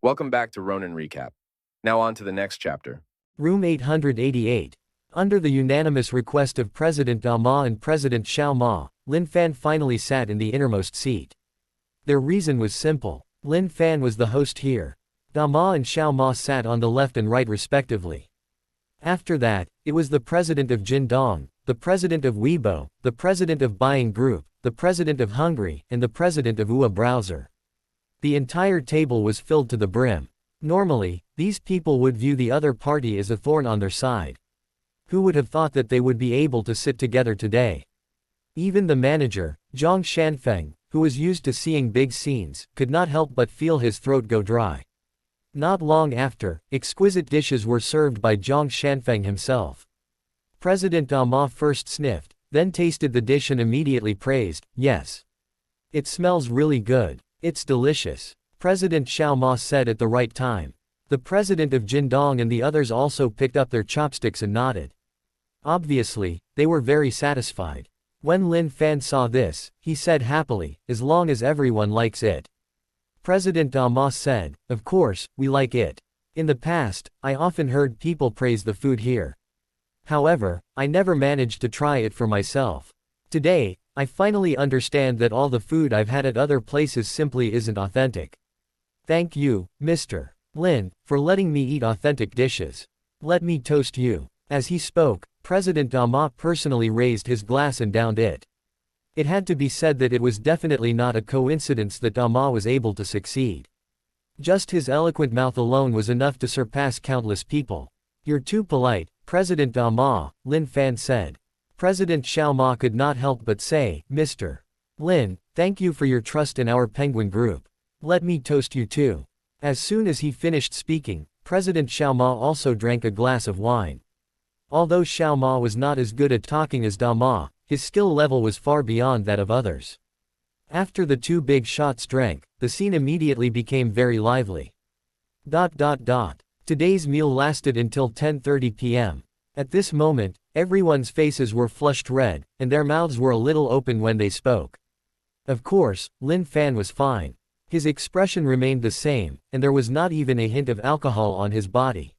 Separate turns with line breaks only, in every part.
Welcome back to Ronin Recap. Now on to the next chapter.
Room 888. Under the unanimous request of President Da Ma and President Xiao Ma, Lin Fan finally sat in the innermost seat. Their reason was simple. Lin Fan was the host here. Da Ma and Xiao Ma sat on the left and right respectively. After that, it was the president of Jindong, the president of Weibo, the president of Buying Group, the president of Hungary, and the president of UA Browser. The entire table was filled to the brim. Normally, these people would view the other party as a thorn on their side. Who would have thought that they would be able to sit together today? Even the manager, Zhang Shanfeng, who was used to seeing big scenes, could not help but feel his throat go dry. Not long after, exquisite dishes were served by Zhang Shanfeng himself. President Da Ma first sniffed, then tasted the dish and immediately praised, "Yes. It smells really good. It's delicious." President Xiao Ma said at the right time. The president of Jindong and the others also picked up their chopsticks and nodded. Obviously, they were very satisfied. When Lin Fan saw this, he said happily, "As long as everyone likes it." President Da Ma said, "Of course, we like it. In the past, I often heard people praise the food here. However, I never managed to try it for myself. Today, I finally understand that all the food I've had at other places simply isn't authentic. Thank you, Mr. Lin, for letting me eat authentic dishes. Let me toast you." As he spoke, President Da Ma personally raised his glass and downed it. It had to be said that it was definitely not a coincidence that Da Ma was able to succeed. Just his eloquent mouth alone was enough to surpass countless people. "You're too polite, President Da Ma," Lin Fan said. President Xiao Ma could not help but say, "Mr. Lin, thank you for your trust in our Penguin Group. Let me toast you too." As soon as he finished speaking, President Xiao Ma also drank a glass of wine. Although Xiao Ma was not as good at talking as Da Ma, his skill level was far beyond that of others. After the two big shots drank, the scene immediately became very lively. Today's meal lasted until 10:30 p.m. At this moment, everyone's faces were flushed red, and their mouths were a little open when they spoke. Of course, Lin Fan was fine. His expression remained the same, and there was not even a hint of alcohol on his body.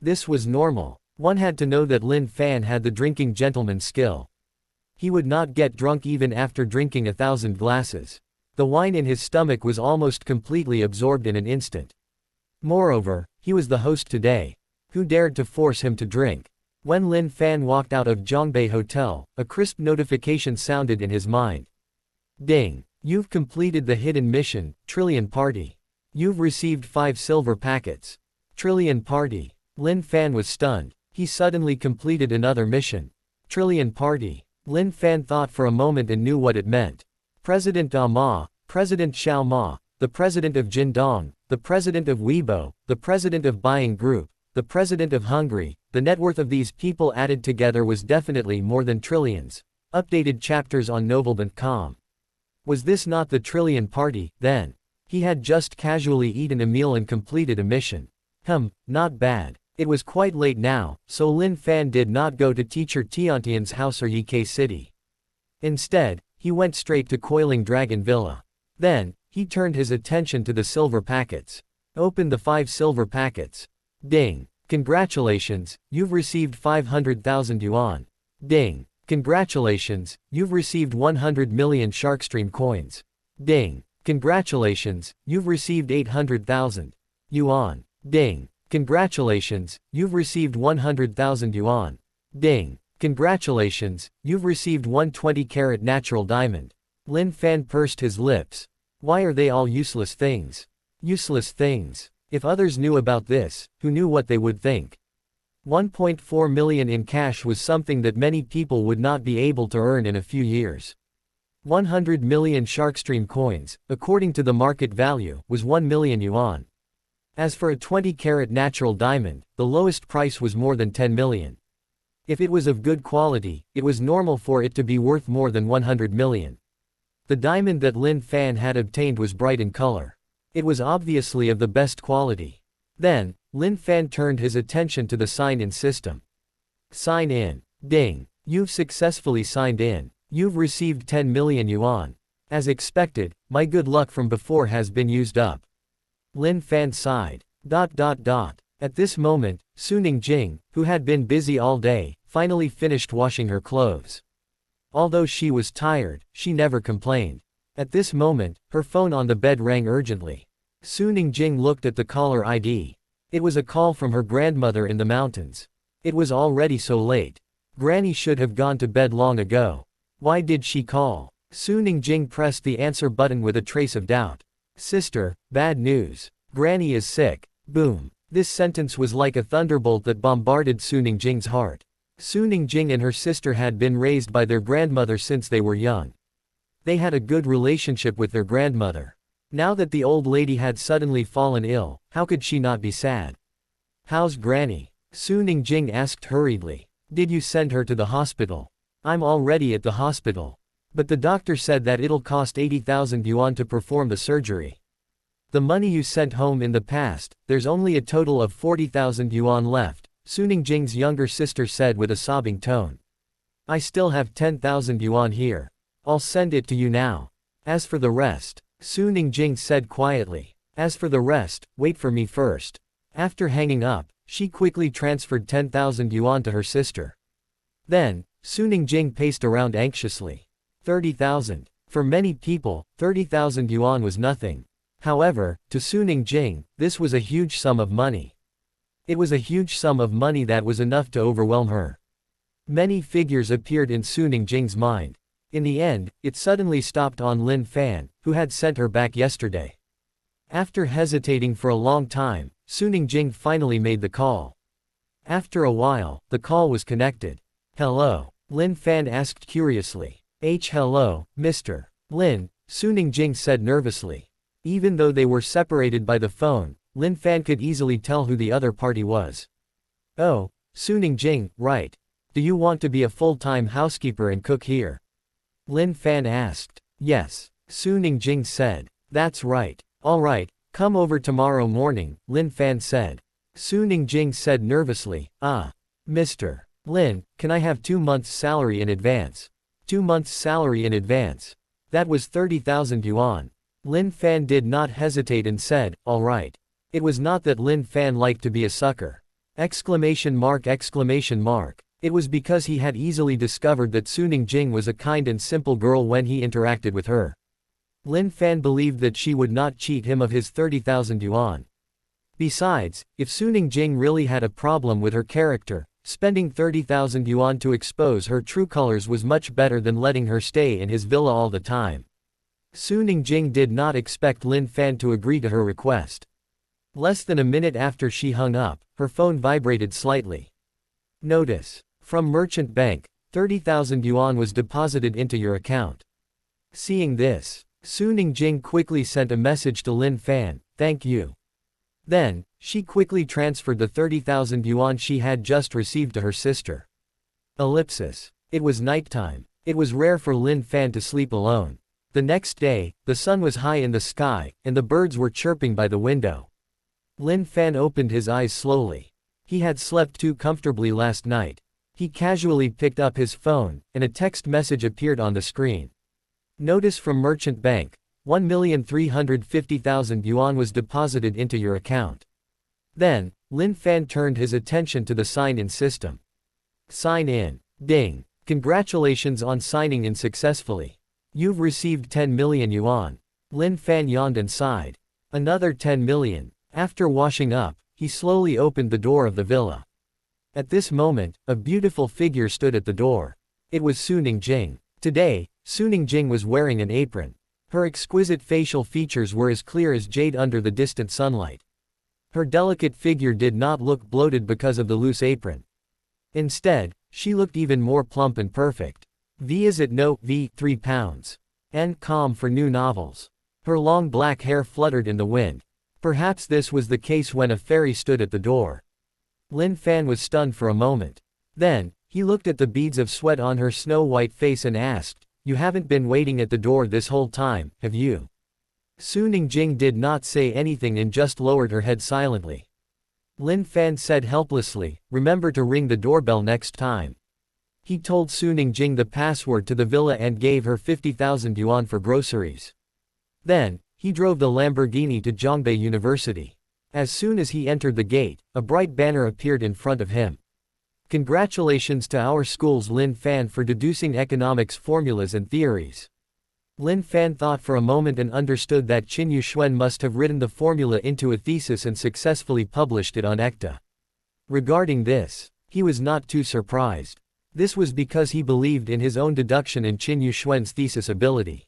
This was normal. One had to know that Lin Fan had the drinking gentleman's skill. He would not get drunk even after drinking 1,000 glasses. The wine in his stomach was almost completely absorbed in an instant. Moreover, he was the host today. Who dared to force him to drink? When Lin Fan walked out of Zhongbei Hotel, a crisp notification sounded in his mind. Ding! You've completed the hidden mission, Trillion Party. You've received 5 silver packets. Trillion Party. Lin Fan was stunned. He suddenly completed another mission. Trillion Party. Lin Fan thought for a moment and knew what it meant. President Da Ma, President Xiao Ma, the president of Jindong, the president of Weibo, the president of Buying Group, the president of Hungary, the net worth of these people added together was definitely more than trillions. Updated chapters on Noblement.com. Was this not the Trillion Party, then? He had just casually eaten a meal and completed a mission. Not bad. It was quite late now, so Lin Fan did not go to teacher Tiantian's house or Yike City. Instead, he went straight to Coiling Dragon Villa. Then, he turned his attention to the silver packets. Opened the 5 silver packets. Ding! Congratulations, you've received 500,000 yuan. Ding! Congratulations, you've received 100 million Sharkstream coins. Ding! Congratulations, you've received 800,000 yuan. Ding! Congratulations, you've received 100,000 yuan. Ding! Congratulations, you've received 120-carat natural diamond. Lin Fan pursed his lips. Why are they all useless things? Useless things. If others knew about this, who knew what they would think? 1.4 million in cash was something that many people would not be able to earn in a few years. 100 million Sharkstream coins, according to the market value, was 1 million yuan. As for a 20-carat natural diamond, the lowest price was more than 10 million. If it was of good quality, it was normal for it to be worth more than 100 million. The diamond that Lin Fan had obtained was bright in color. It was obviously of the best quality. Then, Lin Fan turned his attention to the sign-in system. Sign in. Ding. You've successfully signed in. You've received 10 million yuan. As expected, my good luck from before has been used up. Lin Fan sighed. At this moment, Suning Jing, who had been busy all day, finally finished washing her clothes. Although she was tired, she never complained. At this moment, her phone on the bed rang urgently. Suning Jing looked at the caller ID. It was a call from her grandmother in the mountains. It was already so late. Granny should have gone to bed long ago. Why did she call? Suning Jing pressed the answer button with a trace of doubt. Sister, bad news. Granny is sick. Boom. This sentence was like a thunderbolt that bombarded Suning Jing's heart. Suning Jing and her sister had been raised by their grandmother since they were young. They had a good relationship with their grandmother. Now that the old lady had suddenly fallen ill, how could she not be sad? How's Granny? Suning Jing asked hurriedly. Did you send her to the hospital? I'm already at the hospital. But the doctor said that it'll cost 80,000 yuan to perform the surgery. The money you sent home in the past, there's only a total of 40,000 yuan left, Suning Jing's younger sister said with a sobbing tone. I still have 10,000 yuan here. I'll send it to you now. As for the rest, Suning Jing said quietly. As for the rest, wait for me first. After hanging up, she quickly transferred 10,000 yuan to her sister. Then, Suning Jing paced around anxiously. 30,000. For many people, 30,000 yuan was nothing. However, to Suning Jing, this was a huge sum of money. It was a huge sum of money that was enough to overwhelm her. Many figures appeared in Suning Jing's mind. In the end, it suddenly stopped on Lin Fan, who had sent her back yesterday. After hesitating for a long time, Suning Jing finally made the call. After a while, the call was connected. Hello? Lin Fan asked curiously. Hello, Mr. Lin, Suning Jing said nervously. Even though they were separated by the phone, Lin Fan could easily tell who the other party was. Oh, Suning Jing, right. Do you want to be a full-time housekeeper and cook here? Lin Fan asked. Yes, Suning Jing said. That's right. All right, come over tomorrow morning, Lin Fan said. Suning Jing said nervously, Mr. Lin, can I have 2 months' salary in advance? 2 months' salary in advance. That was 30,000 yuan. Lin Fan did not hesitate and said, all right. It was not that Lin Fan liked to be a sucker. Exclamation mark. It was because he had easily discovered that Suning Jing was a kind and simple girl when he interacted with her. Lin Fan believed that she would not cheat him of his 30,000 yuan. Besides, if Suning Jing really had a problem with her character, spending 30,000 yuan to expose her true colors was much better than letting her stay in his villa all the time. Suning Jing did not expect Lin Fan to agree to her request. Less than a minute after she hung up, her phone vibrated slightly. Notice. From Merchant Bank, 30,000 yuan was deposited into your account. Seeing this, Suning Jing quickly sent a message to Lin Fan, thank you. Then, she quickly transferred the 30,000 yuan she had just received to her sister. Ellipsis. It was nighttime. It was rare for Lin Fan to sleep alone. The next day, the sun was high in the sky, and the birds were chirping by the window. Lin Fan opened his eyes slowly. He had slept too comfortably last night. He casually picked up his phone, and a text message appeared on the screen. Notice from Merchant Bank, 1,350,000 yuan was deposited into your account. Then, Lin Fan turned his attention to the sign-in system. Sign in. Ding. Congratulations on signing in successfully. You've received 10 million yuan. Lin Fan yawned and sighed. Another 10 million. After washing up, he slowly opened the door of the villa. At this moment, a beautiful figure stood at the door. It was Suning Jing. Today, Suning Jing was wearing an apron. Her exquisite facial features were as clear as jade under the distant sunlight. Her delicate figure did not look bloated because of the loose apron. Instead, she looked even more plump and perfect. Is it no, 3 pounds. And calm for new novels. Her long black hair fluttered in the wind. Perhaps this was the case when a fairy stood at the door. Lin Fan was stunned for a moment. Then, he looked at the beads of sweat on her snow-white face and asked, you haven't been waiting at the door this whole time, have you? Suning Jing did not say anything and just lowered her head silently. Lin Fan said helplessly, remember to ring the doorbell next time. He told Suning Jing the password to the villa and gave her 50,000 yuan for groceries. Then, He drove the Lamborghini to Zhongbei University. As soon as he entered the gate, a bright banner appeared in front of him. Congratulations to our school's Lin Fan for deducing economics formulas and theories. Lin Fan thought for a moment and understood that Qin Yuxuan must have written the formula into a thesis and successfully published it on ECTA. Regarding this, he was not too surprised. This was because he believed in his own deduction and Qin Yuxuan's thesis ability.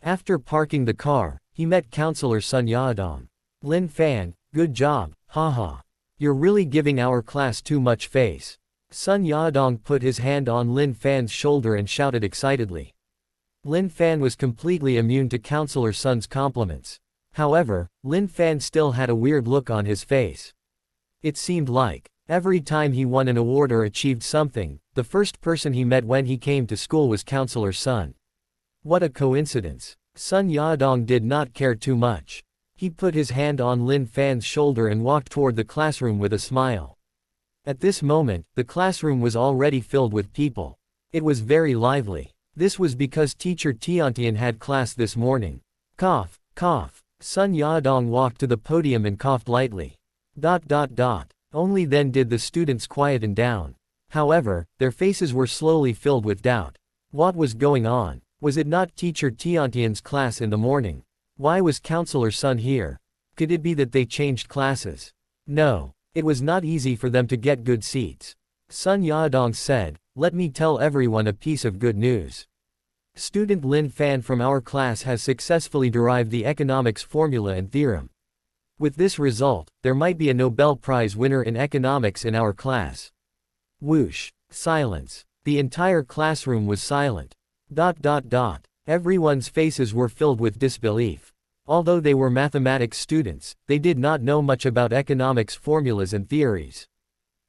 After parking the car, he met Counselor Sun Yadong. Lin Fan, good job, haha. You're really giving our class too much face. Sun Yadong put his hand on Lin Fan's shoulder and shouted excitedly. Lin Fan was completely immune to Counselor Sun's compliments. However, Lin Fan still had a weird look on his face. It seemed like, every time he won an award or achieved something, the first person he met when he came to school was Counselor Sun. What a coincidence. Sun Yadong did not care too much. He put his hand on Lin Fan's shoulder and walked toward the classroom with a smile. At this moment, the classroom was already filled with people. It was very lively. This was because teacher Tiantian had class this morning. Cough, cough. Sun Yadong walked to the podium and coughed lightly. ... Only then did the students quieten down. However, their faces were slowly filled with doubt. What was going on? Was it not teacher Tiantian's class in the morning? Why was Counselor Sun here? Could it be that they changed classes? No. It was not easy for them to get good seats. Sun Yadong said, "Let me tell everyone a piece of good news. Student Lin Fan from our class has successfully derived the economics formula and theorem. With this result, there might be a Nobel Prize winner in economics in our class." Whoosh. Silence. The entire classroom was silent. ... Everyone's faces were filled with disbelief. Although they were mathematics students, they did not know much about economics formulas and theories.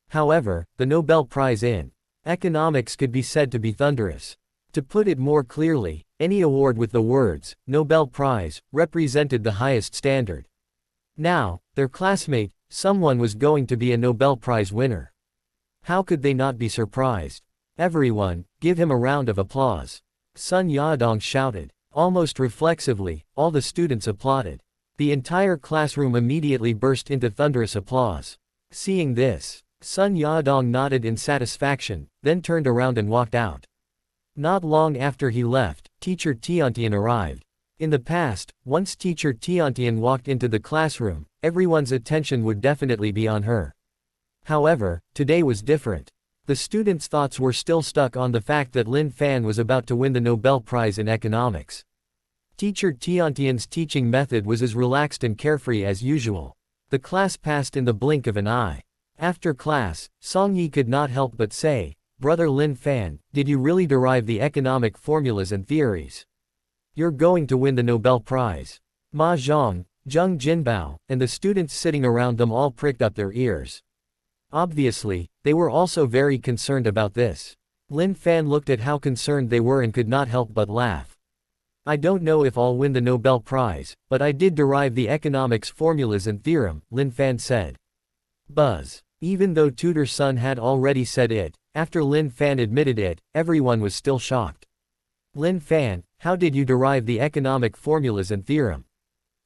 However, the Nobel Prize in economics could be said to be thunderous. To put it more clearly, any award with the words, Nobel Prize, represented the highest standard. Now, their classmate, someone was going to be a Nobel Prize winner. How could they not be surprised? Everyone, give him a round of applause. Sun Yadong shouted. Almost reflexively, all the students applauded. The entire classroom immediately burst into thunderous applause. Seeing this, Sun Yadong nodded in satisfaction, then turned around and walked out. Not long after he left, teacher Tiantian arrived. In the past, once teacher Tiantian walked into the classroom, everyone's attention would definitely be on her. However, today was different. The students' thoughts were still stuck on the fact that Lin Fan was about to win the Nobel Prize in economics. Teacher Tiantian's teaching method was as relaxed and carefree as usual. The class passed in the blink of an eye. After class, Song Yi could not help but say, "Brother Lin Fan, did you really derive the economic formulas and theories? You're going to win the Nobel Prize." Ma Zhang, Zheng Jinbao, and the students sitting around them all pricked up their ears. Obviously, they were also very concerned about this. Lin Fan looked at how concerned they were and could not help but laugh. "I don't know if I'll win the Nobel Prize, but I did derive the economics formulas and theorem," Lin Fan said. Buzz. Even though Tutor Sun had already said it, after Lin Fan admitted it, everyone was still shocked. "Lin Fan, how did you derive the economic formulas and theorem?"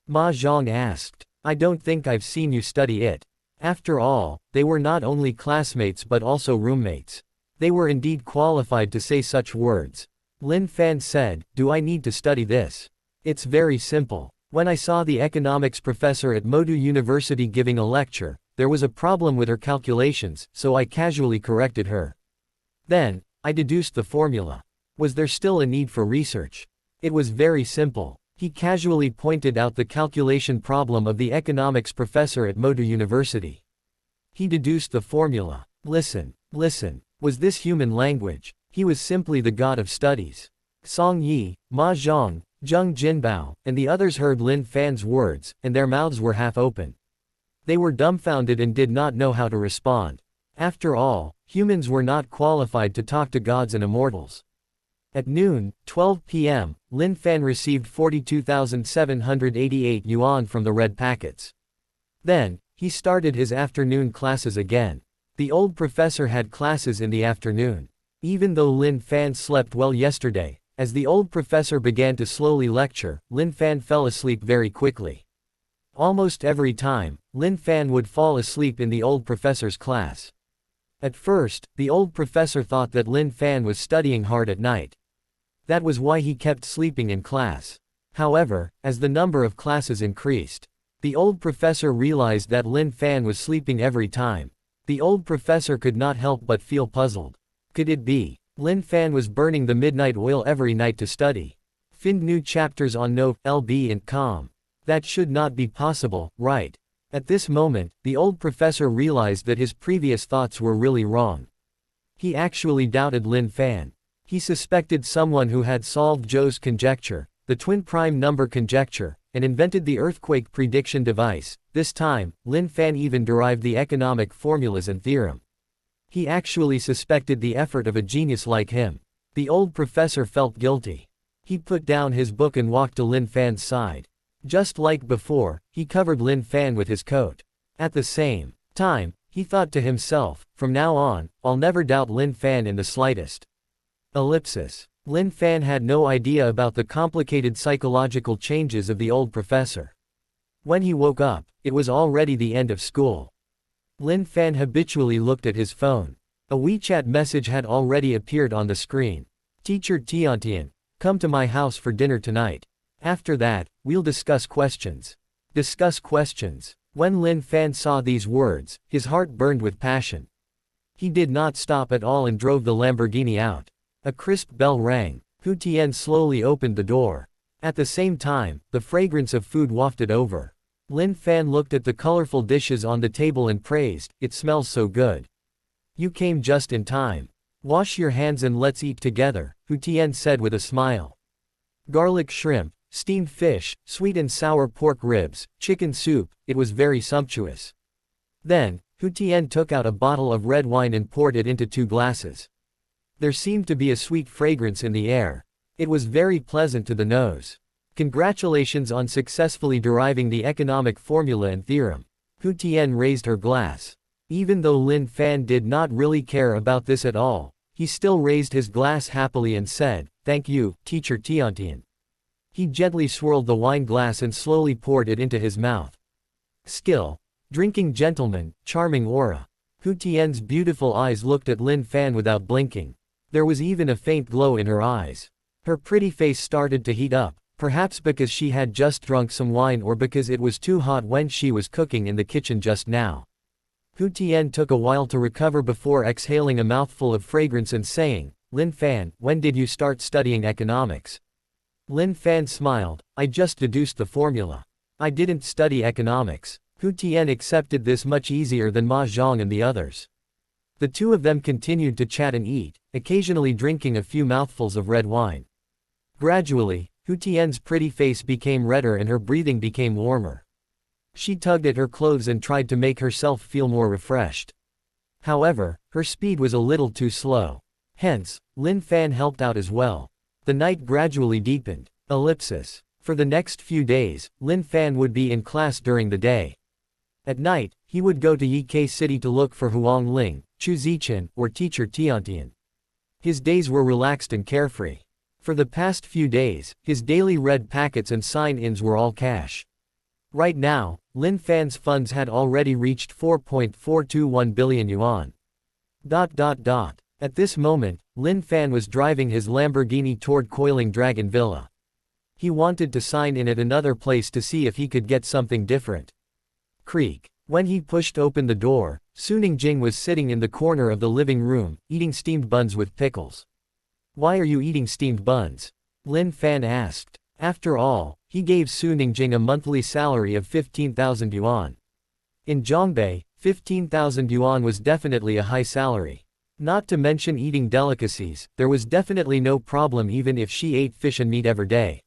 Ma Zhang asked. "I don't think I've seen you study it." After all, they were not only classmates but also roommates. They were indeed qualified to say such words. Lin Fan said, "Do I need to study this? It's very simple. When I saw the economics professor at Modu University giving a lecture, there was a problem with her calculations, so I casually corrected her. Then, I deduced the formula. Was there still a need for research? It was very simple." He casually pointed out the calculation problem of the economics professor at Modu University. He deduced the formula. Listen. Was this human language? He was simply the god of studies. Song Yi, Ma Zhang, Zheng Jinbao, and the others heard Lin Fan's words, and their mouths were half open. They were dumbfounded and did not know how to respond. After all, humans were not qualified to talk to gods and immortals. At noon, 12 p.m., Lin Fan received 42,788 yuan from the red packets. Then, he started his afternoon classes again. The old professor had classes in the afternoon. Even though Lin Fan slept well yesterday, As the old professor began to slowly lecture, Lin Fan fell asleep very quickly. Almost every time, Lin Fan would fall asleep in the old professor's class. At first, the old professor thought that Lin Fan was studying hard at night. That was why he kept sleeping in class. However, as the number of classes increased, the old professor realized that Lin Fan was sleeping every time. The old professor could not help but feel puzzled. Could it be Lin Fan was burning the midnight oil every night to study? Find new chapters on No. LB and com. That should not be possible, right? At this moment, the old professor realized that his previous thoughts were really wrong. He actually doubted Lin Fan. He suspected someone who had solved Zhou's conjecture, the twin prime number conjecture, and invented the earthquake prediction device. This time, Lin Fan even derived the economic formulas and theorem. He actually suspected the effort of a genius like him. The old professor felt guilty. He put down his book and walked to Lin Fan's side. Just like before, he covered Lin Fan with his coat. At the same time, he thought to himself, from now on, I'll never doubt Lin Fan in the slightest. Ellipsis. Lin Fan had no idea about the complicated psychological changes of the old professor. When he woke up, it was already the end of school. Lin Fan habitually looked at his phone. A WeChat message had already appeared on the screen. Teacher Tiantian, come to my house for dinner tonight. After that, we'll discuss questions. Discuss questions. When Lin Fan saw these words, his heart burned with passion. He did not stop at all and drove the Lamborghini out. A crisp bell rang. Hu Tian slowly opened the door. At the same time, the fragrance of food wafted over. Lin Fan looked at the colorful dishes on the table and praised, "It smells so good." "You came just in time. Wash your hands and let's eat together," Hu Tian said with a smile. Garlic shrimp, steamed fish, sweet and sour pork ribs, chicken soup, it was very sumptuous. Then, Hu Tian took out a bottle of red wine and poured it into 2 glasses. There seemed to be a sweet fragrance in the air. It was very pleasant to the nose. Congratulations on successfully deriving the economic formula and theorem. Hu Tian raised her glass. Even though Lin Fan did not really care about this at all, he still raised his glass happily and said, "Thank you, Teacher Tiantian." He gently swirled the wine glass and slowly poured it into his mouth. Skill. Drinking gentleman, charming aura. Hu Tian's beautiful eyes looked at Lin Fan without blinking. There was even a faint glow in her eyes. Her pretty face started to heat up, perhaps because she had just drunk some wine or because it was too hot when she was cooking in the kitchen just now. Hu Tian took a while to recover before exhaling a mouthful of fragrance and saying, "Lin Fan, when did you start studying economics?" Lin Fan smiled, "I just deduced the formula. I didn't study economics." Hu Tian accepted this much easier than Ma Zhang and the others. The two of them continued to chat and eat, occasionally drinking a few mouthfuls of red wine. Gradually, Hu Tian's pretty face became redder and her breathing became warmer. She tugged at her clothes and tried to make herself feel more refreshed. However, her speed was a little too slow. Hence, Lin Fan helped out as well. The night gradually deepened. Ellipsis. For the next few days, Lin Fan would be in class during the day. At night, he would go to Yike City to look for Huang Ling, Chu Zichen, or Teacher Tiantian. His days were relaxed and carefree. For the past few days, his daily red packets and sign-ins were all cash. Right now, Lin Fan's funds had already reached 4.421 billion yuan. At this moment, Lin Fan was driving his Lamborghini toward Coiling Dragon Villa. He wanted to sign in at another place to see if he could get something different. Creak. When he pushed open the door, Suning Jing was sitting in the corner of the living room, eating steamed buns with pickles. "Why are you eating steamed buns?" Lin Fan asked. After all, he gave Suning Jing a monthly salary of 15,000 yuan. In Zhongbei, 15,000 yuan was definitely a high salary. Not to mention eating delicacies, there was definitely no problem even if she ate fish and meat every day.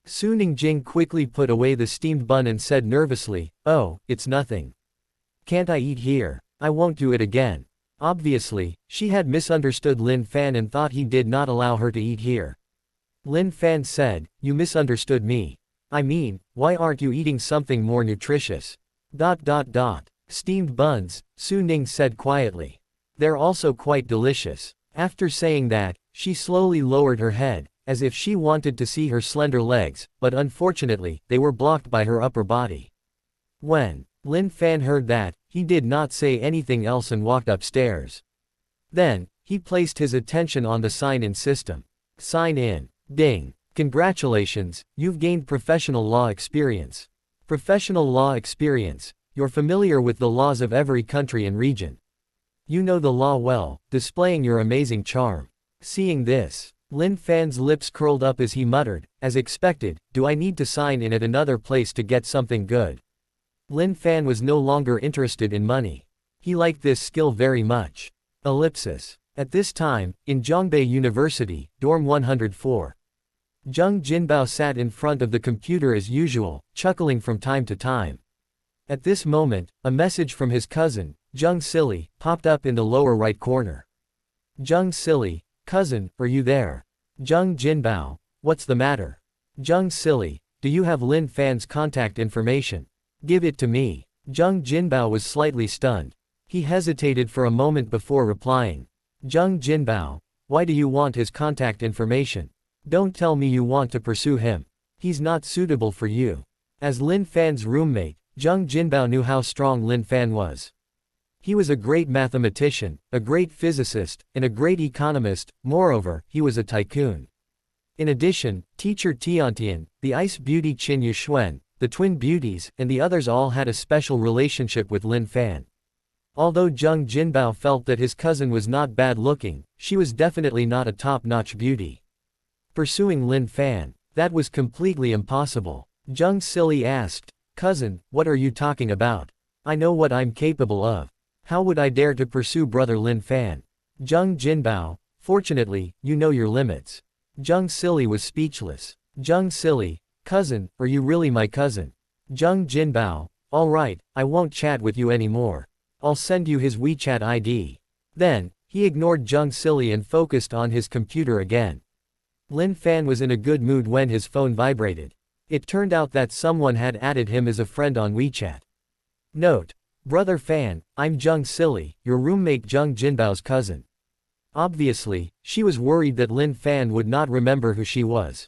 Suning Jing quickly put away the steamed bun and said nervously, "Oh, it's nothing. Can't I eat here? I won't do it again." Obviously, she had misunderstood Lin Fan and thought he did not allow her to eat here. Lin Fan said, "You misunderstood me. I mean, why aren't you eating something more nutritious?" Steamed buns, Su Ning said quietly. "They're also quite delicious." After saying that, she slowly lowered her head, as if she wanted to see her slender legs, but unfortunately, they were blocked by her upper body. When Lin Fan heard that, he did not say anything else and walked upstairs. Then, he placed his attention on the sign-in system. Sign in. Ding. Congratulations, you've gained professional law experience. Professional law experience. You're familiar with the laws of every country and region. You know the law well, displaying your amazing charm. Seeing this, Lin Fan's lips curled up as he muttered, as expected, do I need to sign in at another place to get something good? Lin Fan was no longer interested in money. He liked this skill very much. Ellipsis. At this time, in Zhongbei University, dorm 104. Zheng Jinbao sat in front of the computer as usual, chuckling from time to time. At this moment, a message from his cousin, Zheng Silly, popped up in the lower right corner. Zheng Silly, cousin, are you there? Zheng Jinbao, what's the matter? Zheng Silly, do you have Lin Fan's contact information? Give it to me. Zheng Jinbao was slightly stunned. He hesitated for a moment before replying. Zheng Jinbao, why do you want his contact information? Don't tell me you want to pursue him. He's not suitable for you. As Lin Fan's roommate, Zheng Jinbao knew how strong Lin Fan was. He was a great mathematician, a great physicist, and a great economist. Moreover, he was a tycoon. In addition, teacher Tiantian, the ice beauty Qin Yuxuan, the twin beauties, and the others all had a special relationship with Lin Fan. Although Zheng Jinbao felt that his cousin was not bad-looking, she was definitely not a top-notch beauty. Pursuing Lin Fan, that was completely impossible. Zheng Silly asked, cousin, what are you talking about? I know what I'm capable of. How would I dare to pursue brother Lin Fan? Zheng Jinbao, fortunately, you know your limits. Zheng Silly was speechless. Zheng Silly, cousin, are you really my cousin? Zheng Jinbao, alright, I won't chat with you anymore. I'll send you his WeChat ID. Then, he ignored Zheng Silly and focused on his computer again. Lin Fan was in a good mood when his phone vibrated. It turned out that someone had added him as a friend on WeChat. Note: Brother Fan, I'm Zheng Silly, your roommate Zheng Jinbao's cousin. Obviously, she was worried that Lin Fan would not remember who she was.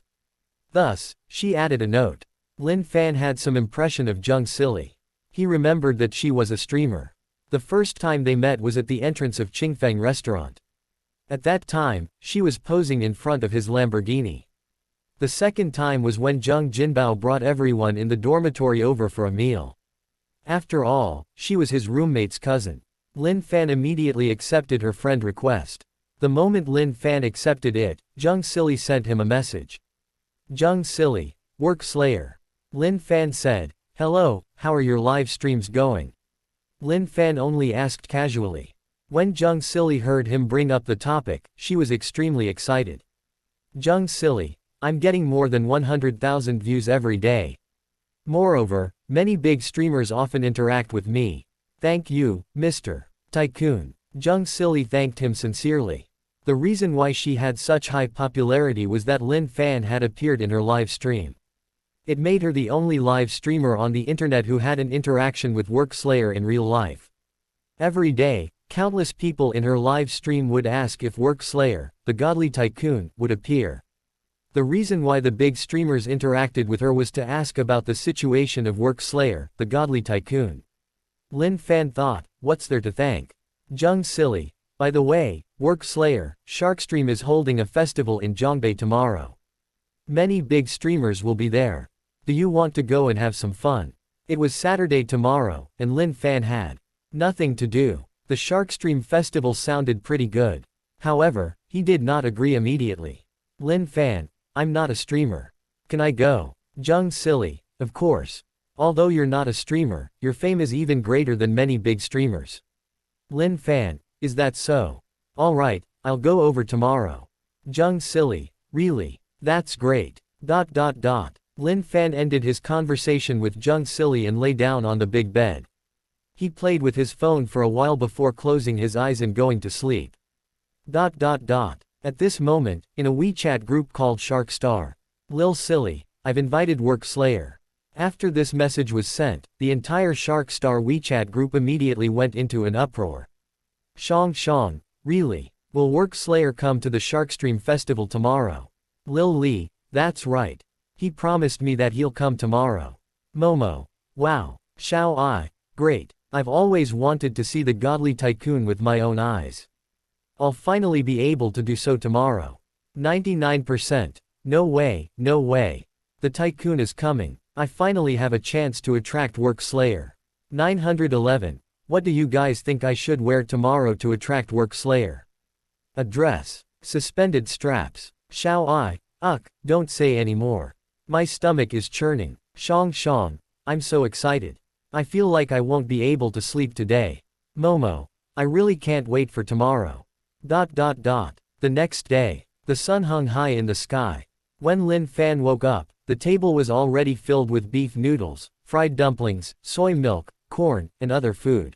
Thus, she added a note. Lin Fan had some impression of Zheng Silly. He remembered that she was a streamer. The first time they met was at the entrance of Qingfeng restaurant. At that time, she was posing in front of his Lamborghini. The second time was when Zheng Jinbao brought everyone in the dormitory over for a meal. After all, she was his roommate's cousin. Lin Fan immediately accepted her friend request. The moment Lin Fan accepted it, Zheng Silly sent him a message. Zheng Silly, Work Slayer. Lin Fan said, hello, how are your live streams going? Lin Fan only asked casually. When Zheng Silly heard him bring up the topic, she was extremely excited. Zheng Silly, I'm getting more than 100,000 views every day. Moreover, many big streamers often interact with me. Thank you, Mr. Tycoon. Zheng Silly thanked him sincerely. The reason why she had such high popularity was that Lin Fan had appeared in her live stream. It made her the only live streamer on the internet who had an interaction with Work Slayer in real life. Every day, countless people in her live stream would ask if Work Slayer, the godly tycoon, would appear. The reason why the big streamers interacted with her was to ask about the situation of Work Slayer, the godly tycoon. Lin Fan thought, what's there to thank? Zheng Silly. By the way, Work Slayer, Sharkstream is holding a festival in Zhongbei tomorrow. Many big streamers will be there. Do you want to go and have some fun? It was Saturday tomorrow, and Lin Fan had nothing to do. The Sharkstream festival sounded pretty good. However, he did not agree immediately. Lin Fan, I'm not a streamer. Can I go? Zheng Silly, of course. Although you're not a streamer, your fame is even greater than many big streamers. Lin Fan, is that so? Alright, I'll go over tomorrow. Zheng Silly, really? That's great. Lin Fan ended his conversation with Zheng Silly and lay down on the big bed. He played with his phone for a while before closing his eyes and going to sleep. At this moment, in a WeChat group called Shark Star. Lil Silly, I've invited Work Slayer. After this message was sent, the entire Shark Star WeChat group immediately went into an uproar. Shang, really? Will Work Slayer come to the Sharkstream festival tomorrow? Lil Lee, that's right. He promised me that he'll come tomorrow. Momo. Wow. Xiao Ai. Great. I've always wanted to see the godly tycoon with my own eyes. I'll finally be able to do so tomorrow. 99%. No way, no way. The tycoon is coming. I finally have a chance to attract Work Slayer. 911. What do you guys think I should wear tomorrow to attract Work Slayer? A dress. Suspended straps. Xiao Ai. Don't say any more. My stomach is churning. Shang, I'm so excited. I feel like I won't be able to sleep today. Momo. I really can't wait for tomorrow. The next day. The sun hung high in the sky. When Lin Fan woke up, the table was already filled with beef noodles, fried dumplings, soy milk, corn, and other food.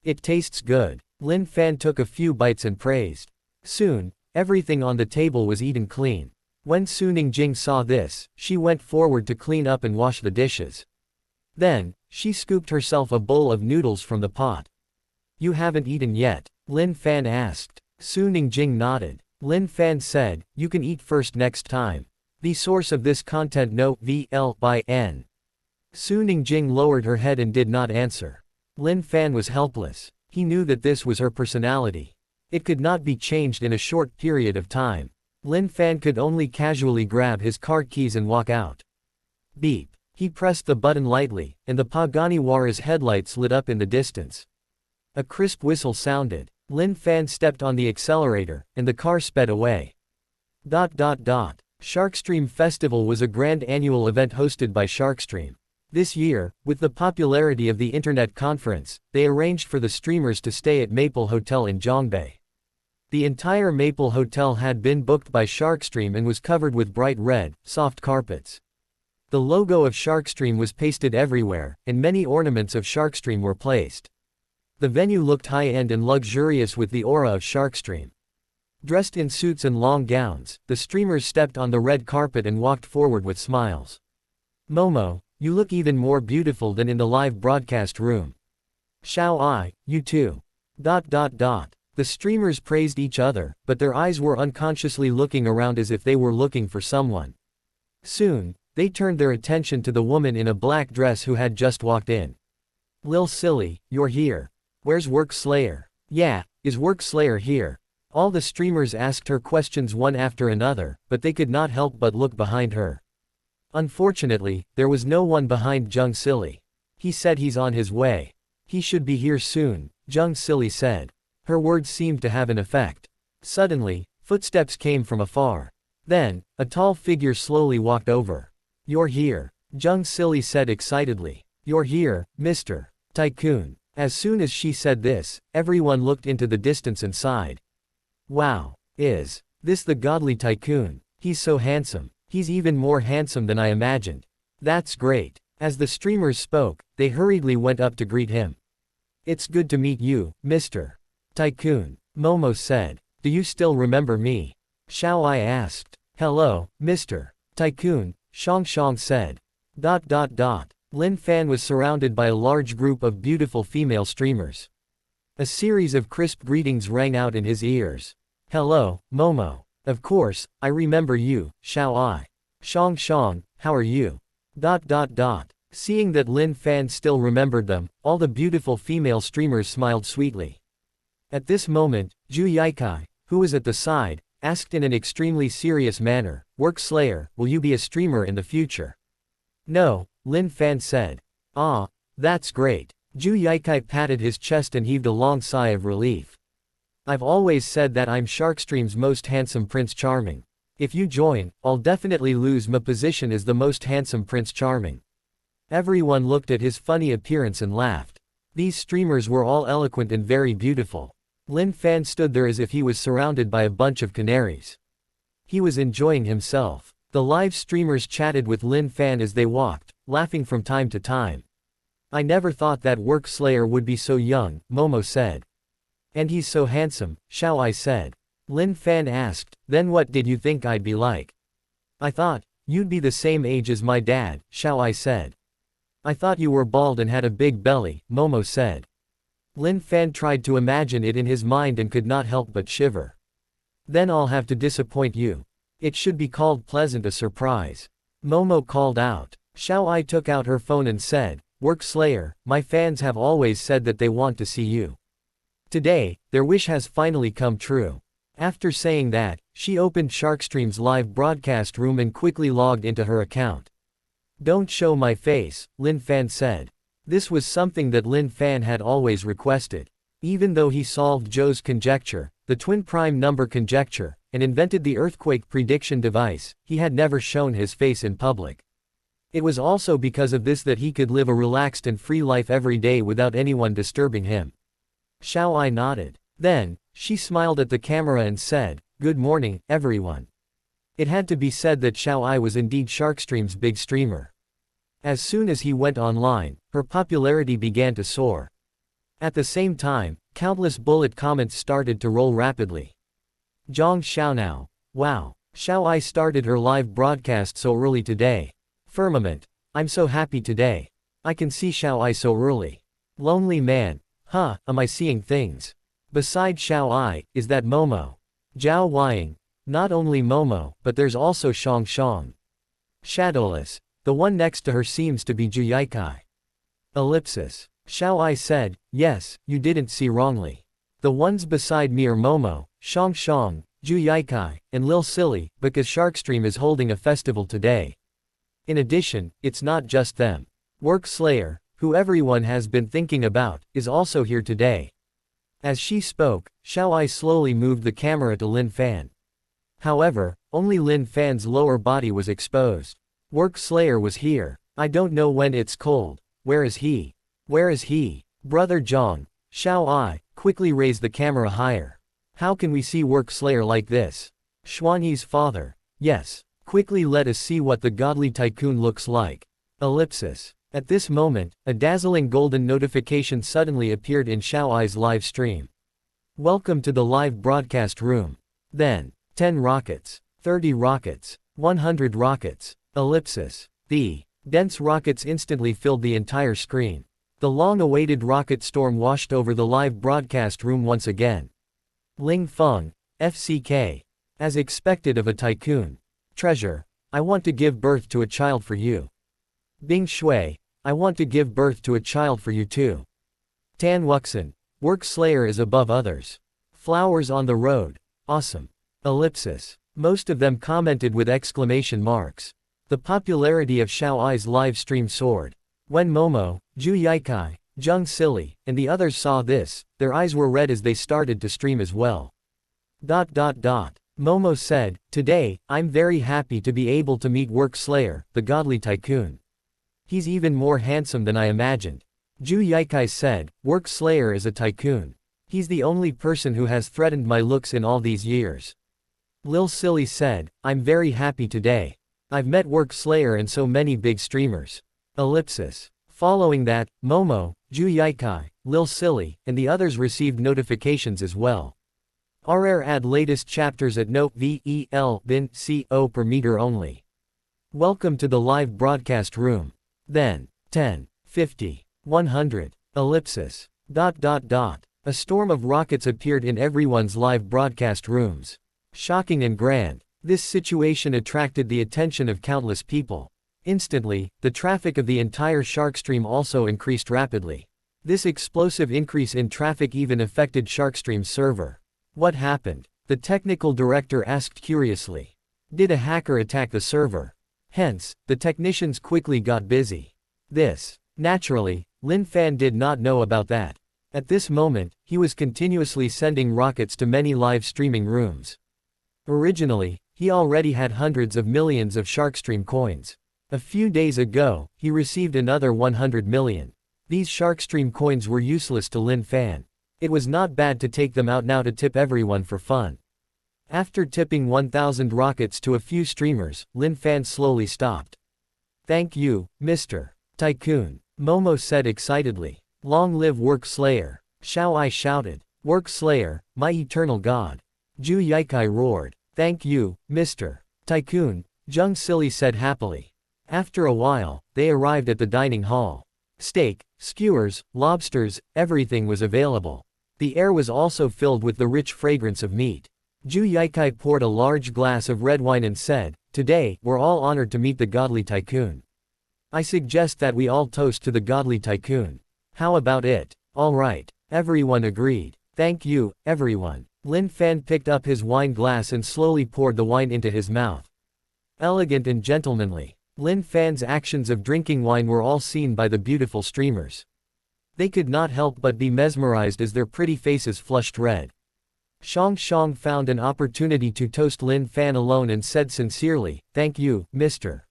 It tastes good. Lin Fan took a few bites and praised. Soon, everything on the table was eaten clean. When Su Ningjing saw this, she went forward to clean up and wash the dishes. Then, she scooped herself a bowl of noodles from the pot. You haven't eaten yet? Lin Fan asked. Su Ningjing nodded. Lin Fan said, you can eat first next time. The source of this content no VL by N. Su Ningjing lowered her head and did not answer. Lin Fan was helpless. He knew that this was her personality. It could not be changed in a short period of time. Lin Fan could only casually grab his car keys and walk out. Beep. He pressed the button lightly, and the Paganiwara's headlights lit up in the distance. A crisp whistle sounded. Lin Fan stepped on the accelerator, and the car sped away. Sharkstream Festival was a grand annual event hosted by Sharkstream. This year, with the popularity of the internet conference, they arranged for the streamers to stay at Maple Hotel in Zhongbei. The entire Maple Hotel had been booked by Sharkstream and was covered with bright red, soft carpets. The logo of Sharkstream was pasted everywhere, and many ornaments of Sharkstream were placed. The venue looked high-end and luxurious with the aura of Sharkstream. Dressed in suits and long gowns, the streamers stepped on the red carpet and walked forward with smiles. Momo, you look even more beautiful than in the live broadcast room. Xiao Ai, you too. The streamers praised each other, but their eyes were unconsciously looking around as if they were looking for someone. Soon, they turned their attention to the woman in a black dress who had just walked in. Lil Silly, you're here. Where's Work Slayer? Yeah, is Work Slayer here? All the streamers asked her questions one after another, but they could not help but look behind her. Unfortunately, there was no one behind Jung Silly. He said he's on his way. He should be here soon, Jung Silly said. Her words seemed to have an effect. Suddenly, footsteps came from afar. Then, a tall figure slowly walked over. You're here, Jung Silly said excitedly. You're here, Mr. Tycoon. As soon as she said this, everyone looked into the distance and sighed. Wow, is this the godly tycoon? He's so handsome. He's even more handsome than I imagined. That's great. As the streamers spoke, they hurriedly went up to greet him. It's good to meet you, Mr. Tycoon, Momo said. Do you still remember me? Xiao Ai asked. Hello, Mr. Tycoon, Shang said. Lin Fan was surrounded by a large group of beautiful female streamers. A series of crisp greetings rang out in his ears. Hello, Momo. Of course, I remember you, Xiao Ai. Shang, how are you? Seeing that Lin Fan still remembered them, all the beautiful female streamers smiled sweetly. At this moment, Zhu Yikai, who was at the side, asked in an extremely serious manner, Work Slayer, will you be a streamer in the future? No, Lin Fan said. Ah, that's great. Zhu Yikai patted his chest and heaved a long sigh of relief. I've always said that I'm Sharkstream's most handsome Prince Charming. If you join, I'll definitely lose my position as the most handsome Prince Charming. Everyone looked at his funny appearance and laughed. These streamers were all eloquent and very beautiful. Lin Fan stood there as if he was surrounded by a bunch of canaries. He was enjoying himself. The live streamers chatted with Lin Fan as they walked, laughing from time to time. I never thought that Work Slayer would be so young, Momo said. And he's so handsome, Xiao Ai said. Lin Fan asked, then what did you think I'd be like? I thought, you'd be the same age as my dad, Xiao Ai said. I thought you were bald and had a big belly, Momo said. Lin Fan tried to imagine it in his mind and could not help but shiver. Then I'll have to disappoint you. It should be called pleasant a surprise. Momo called out. Xiao Ai took out her phone and said, Work Slayer, my fans have always said that they want to see you. Today, their wish has finally come true. After saying that, she opened Sharkstream's live broadcast room and quickly logged into her account. Don't show my face, Lin Fan said. This was something that Lin Fan had always requested. Even though he solved Zhou's conjecture, the twin prime number conjecture, and invented the earthquake prediction device, he had never shown his face in public. It was also because of this that he could live a relaxed and free life every day without anyone disturbing him. Xiao Ai nodded. Then, she smiled at the camera and said, Good morning, everyone. It had to be said that Xiao Ai was indeed Sharkstream's big streamer. As soon as he went online, her popularity began to soar. At the same time, countless bullet comments started to roll rapidly. Zhang Xiaonao. Wow. Xiao Ai started her live broadcast so early today. Firmament. I'm so happy today. I can see Xiao Ai so early. Lonely man. Am I seeing things? Beside Xiao Ai, is that Momo? Zhao Weiying. Not only Momo, but there's also Shang Shang. Shadowless. The one next to her seems to be Zhu Yikai. Ellipsis. Xiao Ai said, Yes, you didn't see wrongly. The ones beside me are Momo, Shang Shang, Zhu Yikai, and Lil Silly, because Sharkstream is holding a festival today. In addition, it's not just them. Work Slayer, who everyone has been thinking about, is also here today. As she spoke, Xiao Ai slowly moved the camera to Lin Fan. However, only Lin Fan's lower body was exposed. Work Slayer was here. I don't know when it's cold. Where is he? Where is he? Brother Zhang. Xiao Ai, quickly raise the camera higher. How can we see Work Slayer like this? Xuanyi's father. Yes. Quickly let us see what the godly tycoon looks like. Ellipsis. At this moment, a dazzling golden notification suddenly appeared in Xiao Ai's live stream. Welcome to the live broadcast room. Then, 10 rockets, 30 rockets, 100 rockets, ellipsis. The dense rockets instantly filled the entire screen. The long-awaited rocket storm washed over the live broadcast room once again. Ling Feng, FCK. As expected of a tycoon. Treasure. I want to give birth to a child for you. Bing Shui. I want to give birth to a child for you too. Tan Wuxin. Work Slayer is above others. Flowers on the road. Awesome. Ellipsis. Most of them commented with exclamation marks. The popularity of Xiao Ai's live stream soared. When Momo, Zhu Yikai, Zhang Silly, and the others saw this, their eyes were red as they started to stream as well. Momo said, Today, I'm very happy to be able to meet Work Slayer, the godly tycoon. He's even more handsome than I imagined. Zhu Yikai said, Work Slayer is a tycoon. He's the only person who has threatened my looks in all these years. Lil Silly said, I'm very happy today. I've met Work Slayer and so many big streamers. Ellipsis. Following that, Momo, Zhu Yikai, Lil Silly, and the others received notifications as well. RR add latest chapters at note VEL bin CO per meter only. Welcome to the live broadcast room. Then, 10, 50, 100, ellipsis. A storm of rockets appeared in everyone's live broadcast rooms. Shocking and grand. This situation attracted the attention of countless people. Instantly, the traffic of the entire Sharkstream also increased rapidly. This explosive increase in traffic even affected Sharkstream's server. What happened? The technical director asked curiously. Did a hacker attack the server? Hence, the technicians quickly got busy. Naturally, Lin Fan did not know about that. At this moment, he was continuously sending rockets to many live streaming rooms. Originally, he already had hundreds of millions of Sharkstream coins. A few days ago, he received another 100 million. These Sharkstream coins were useless to Lin Fan. It was not bad to take them out now to tip everyone for fun. After tipping 1,000 rockets to a few streamers, Lin Fan slowly stopped. Thank you, Mr. Tycoon, Momo said excitedly. Long live Work Slayer. Xiao Ai shouted. Work Slayer, my eternal god. Zhu Yikai roared. Thank you, Mr. Tycoon, Zhang Silly said happily. After a while, they arrived at the dining hall. Steak, skewers, lobsters, everything was available. The air was also filled with the rich fragrance of meat. Ju Yikai poured a large glass of red wine and said, "Today, we're all honored to meet the godly tycoon. I suggest that we all toast to the godly tycoon. How about it?" "All right." Everyone agreed. "Thank you, everyone." Lin Fan picked up his wine glass and slowly poured the wine into his mouth. Elegant and gentlemanly. Lin Fan's actions of drinking wine were all seen by the beautiful streamers. They could not help but be mesmerized as their pretty faces flushed red. Shang found an opportunity to toast Lin Fan alone and said sincerely, "Thank you, Mr.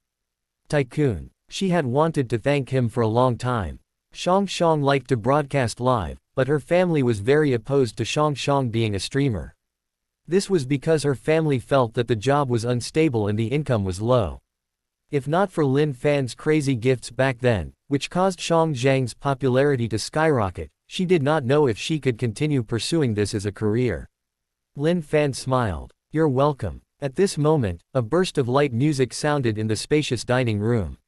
Tycoon." She had wanted to thank him for a long time. Shang liked to broadcast live, but her family was very opposed to Shang being a streamer. This was because her family felt that the job was unstable and the income was low. If not for Lin Fan's crazy gifts back then, which caused Shang Zhang's popularity to skyrocket, she did not know if she could continue pursuing this as a career. Lin Fan smiled. "You're welcome." At this moment, a burst of light music sounded in the spacious dining room.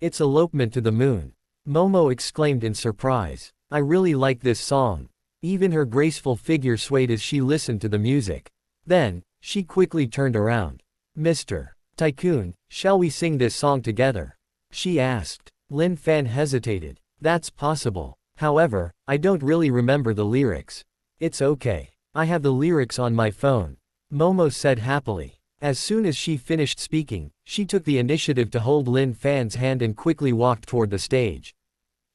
"It's Elopement to the Moon," Momo exclaimed in surprise. "I really like this song." Even her graceful figure swayed as she listened to the music. Then, she quickly turned around. "Mr. Tycoon, shall we sing this song together?" she asked. Lin Fan hesitated. "That's possible. However, I don't really remember the lyrics." "It's okay. I have the lyrics on my phone," Momo said happily. As soon as she finished speaking, she took the initiative to hold Lin Fan's hand and quickly walked toward the stage.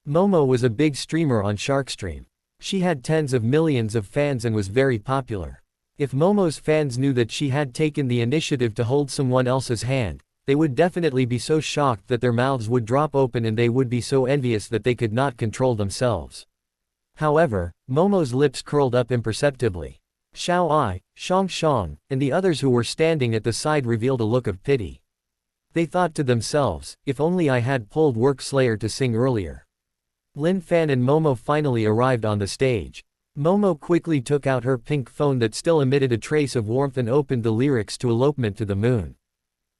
Momo was a big streamer on Sharkstream. She had tens of millions of fans and was very popular. If Momo's fans knew that she had taken the initiative to hold someone else's hand, they would definitely be so shocked that their mouths would drop open and they would be so envious that they could not control themselves. However, Momo's lips curled up imperceptibly. Xiao Ai, Shang, and the others who were standing at the side revealed a look of pity. They thought to themselves, if only I had pulled Work Slayer to sing earlier. Lin Fan and Momo finally arrived on the stage. Momo quickly took out her pink phone that still emitted a trace of warmth and opened the lyrics to Elopement to the Moon.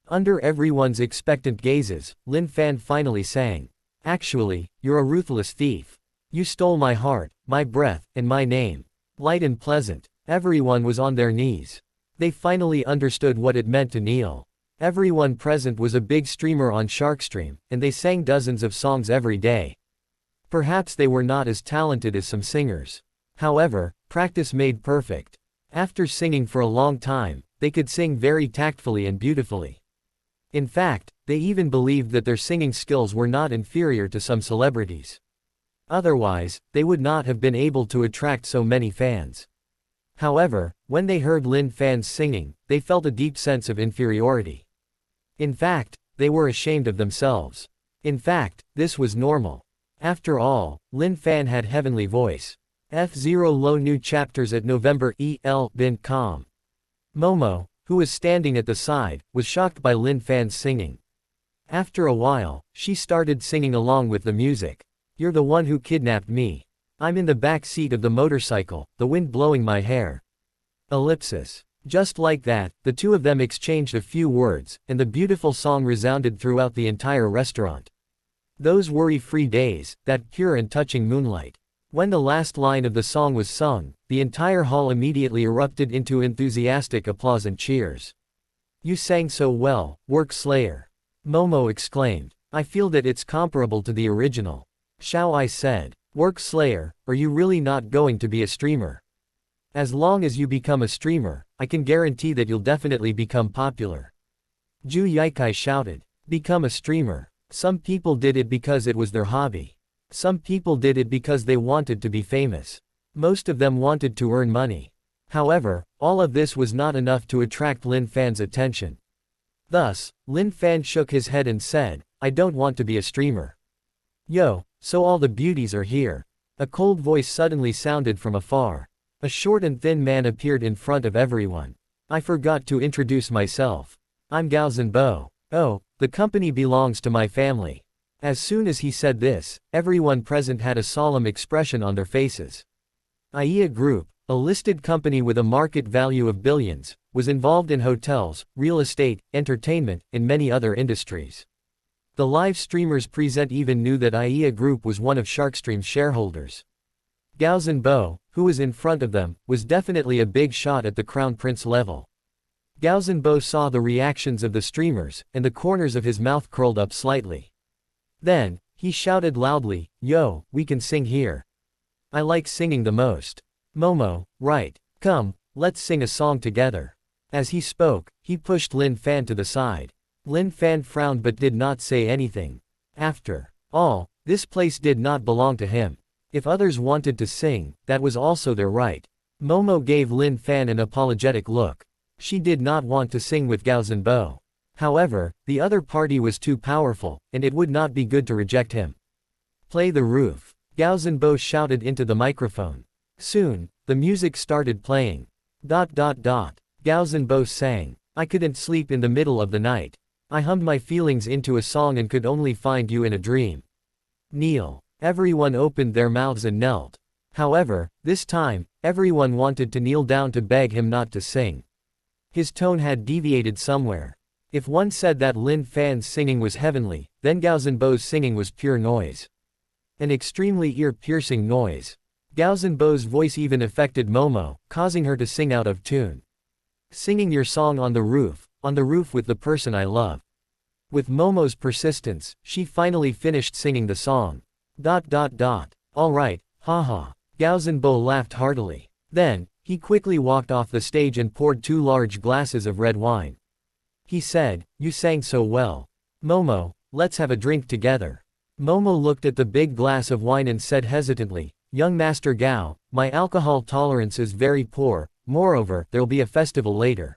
Under everyone's expectant gazes, Lin Fan finally sang. "Actually, you're a ruthless thief. You stole my heart, my breath, and my name." Light and pleasant. Everyone was on their knees. They finally understood what it meant to kneel. Everyone present was a big streamer on Sharkstream, and they sang dozens of songs every day. Perhaps they were not as talented as some singers. However, practice made perfect. After singing for a long time, they could sing very tactfully and beautifully. In fact, they even believed that their singing skills were not inferior to some celebrities. Otherwise, they would not have been able to attract so many fans. However, when they heard Lin Fan's singing, they felt a deep sense of inferiority. In fact, they were ashamed of themselves. In fact, this was normal. After all, Lin Fan had heavenly voice. F0 Low new chapters at November.com. Momo, who was standing at the side, was shocked by Lin Fan's singing. After a while, she started singing along with the music. "You're the one who kidnapped me. I'm in the back seat of the motorcycle, the wind blowing my hair." Ellipsis. Just like that, the two of them exchanged a few words, and the beautiful song resounded throughout the entire restaurant. Those worry-free days, that pure and touching moonlight. When the last line of the song was sung, the entire hall immediately erupted into enthusiastic applause and cheers. "You sang so well, Work Slayer," Momo exclaimed. "I feel that it's comparable to the original." Xiao Ai said. "Work Slayer, are you really not going to be a streamer? As long as you become a streamer, I can guarantee that you'll definitely become popular." Ju Yikai shouted. "Become a streamer. Some people did it because it was their hobby. Some people did it because they wanted to be famous. Most of them wanted to earn money. However, all of this was not enough to attract Lin Fan's attention. Thus, Lin Fan shook his head and said, "I don't want to be a streamer." "Yo, so all the beauties are here." A cold voice suddenly sounded from afar. A short and thin man appeared in front of everyone. "I forgot to introduce myself. I'm Gao Zhenbo. Oh, the company belongs to my family." As soon as he said this, everyone present had a solemn expression on their faces. AIA Group, a listed company with a market value of billions, was involved in hotels, real estate, entertainment, and many other industries. The live streamers present even knew that AIA Group was one of Sharkstream's shareholders. Gao Zhenbo, who was in front of them, was definitely a big shot at the crown prince level. Gao Zhenbo saw the reactions of the streamers, and the corners of his mouth curled up slightly. Then, he shouted loudly, "Yo, we can sing here. I like singing the most." "Momo, right. Come, let's sing a song together." As he spoke, he pushed Lin Fan to the side. Lin Fan frowned but did not say anything. After all, this place did not belong to him. If others wanted to sing, that was also their right. Momo gave Lin Fan an apologetic look. She did not want to sing with Gao Zhenbo. However, the other party was too powerful, and it would not be good to reject him. "Play the roof," Gao Zhenbo shouted into the microphone. Soon, the music started playing. Gao Zhenbo sang. "I couldn't sleep in the middle of the night. I hummed my feelings into a song and could only find you in a dream. Kneel." Everyone opened their mouths and knelt. However, this time, everyone wanted to kneel down to beg him not to sing. His tone had deviated somewhere. If one said that Lin Fan's singing was heavenly, then Gao Zhenbo's singing was pure noise. An extremely ear-piercing noise. Gao Zhenbo's voice even affected Momo, causing her to sing out of tune. "Singing your song on the roof with the person I love." With Momo's persistence, she finally finished singing the song. Alright, haha. Gao Zhenbo laughed heartily. Then, he quickly walked off the stage and poured 2 large glasses of red wine. He said, "You sang so well. Momo, let's have a drink together." Momo looked at the big glass of wine and said hesitantly, "Young Master Gao, my alcohol tolerance is very poor, moreover, there'll be a festival later.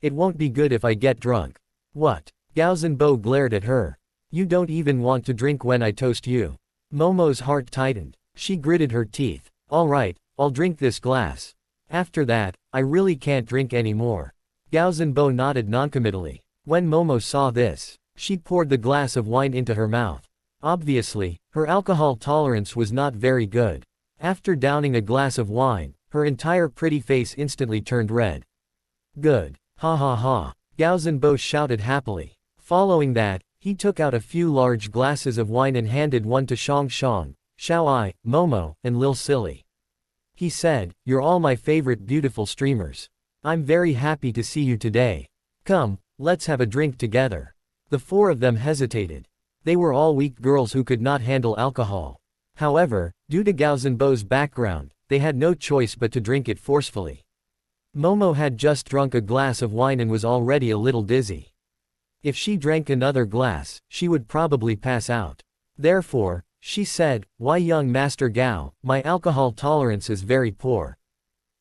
It won't be good if I get drunk." "What?" Gao Zhenbo glared at her. "You don't even want to drink when I toast you." Momo's heart tightened. She gritted her teeth. "Alright, I'll drink this glass. After that, I really can't drink anymore." Gao Zhenbo nodded noncommittally. When Momo saw this, she poured the glass of wine into her mouth. Obviously, her alcohol tolerance was not very good. After downing a glass of wine, her entire pretty face instantly turned red. "Good. Ha ha ha." Gao Zhenbo shouted happily. Following that, he took out a few large glasses of wine and handed one to Shang, Xiao Ai, Momo, and Lil Silly. He said, "You're all my favorite beautiful streamers. I'm very happy to see you today. Come, let's have a drink together." The 4 of them hesitated. They were all weak girls who could not handle alcohol. However, due to Gao Zhenbo's background, they had no choice but to drink it forcefully. Momo had just drunk a glass of wine and was already a little dizzy. If she drank another glass, she would probably pass out. Therefore, she said, "Why, young Master Gao, my alcohol tolerance is very poor.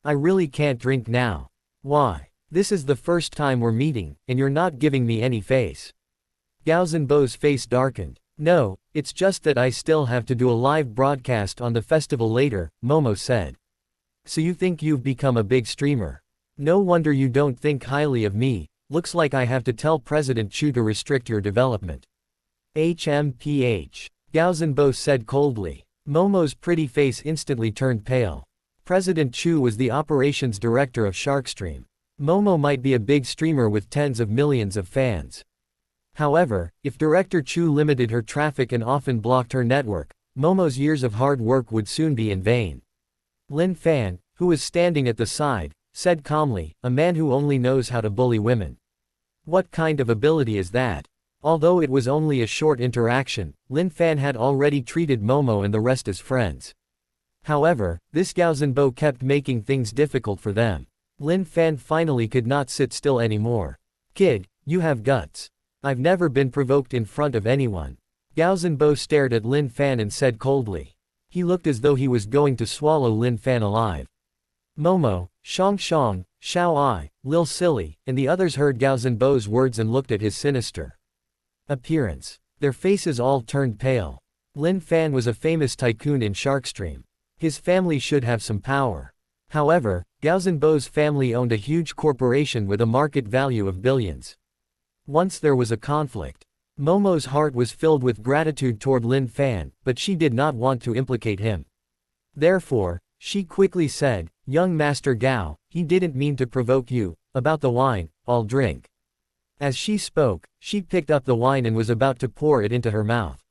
I really can't drink now." "Why? This is the first time we're meeting, and you're not giving me any face." Gao Zhenbo's face darkened. "No, it's just that I still have to do a live broadcast on the festival later," Momo said. "So you think you've become a big streamer? No wonder you don't think highly of me. Looks like I have to tell President Chu to restrict your development." "HMPH," Gao Zhenbo said coldly. Momo's pretty face instantly turned pale. President Chu was the operations director of Sharkstream. Momo might be a big streamer with tens of millions of fans. However, if Director Chu limited her traffic and often blocked her network, Momo's years of hard work would soon be in vain. Lin Fan, who was standing at the side, said calmly, "A man who only knows how to bully women. What kind of ability is that?" Although it was only a short interaction, Lin Fan had already treated Momo and the rest as friends. However, this Gao Zhenbo kept making things difficult for them. Lin Fan finally could not sit still anymore. "Kid, you have guts. I've never been provoked in front of anyone." Gao Zhenbo stared at Lin Fan and said coldly. He looked as though he was going to swallow Lin Fan alive. Momo, Shang, Xiao Ai, Lil Silly, and the others heard Gao Zhenbo's words and looked at his sinister appearance. Their faces all turned pale. Lin Fan was a famous tycoon in Sharkstream. His family should have some power. However, Gao Zhenbo's family owned a huge corporation with a market value of billions. Once there was a conflict. Momo's heart was filled with gratitude toward Lin Fan, but she did not want to implicate him. Therefore, she quickly said, "Young Master Gao, he didn't mean to provoke you. About the wine, I'll drink." As she spoke, she picked up the wine and was about to pour it into her mouth.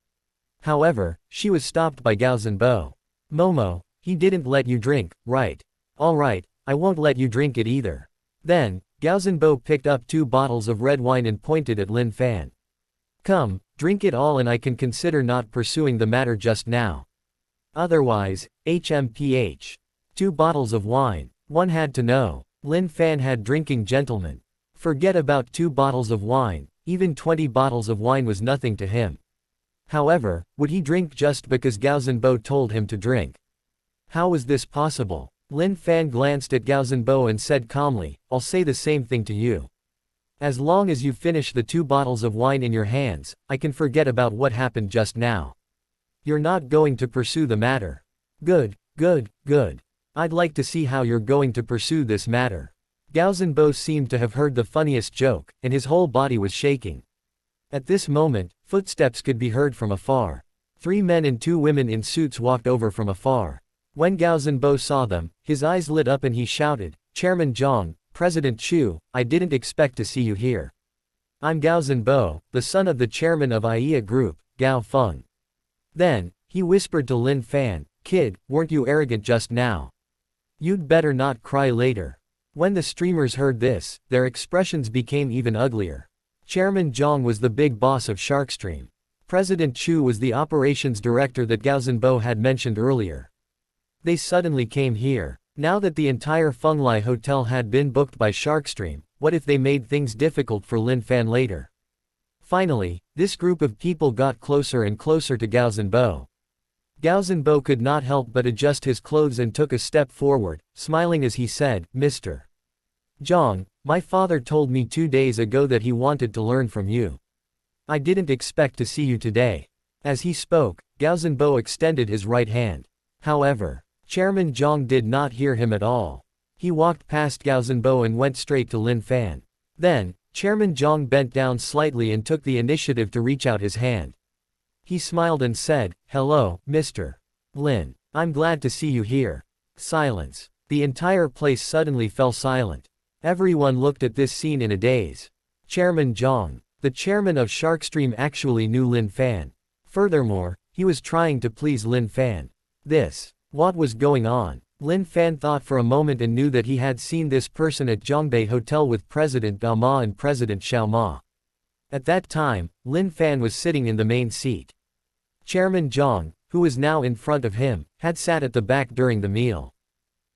However, she was stopped by Gao Zhenbo. "Momo," He didn't let you drink, right? Alright, I won't let you drink it either. Then, Gao Zhenbo picked up 2 bottles of red wine and pointed at Lin Fan. Come, drink it all and I can consider not pursuing the matter just now. Otherwise, HMPH. 2 bottles of wine. One had to know. Lin Fan had drinking gentlemen. Forget about 2 bottles of wine, even 20 bottles of wine was nothing to him. However, would he drink just because Gao Zhenbo told him to drink? How was this possible? Lin Fan glanced at Gao Zhenbo and said calmly, I'll say the same thing to you. As long as you finish the 2 bottles of wine in your hands, I can forget about what happened just now. You're not going to pursue the matter. Good, good, good. I'd like to see how you're going to pursue this matter. Gao Zhenbo seemed to have heard the funniest joke, and his whole body was shaking. At this moment, footsteps could be heard from afar. 3 men and 2 women in suits walked over from afar. When Gao Zhenbo saw them, his eyes lit up and he shouted, Chairman Zhang, President Chu, I didn't expect to see you here. I'm Gao Zhenbo, the son of the chairman of IEA Group, Gao Feng. Then, he whispered to Lin Fan, Kid, weren't you arrogant just now? You'd better not cry later. When the streamers heard this, their expressions became even uglier. Chairman Zhang was the big boss of Sharkstream. President Chu was the operations director that Gao Zhenbo had mentioned earlier. They suddenly came here. Now that the entire Fenglai Hotel had been booked by Sharkstream, what if they made things difficult for Lin Fan later? Finally, this group of people got closer and closer to Gao Zhenbo. Gao Zhenbo could not help but adjust his clothes and took a step forward, smiling as he said, Mr. Zhang, my father told me 2 days ago that he wanted to learn from you. I didn't expect to see you today. As he spoke, Gao Zhenbo extended his right hand. However, Chairman Zhang did not hear him at all. He walked past Gao Zhenbo and went straight to Lin Fan. Then, Chairman Zhang bent down slightly and took the initiative to reach out his hand. He smiled and said, Hello, Mr. Lin. I'm glad to see you here. Silence. The entire place suddenly fell silent. Everyone looked at this scene in a daze. Chairman Zhang, the chairman of Sharkstream, actually knew Lin Fan. Furthermore, he was trying to please Lin Fan. What was going on? Lin Fan thought for a moment and knew that he had seen this person at Zhongbei Hotel with President Bao Ma and President Xiao Ma. At that time, Lin Fan was sitting in the main seat. Chairman Zhang, who was now in front of him, had sat at the back during the meal.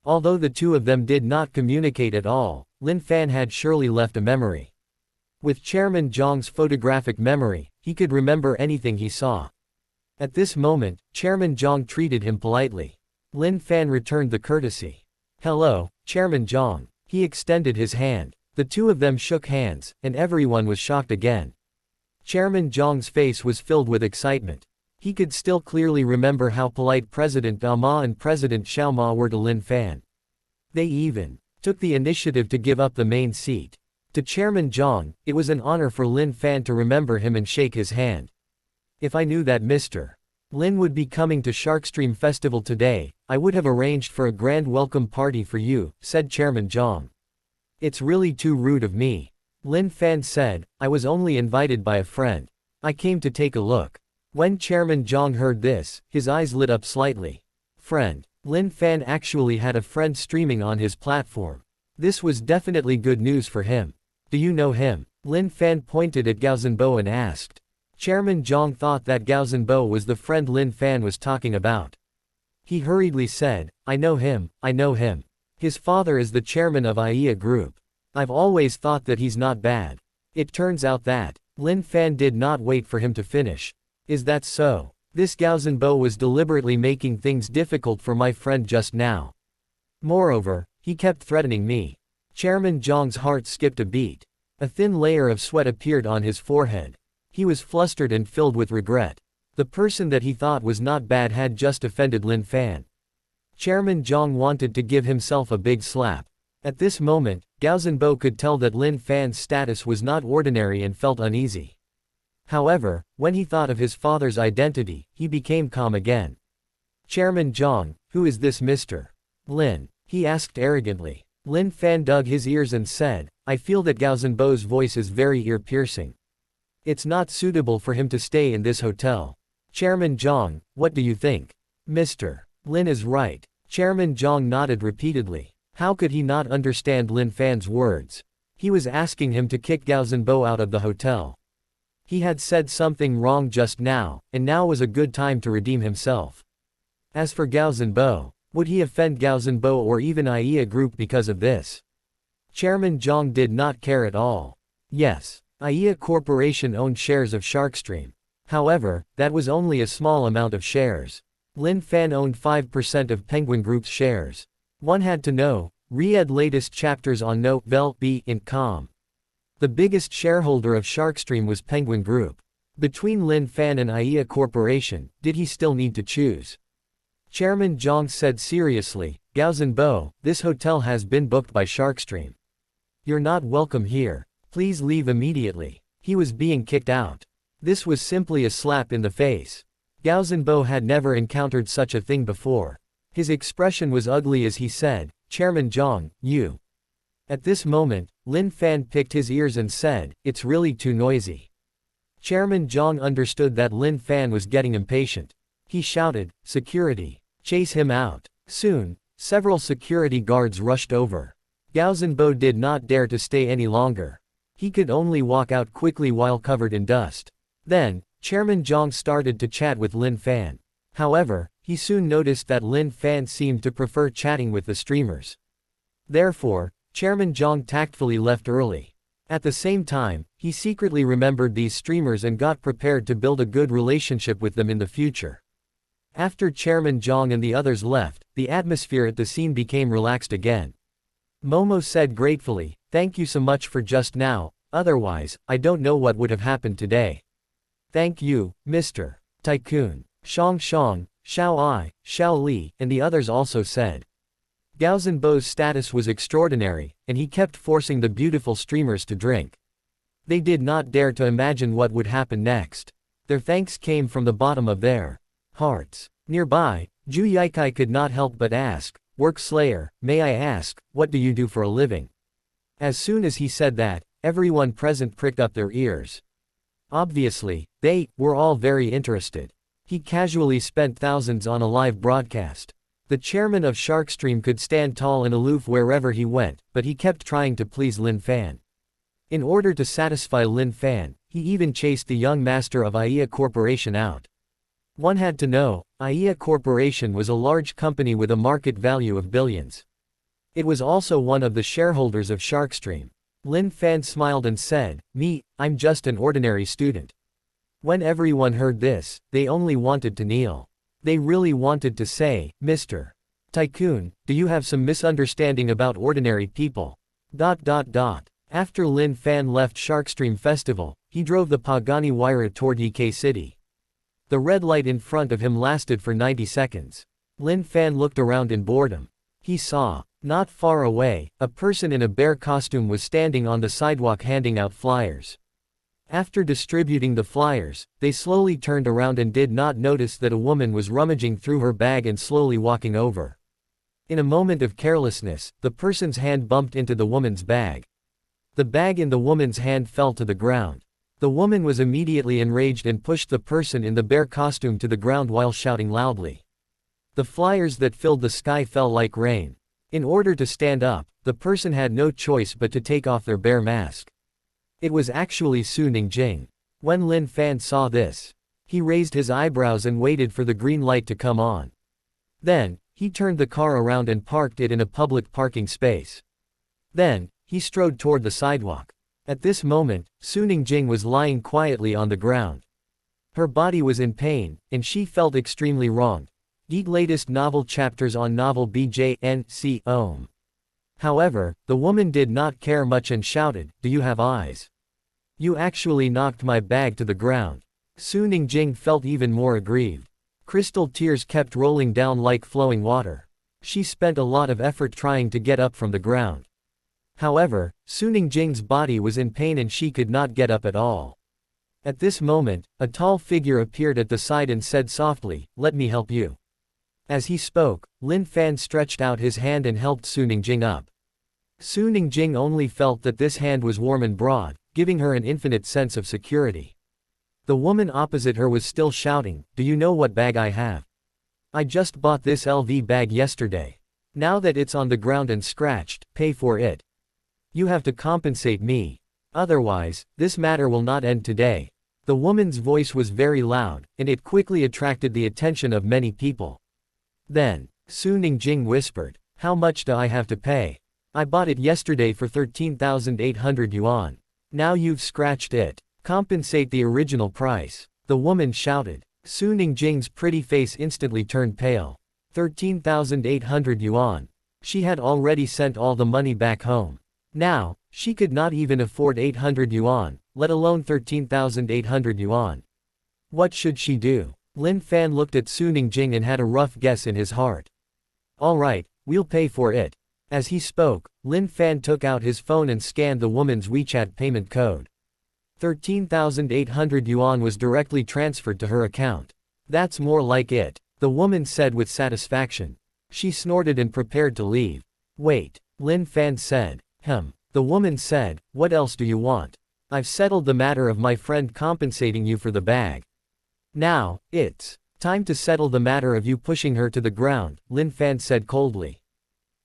Although the 2 of them did not communicate at all, Lin Fan had surely left a memory. With Chairman Zhang's photographic memory, he could remember anything he saw. At this moment, Chairman Zhang treated him politely. Lin Fan returned the courtesy. Hello, Chairman Zhang. He extended his hand. The 2 of them shook hands, and everyone was shocked again. Chairman Zhang's face was filled with excitement. He could still clearly remember how polite President Bao Ma and President Xiao Ma were to Lin Fan. They even took the initiative to give up the main seat. To Chairman Zhang, it was an honor for Lin Fan to remember him and shake his hand. If I knew that Mr. Lin would be coming to Sharkstream Festival today, I would have arranged for a grand welcome party for you, said Chairman Zhang. It's really too rude of me. Lin Fan said, I was only invited by a friend. I came to take a look. When Chairman Zhang heard this, his eyes lit up slightly. Friend. Lin Fan actually had a friend streaming on his platform. This was definitely good news for him. Do you know him? Lin Fan pointed at Gao Zhenbo and asked. Chairman Zhang thought that Gao Zhenbo was the friend Lin Fan was talking about. He hurriedly said, I know him, I know him. His father is the chairman of IEA Group. I've always thought that he's not bad. It turns out that. Lin Fan did not wait for him to finish. Is that so? This Gao Zhenbo was deliberately making things difficult for my friend just now. Moreover, he kept threatening me. Chairman Zhang's heart skipped a beat. A thin layer of sweat appeared on his forehead. He was flustered and filled with regret. The person that he thought was not bad had just offended Lin Fan. Chairman Zhang wanted to give himself a big slap. At this moment, Gao Zhenbo could tell that Lin Fan's status was not ordinary and felt uneasy. However, when he thought of his father's identity, he became calm again. Chairman Zhang, who is this Mr. Lin? He asked arrogantly. Lin Fan dug his ears and said, I feel that Gao Zhenbo's voice is very ear-piercing. It's not suitable for him to stay in this hotel. Chairman Zhang, what do you think? Mr. Lin is right. Chairman Zhang nodded repeatedly. How could he not understand Lin Fan's words? He was asking him to kick Gao Zhenbo out of the hotel. He had said something wrong just now, and now was a good time to redeem himself. As for Gao Zhenbo, would he offend Gao Zhenbo or even IA Group because of this? Chairman Zhang did not care at all. Yes, IA Corporation owned shares of Sharkstream. However, that was only a small amount of shares. Lin Fan owned 5% of Penguin Group's shares. One had to know. Read latest chapters on No. Vel. B. in com. The biggest shareholder of Sharkstream was Penguin Group. Between Lin Fan and IA Corporation, did he still need to choose? Chairman Zhang said seriously, Gao Zhenbo, this hotel has been booked by Sharkstream. You're not welcome here. Please leave immediately. He was being kicked out. This was simply a slap in the face. Gao Zhenbo had never encountered such a thing before. His expression was ugly as he said, Chairman Zhang, you. At this moment, Lin Fan picked his ears and said, it's really too noisy. Chairman Zhang understood that Lin Fan was getting impatient. He shouted, security. Chase him out. Soon, several security guards rushed over. Gao Zhenbo did not dare to stay any longer. He could only walk out quickly while covered in dust. Then, Chairman Zhang started to chat with Lin Fan. However, he soon noticed that Lin Fan seemed to prefer chatting with the streamers. Therefore, Chairman Zhang tactfully left early. At the same time, he secretly remembered these streamers and got prepared to build a good relationship with them in the future. After Chairman Zhang and the others left, the atmosphere at the scene became relaxed again. Momo said gratefully, thank you so much for just now, otherwise, I don't know what would have happened today. Thank you, Mr. Tycoon. Shang Shang, Xiao Ai, Xiao Li, and the others also said. Gao Zhenbo's status was extraordinary, and he kept forcing the beautiful streamers to drink. They did not dare to imagine what would happen next. Their thanks came from the bottom of their hearts. Nearby, Zhu Yikai could not help but ask, Work Slayer, may I ask, what do you do for a living? As soon as he said that, everyone present pricked up their ears. Obviously, they were all very interested. He casually spent thousands on a live broadcast. The chairman of Sharkstream could stand tall and aloof wherever he went, but he kept trying to please Lin Fan. In order to satisfy Lin Fan, he even chased the young master of IA Corporation out. One had to know, IA Corporation was a large company with a market value of billions. It was also one of the shareholders of Sharkstream. Lin Fan smiled and said, I'm just an ordinary student. When everyone heard this, they only wanted to kneel. They really wanted to say, Mr. Tycoon, do you have some misunderstanding about ordinary people? After Lin Fan left Sharkstream Festival, he drove the Pagani Huayra toward EK City. The red light in front of him lasted for 90 seconds. Lin Fan looked around in boredom. He saw, not far away, a person in a bear costume was standing on the sidewalk handing out flyers. After distributing the flyers, they slowly turned around and did not notice that a woman was rummaging through her bag and slowly walking over. In a moment of carelessness, the person's hand bumped into the woman's bag. The bag in the woman's hand fell to the ground. The woman was immediately enraged and pushed the person in the bear costume to the ground while shouting loudly. The flyers that filled the sky fell like rain. In order to stand up, the person had no choice but to take off their bear mask. It was actually Su Ningjing. When Lin Fan saw this, he raised his eyebrows and waited for the green light to come on. Then, he turned the car around and parked it in a public parking space. Then, he strode toward the sidewalk. At this moment, Su Ningjing was lying quietly on the ground. Her body was in pain, and she felt extremely wronged. Read latest novel chapters on novel BJNC Om. However, the woman did not care much and shouted, Do you have eyes? You actually knocked my bag to the ground. Su Ningjing felt even more aggrieved. Crystal tears kept rolling down like flowing water. She spent a lot of effort trying to get up from the ground. However, Su Ningjing's body was in pain and she could not get up at all. At this moment, a tall figure appeared at the side and said softly, Let me help you. As he spoke, Lin Fan stretched out his hand and helped Su Ningjing up. Su Ningjing only felt that this hand was warm and broad, giving her an infinite sense of security. The woman opposite her was still shouting, Do you know what bag I have? I just bought this LV bag yesterday. Now that it's on the ground and scratched, pay for it. You have to compensate me. Otherwise, this matter will not end today. The woman's voice was very loud, and it quickly attracted the attention of many people. Then, Su Ningjing whispered, "How much do I have to pay? I bought it yesterday for 13,800 yuan. Now you've scratched it. Compensate the original price." The woman shouted. Su Ningjing's pretty face instantly turned pale. 13,800 yuan. She had already sent all the money back home. Now, she could not even afford 800 yuan, let alone 13,800 yuan. What should she do? Lin Fan looked at Su Ningjing and had a rough guess in his heart. "Alright, we'll pay for it." As he spoke, Lin Fan took out his phone and scanned the woman's WeChat payment code. 13,800 yuan was directly transferred to her account. "That's more like it," the woman said with satisfaction. She snorted and prepared to leave. "Wait," Lin Fan said. The woman said, "What else do you want? I've settled the matter of my friend compensating you for the bag. Now, it's time to settle the matter of you pushing her to the ground," Lin Fan said coldly.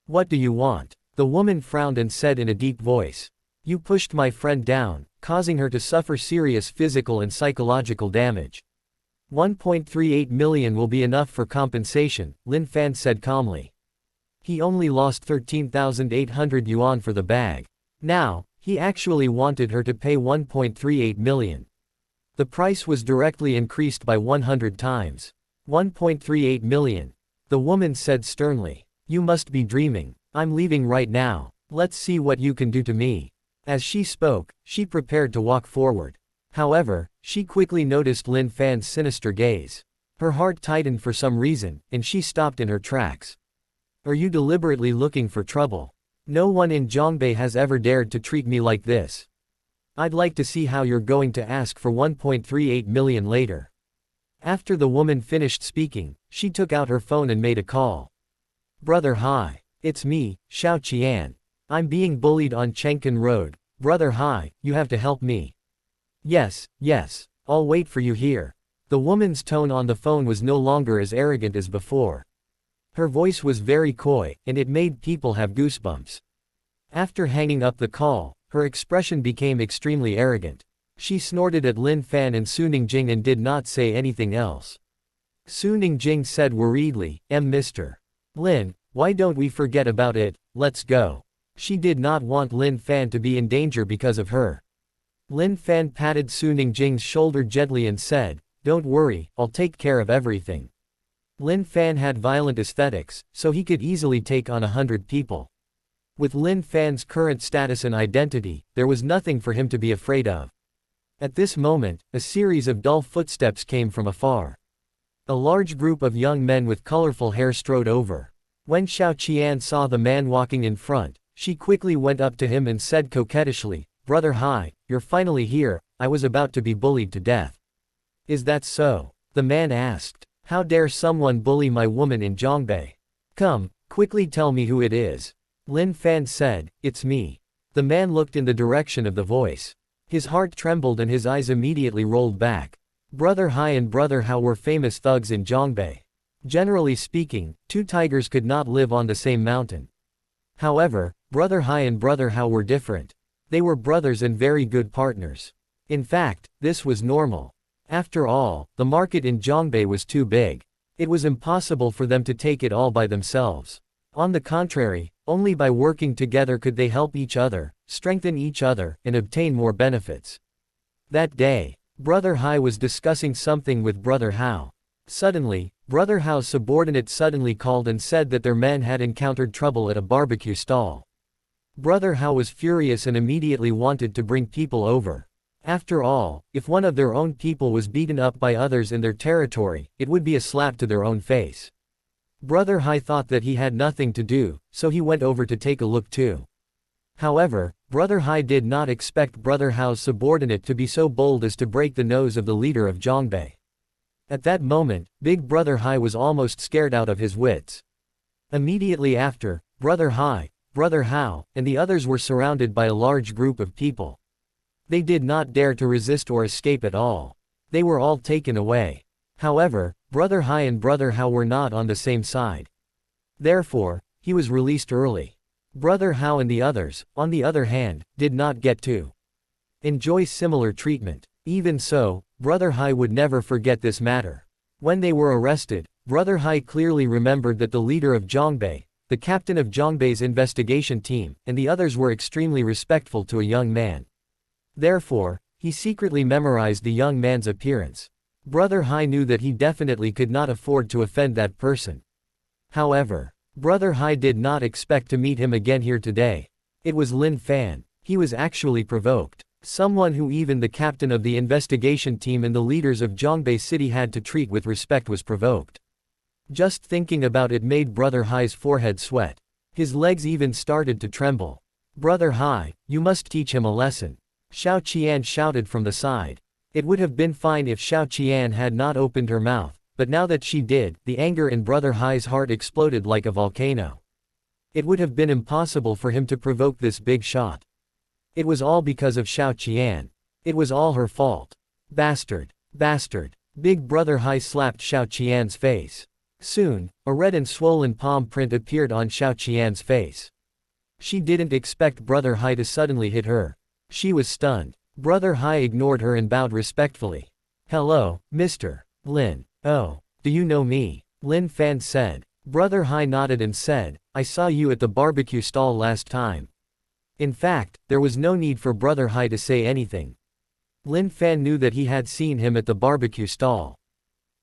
"What do you want?" The woman frowned and said in a deep voice. "You pushed my friend down, causing her to suffer serious physical and psychological damage. 1.38 million will be enough for compensation," Lin Fan said calmly. He only lost 13,800 yuan for the bag. Now, he actually wanted her to pay 1.38 million. The price was directly increased by 100 times. 1.38 million. The woman said sternly. "You must be dreaming. I'm leaving right now. Let's see what you can do to me." As she spoke, she prepared to walk forward. However, she quickly noticed Lin Fan's sinister gaze. Her heart tightened for some reason, and she stopped in her tracks. "Are you deliberately looking for trouble? No one in Zhongbei has ever dared to treat me like this. I'd like to see how you're going to ask for 1.38 million later." After the woman finished speaking, she took out her phone and made a call. "Brother Hai. It's me, Xiao Qian. I'm being bullied on Chengkan Road. Brother Hai, you have to help me." Yes, I'll wait for you here." The woman's tone on the phone was no longer as arrogant as before. Her voice was very coy, and it made people have goosebumps. After hanging up the call, her expression became extremely arrogant. She snorted at Lin Fan and Su Ningjing and did not say anything else. Su Ningjing said worriedly, Mr. Lin, why don't we forget about it, let's go." She did not want Lin Fan to be in danger because of her. Lin Fan patted Su Ningjing's shoulder gently and said, "Don't worry, I'll take care of everything." Lin Fan had violent aesthetics, so he could easily take on 100 people. With Lin Fan's current status and identity, there was nothing for him to be afraid of. At this moment, a series of dull footsteps came from afar. A large group of young men with colorful hair strode over. When Xiao Qian saw the man walking in front, she quickly went up to him and said coquettishly, "Brother Hai, you're finally here. I was about to be bullied to death." "Is that so?" the man asked. "How dare someone bully my woman in Zhongbei? Come, quickly tell me who it is." Lin Fan said, "It's me." The man looked in the direction of the voice. His heart trembled and his eyes immediately rolled back. Brother Hai and Brother Hao were famous thugs in Zhongbei. Generally speaking, two tigers could not live on the same mountain. However, Brother Hai and Brother Hao were different. They were brothers and very good partners. In fact, this was normal. After all, the market in Zhongbei was too big. It was impossible for them to take it all by themselves. On the contrary, only by working together could they help each other, strengthen each other, and obtain more benefits. That day, Brother Hai was discussing something with Brother Hao. Suddenly, Brother Hao's subordinate suddenly called and said that their men had encountered trouble at a barbecue stall. Brother Hao was furious and immediately wanted to bring people over. After all, if one of their own people was beaten up by others in their territory, it would be a slap to their own face. Brother Hai thought that he had nothing to do, so he went over to take a look too. However, Brother Hai did not expect Brother Hao's subordinate to be so bold as to break the nose of the leader of Zhongbei. At that moment, Big Brother Hai was almost scared out of his wits. Immediately after, Brother Hai, Brother Hao, and the others were surrounded by a large group of people. They did not dare to resist or escape at all. They were all taken away. However, Brother Hai and Brother Hao were not on the same side. Therefore, he was released early. Brother Hao and the others, on the other hand, did not get to enjoy similar treatment. Even so, Brother Hai would never forget this matter. When they were arrested, Brother Hai clearly remembered that the leader of Zhongbei, the captain of Zhongbei's investigation team, and the others were extremely respectful to a young man. Therefore, he secretly memorized the young man's appearance. Brother Hai knew that he definitely could not afford to offend that person. However, Brother Hai did not expect to meet him again here today. It was Lin Fan. He was actually provoked. Someone who even the captain of the investigation team and the leaders of Zhongbei City had to treat with respect was provoked. Just thinking about it made Brother Hai's forehead sweat. His legs even started to tremble. Brother Hai, you must teach him a lesson. Xiao Qian shouted from the side. It would have been fine if Xiao Qian had not opened her mouth, but now that she did, the anger in Brother Hai's heart exploded like a volcano. It would have been impossible for him to provoke this big shot. It was all because of Xiao Qian. It was all her fault. Bastard. Bastard. Big Brother Hai slapped Xiao Qian's face. Soon, a red and swollen palm print appeared on Xiao Qian's face. She didn't expect Brother Hai to suddenly hit her. She was stunned. Brother Hai ignored her and bowed respectfully. Hello, Mr. Lin. Oh, do you know me? Lin Fan said. Brother Hai nodded and said, I saw you at the barbecue stall last time. In fact, there was no need for Brother Hai to say anything. Lin Fan knew that he had seen him at the barbecue stall.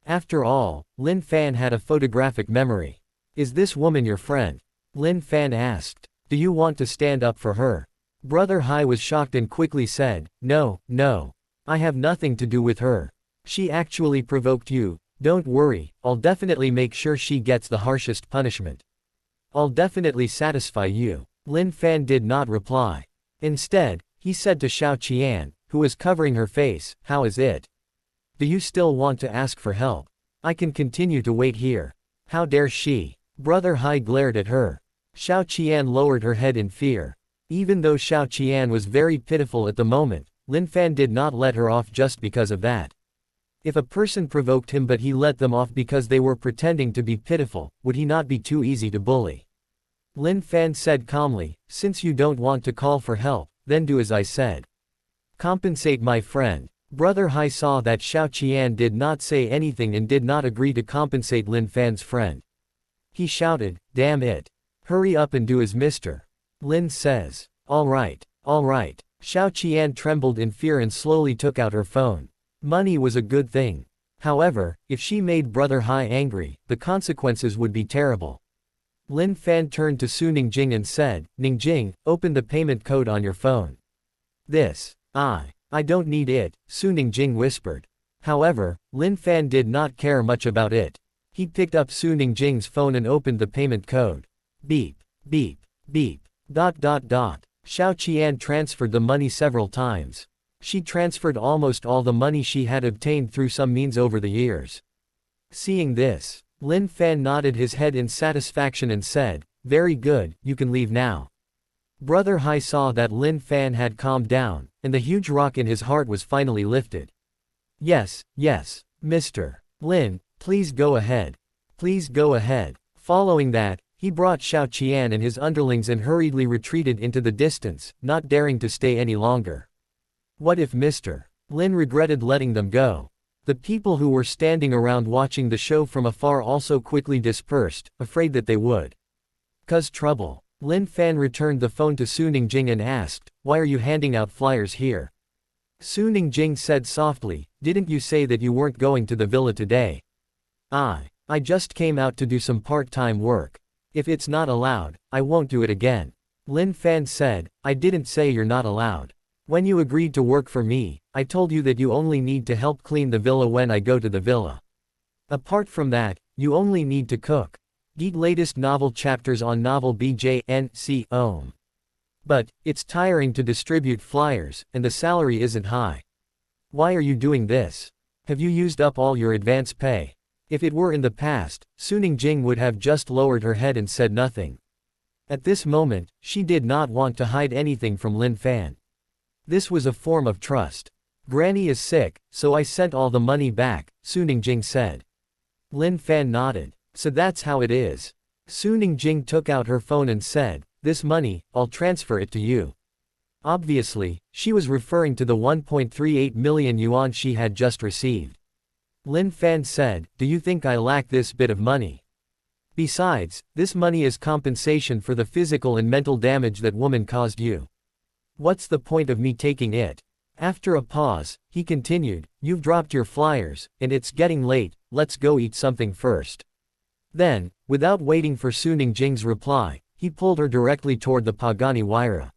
After all, Lin Fan had a photographic memory. Is this woman your friend? Lin Fan asked. Do you want to stand up for her? Brother Hai was shocked and quickly said, No, no. I have nothing to do with her. She actually provoked you. Don't worry, I'll definitely make sure she gets the harshest punishment. I'll definitely satisfy you. Lin Fan did not reply. Instead, he said to Xiao Qian, who was covering her face, how is it? Do you still want to ask for help? I can continue to wait here. How dare she? Brother Hai glared at her. Xiao Qian lowered her head in fear. Even though Xiao Qian was very pitiful at the moment, Lin Fan did not let her off just because of that. If a person provoked him but he let them off because they were pretending to be pitiful, would he not be too easy to bully? Lin Fan said calmly, since you don't want to call for help, then do as I said. Compensate my friend. Brother Hai saw that Xiao Qian did not say anything and did not agree to compensate Lin Fan's friend. He shouted, damn it. Hurry up and do as Mr. Lin says. All right. Xiao Qian trembled in fear and slowly took out her phone. Money was a good thing. However, if she made Brother Hai angry, the consequences would be terrible. Lin Fan turned to Su Ningjing and said, Ningjing, open the payment code on your phone. This. I don't need it, Su Ningjing whispered. However, Lin Fan did not care much about it. He picked up Su Ningjing's phone and opened the payment code. Beep, beep, beep, ... Xiao Qian transferred the money several times. She transferred almost all the money she had obtained through some means over the years. Seeing this, Lin Fan nodded his head in satisfaction and said, very good, you can leave now. Brother Hai saw that Lin Fan had calmed down, and the huge rock in his heart was finally lifted. Yes, Mr. Lin, please go ahead. Please go ahead. Following that, he brought Xiao Qian and his underlings and hurriedly retreated into the distance, not daring to stay any longer. What if Mr. Lin regretted letting them go? The people who were standing around watching the show from afar also quickly dispersed, afraid that they would cause trouble. Lin Fan returned the phone to Su Ningjing and asked, why are you handing out flyers here? Su Ningjing said softly, didn't you say that you weren't going to the villa today? I just came out to do some part-time work. If it's not allowed, I won't do it again. Lin Fan said, I didn't say you're not allowed. When you agreed to work for me, I told you that you only need to help clean the villa when I go to the villa. Apart from that, you only need to cook. Get latest novel chapters on novel BJNC Ohm. But, it's tiring to distribute flyers, and the salary isn't high. Why are you doing this? Have you used up all your advance pay? If it were in the past, Su Ningjing would have just lowered her head and said nothing. At this moment, she did not want to hide anything from Lin Fan. This was a form of trust. Granny is sick, so I sent all the money back, Su Ningjing said. Lin Fan nodded. So that's how it is. Su Ningjing took out her phone and said, this money, I'll transfer it to you. Obviously, she was referring to the 1.38 million yuan she had just received. Lin Fan said, do you think I lack this bit of money? Besides, this money is compensation for the physical and mental damage that woman caused you. What's the point of me taking it? After a pause, he continued, you've dropped your flyers, and it's getting late, let's go eat something first. Then, without waiting for Su Ningjing's reply, he pulled her directly toward the Pagani Huayra.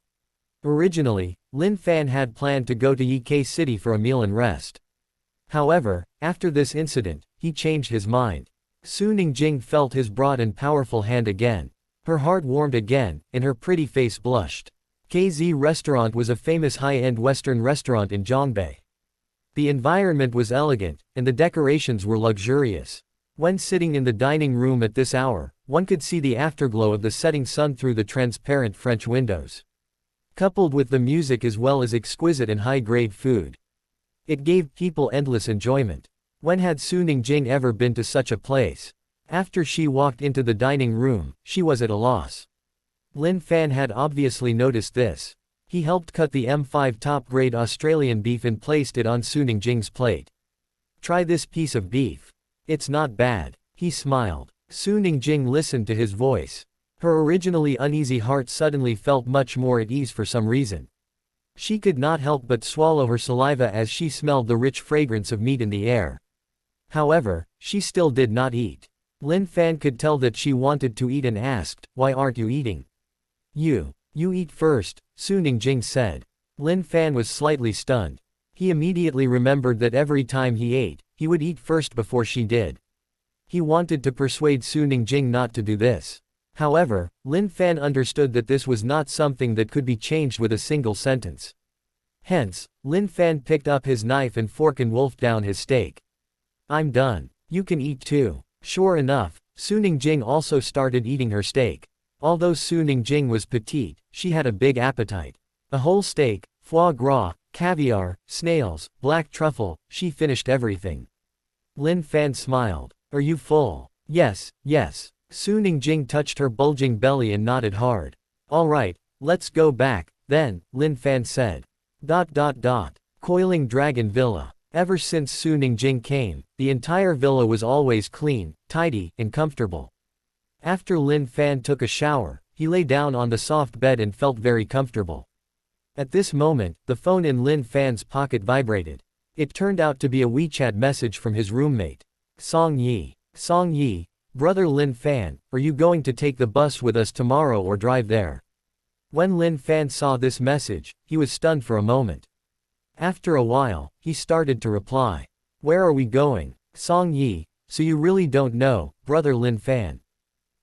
Originally, Lin Fan had planned to go to Yike City for a meal and rest. However, after this incident, he changed his mind. Su Ningjing felt his broad and powerful hand again. Her heart warmed again, and her pretty face blushed. KZ Restaurant was a famous high-end Western restaurant in Zhongbei. The environment was elegant, and the decorations were luxurious. When sitting in the dining room at this hour, one could see the afterglow of the setting sun through the transparent French windows. Coupled with the music as well as exquisite and high-grade food, it gave people endless enjoyment. When had Su Ningjing ever been to such a place? After she walked into the dining room, she was at a loss. Lin Fan had obviously noticed this. He helped cut the M5 top-grade Australian beef and placed it on Su Ningjing's plate. Try this piece of beef. It's not bad. He smiled. Su Ningjing listened to his voice. Her originally uneasy heart suddenly felt much more at ease for some reason. She could not help but swallow her saliva as she smelled the rich fragrance of meat in the air. However, she still did not eat. Lin Fan could tell that she wanted to eat and asked, why aren't you eating? You eat first, Su Ningjing said. Lin Fan was slightly stunned. He immediately remembered that every time he ate, he would eat first before she did. He wanted to persuade Su Ningjing not to do this. However, Lin Fan understood that this was not something that could be changed with a single sentence. Hence, Lin Fan picked up his knife and fork and wolfed down his steak. I'm done. You can eat too. Sure enough, Su Ningjing also started eating her steak. Although Su Ningjing was petite, she had a big appetite. A whole steak, foie gras, caviar, snails, black truffle, she finished everything. Lin Fan smiled. Are you full? Yes, yes. Su Ningjing touched her bulging belly and nodded hard. All right, let's go back, then, Lin Fan said. Coiling Dragon Villa. Ever since Su Ningjing came, the entire villa was always clean, tidy, and comfortable. After Lin Fan took a shower, he lay down on the soft bed and felt very comfortable. At this moment, the phone in Lin Fan's pocket vibrated. It turned out to be a WeChat message from his roommate. Song Yi, brother Lin Fan, are you going to take the bus with us tomorrow or drive there? When Lin Fan saw this message, he was stunned for a moment. After a while, he started to reply. Where are we going? Song Yi, so you really don't know, brother Lin Fan.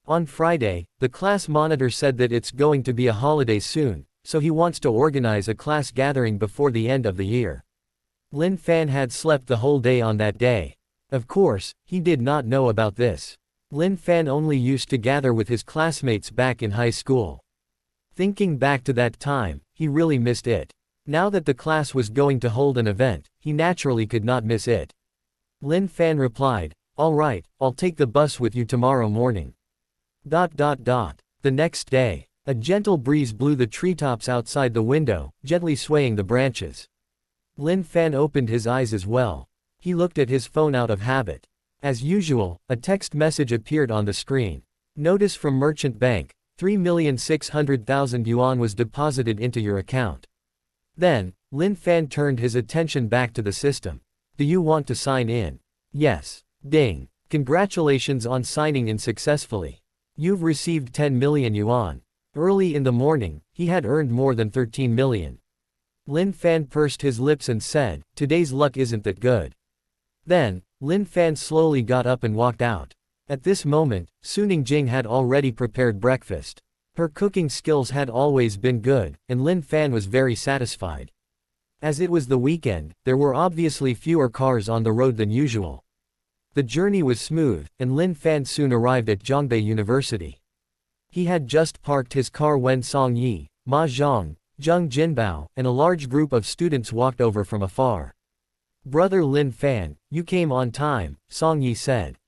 On Friday, the class monitor said that it's going to be a holiday soon, so he wants to organize a class gathering before the end of the year. Lin Fan had slept the whole day on that day. Of course, he did not know about this. Lin Fan only used to gather with his classmates back in high school. Thinking back to that time, he really missed it. Now that the class was going to hold an event, he naturally could not miss it. Lin Fan replied, all right, I'll take the bus with you tomorrow morning. The next day, a gentle breeze blew the treetops outside the window, gently swaying the branches. Lin Fan opened his eyes as well. He looked at his phone out of habit. As usual, a text message appeared on the screen. Notice from Merchant Bank, 3,600,000 yuan was deposited into your account. Then, Lin Fan turned his attention back to the system. Do you want to sign in? Yes. Ding. Congratulations on signing in successfully. You've received 10 million yuan. Early in the morning, he had earned more than 13 million. Lin Fan pursed his lips and said, today's luck isn't that good. Then, Lin Fan slowly got up and walked out. At this moment, Su Ningjing had already prepared breakfast. Her cooking skills had always been good, and Lin Fan was very satisfied. As it was the weekend, there were obviously fewer cars on the road than usual. The journey was smooth, and Lin Fan soon arrived at Zhongbei University. He had just parked his car when Song Yi, Ma Zhang, Zheng Jinbao, and a large group of students walked over from afar. Brother Lin Fan, you came on time, Song Yi said.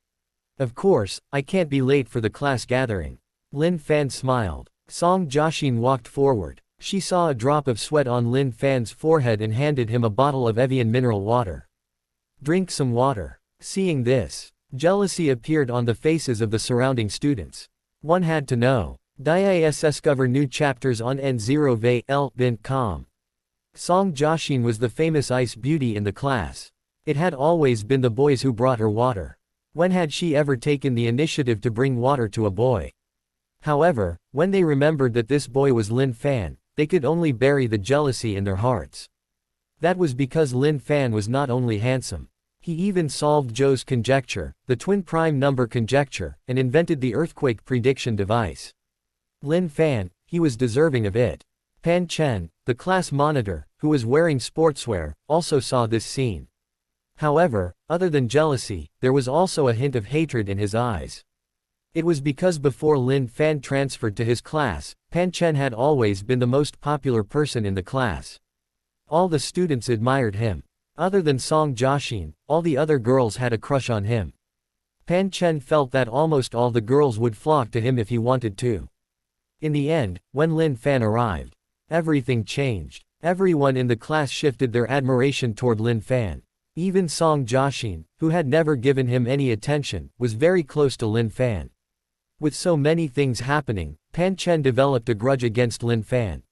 Of course, I can't be late for the class gathering. Lin Fan smiled. Song Jiaxin walked forward. She saw a drop of sweat on Lin Fan's forehead and handed him a bottle of Evian mineral water. Drink some water. Seeing this, jealousy appeared on the faces of the surrounding students. One had to know. Discover new chapters on n0val.com. Song Jiaxin was the famous ice beauty in the class. It had always been the boys who brought her water. When had she ever taken the initiative to bring water to a boy? However, when they remembered that this boy was Lin Fan, they could only bury the jealousy in their hearts. That was because Lin Fan was not only handsome. He even solved Zhou's conjecture, the twin prime number conjecture, and invented the earthquake prediction device. Lin Fan, he was deserving of it. Pan Chen, the class monitor, who was wearing sportswear, also saw this scene. However, other than jealousy, there was also a hint of hatred in his eyes. It was because before Lin Fan transferred to his class, Pan Chen had always been the most popular person in the class. All the students admired him. Other than Song Jiaxin, all the other girls had a crush on him. Pan Chen felt that almost all the girls would flock to him if he wanted to. In the end, when Lin Fan arrived, everything changed. Everyone in the class shifted their admiration toward Lin Fan. Even Song Jiaxin, who had never given him any attention, was very close to Lin Fan. With so many things happening, Pan Chen developed a grudge against Lin Fan.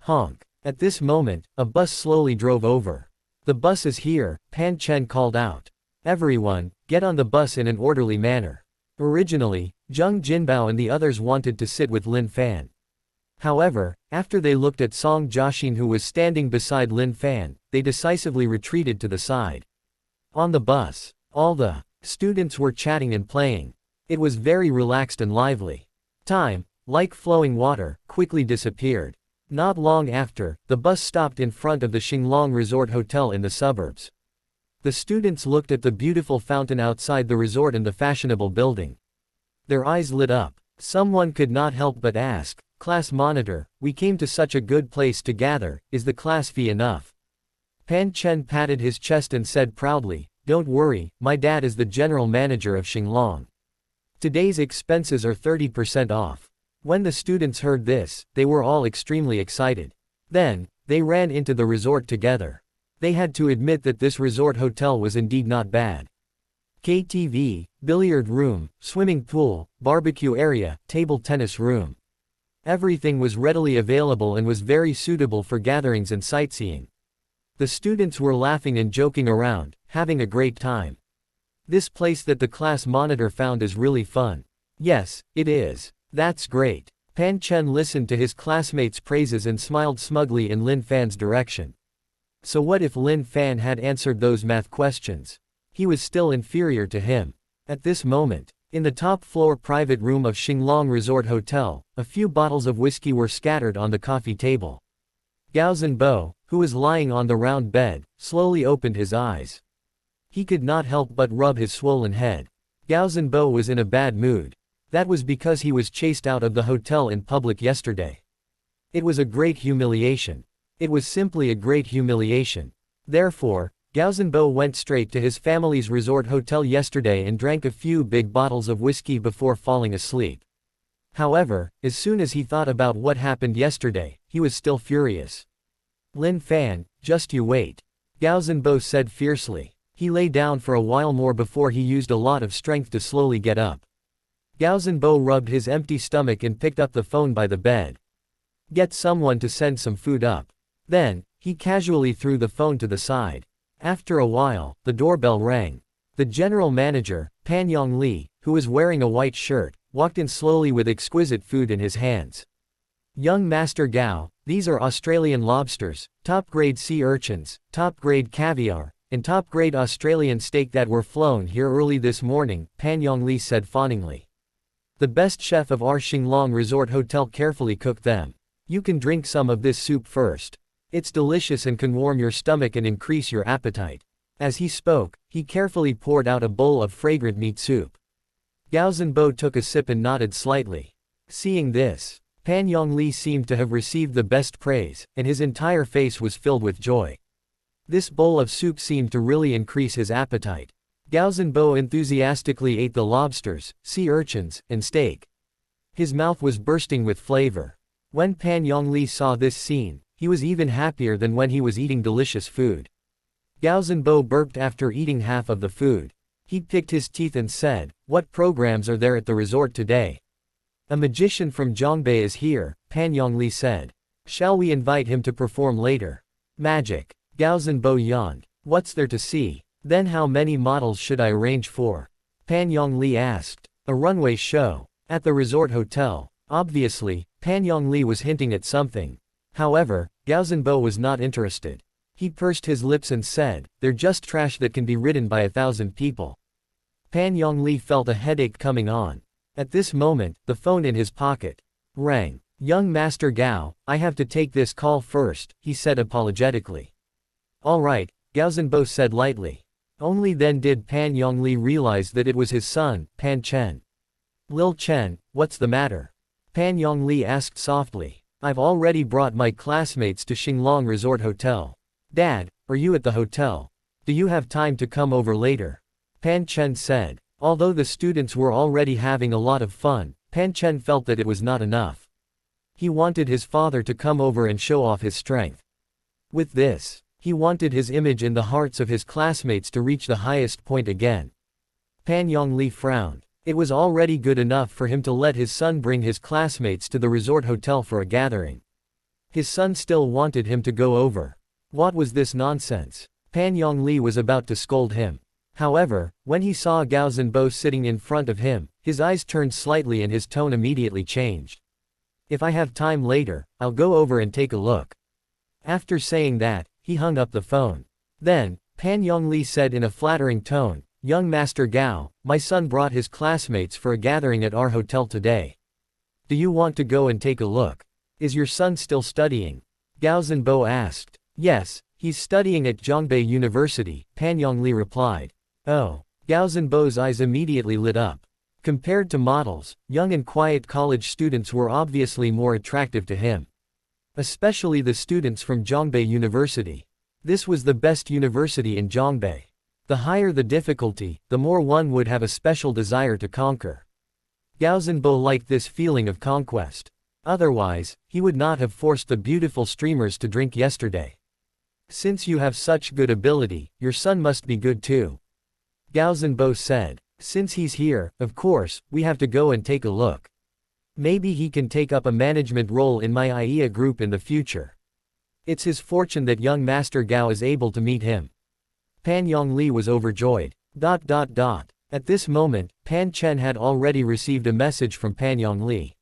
Honk. At this moment, a bus slowly drove over. The bus is here, Pan Chen called out. Everyone, get on the bus in an orderly manner. Originally, Zheng Jinbao and the others wanted to sit with Lin Fan. However, after they looked at Song Jiaxin who was standing beside Lin Fan, they decisively retreated to the side. On the bus, all the students were chatting and playing. It was very relaxed and lively. Time, like flowing water, quickly disappeared. Not long after, the bus stopped in front of the Xinglong Resort Hotel in the suburbs. The students looked at the beautiful fountain outside the resort and the fashionable building. Their eyes lit up. Someone could not help but ask, "Class monitor, we came to such a good place to gather, is the class fee enough?" Pan Chen patted his chest and said proudly, "Don't worry, my dad is the general manager of Xinglong. Today's expenses are 30% off." When the students heard this, they were all extremely excited. Then, they ran into the resort together. They had to admit that this resort hotel was indeed not bad. KTV, billiard room, swimming pool, barbecue area, table tennis room. Everything was readily available and was very suitable for gatherings and sightseeing. The students were laughing and joking around, having a great time. This place that the class monitor found is really fun. Yes, it is. That's great. Pan Chen listened to his classmates' praises and smiled smugly in Lin Fan's direction. So what if Lin Fan had answered those math questions? He was still inferior to him. At this moment, in the top-floor private room of Xinglong Resort Hotel, a few bottles of whiskey were scattered on the coffee table. Gao Zhenbo, who was lying on the round bed, slowly opened his eyes. He could not help but rub his swollen head. Gao Zhenbo was in a bad mood. That was because he was chased out of the hotel in public yesterday. It was a great humiliation. It was simply a great humiliation. Therefore, Gao Zhenbo went straight to his family's resort hotel yesterday and drank a few big bottles of whiskey before falling asleep. However, as soon as he thought about what happened yesterday, he was still furious. "Lin Fan, just you wait," Gao Zhenbo said fiercely. He lay down for a while more before he used a lot of strength to slowly get up. Gao Zhenbo rubbed his empty stomach and picked up the phone by the bed. "Get someone to send some food up." Then, he casually threw the phone to the side. After a while, the doorbell rang. The general manager, Pan Yongli, who was wearing a white shirt, walked in slowly with exquisite food in his hands. "Young Master Gao, these are Australian lobsters, top-grade sea urchins, top-grade caviar, and top-grade Australian steak that were flown here early this morning," Pan Yongli said fawningly. "The best chef of our Xinglong Resort Hotel carefully cooked them. You can drink some of this soup first. It's delicious and can warm your stomach and increase your appetite." As he spoke, he carefully poured out a bowl of fragrant meat soup. Gao Zhenbo took a sip and nodded slightly. Seeing this, Pan Yongli seemed to have received the best praise, and his entire face was filled with joy. This bowl of soup seemed to really increase his appetite. Gao Zhenbo enthusiastically ate the lobsters, sea urchins, and steak. His mouth was bursting with flavor. When Pan Yongli saw this scene, he was even happier than when he was eating delicious food. Gao Zhenbo burped after eating half of the food. He picked his teeth and said, "What programs are there at the resort today?" "A magician from Zhongbei is here," Pan Yongli said. "Shall we invite him to perform later?" "Magic." Gao Zhenbo yawned. "What's there to see? Then how many models should I arrange for?" Pan Yongli asked. "A runway show. At the resort hotel." Obviously, Pan Yongli was hinting at something. However, Gao Zhenbo was not interested. He pursed his lips and said, "They're just trash that can be ridden by 1,000 people." Pan Yongli felt a headache coming on. At this moment, the phone in his pocket rang. "Young Master Gao, I have to take this call first," he said apologetically. "All right," Gao Zhenbo said lightly. Only then did Pan Yongli realize that it was his son, Pan Chen. "Lil Chen, what's the matter?" Pan Yongli asked softly. "I've already brought my classmates to Xinglong Resort Hotel." "Dad, are you at the hotel? Do you have time to come over later?" Pan Chen said. Although the students were already having a lot of fun, Pan Chen felt that it was not enough. He wanted his father to come over and show off his strength. With this, he wanted his image in the hearts of his classmates to reach the highest point again. Pan Yongli frowned. It was already good enough for him to let his son bring his classmates to the resort hotel for a gathering. His son still wanted him to go over. What was this nonsense? Pan Yongli was about to scold him. However, when he saw Gao Zhenbo sitting in front of him, his eyes turned slightly and his tone immediately changed. "If I have time later, I'll go over and take a look." After saying that, he hung up the phone. Then, Pan Yongli said in a flattering tone, "Young Master Gao, my son brought his classmates for a gathering at our hotel today. Do you want to go and take a look? Is your son still studying?" Gao Zhenbo asked. "Yes, he's studying at Zhongbei University," Pan Yongli replied. "Oh." Gao Zhenbo's eyes immediately lit up. Compared to models, young and quiet college students were obviously more attractive to him. Especially the students from Zhongbei University. This was the best university in Zhongbei. The higher the difficulty, the more one would have a special desire to conquer. Gao Zhenbo liked this feeling of conquest. Otherwise, he would not have forced the beautiful streamers to drink yesterday. "Since you have such good ability, your son must be good too," Gao Zhenbo said. "Since he's here, of course, we have to go and take a look. Maybe he can take up a management role in my IEA group in the future. It's his fortune that young Master Gao is able to meet him." Pan Yongli was overjoyed. At this moment, Pan Chen had already received a message from Pan Yongli.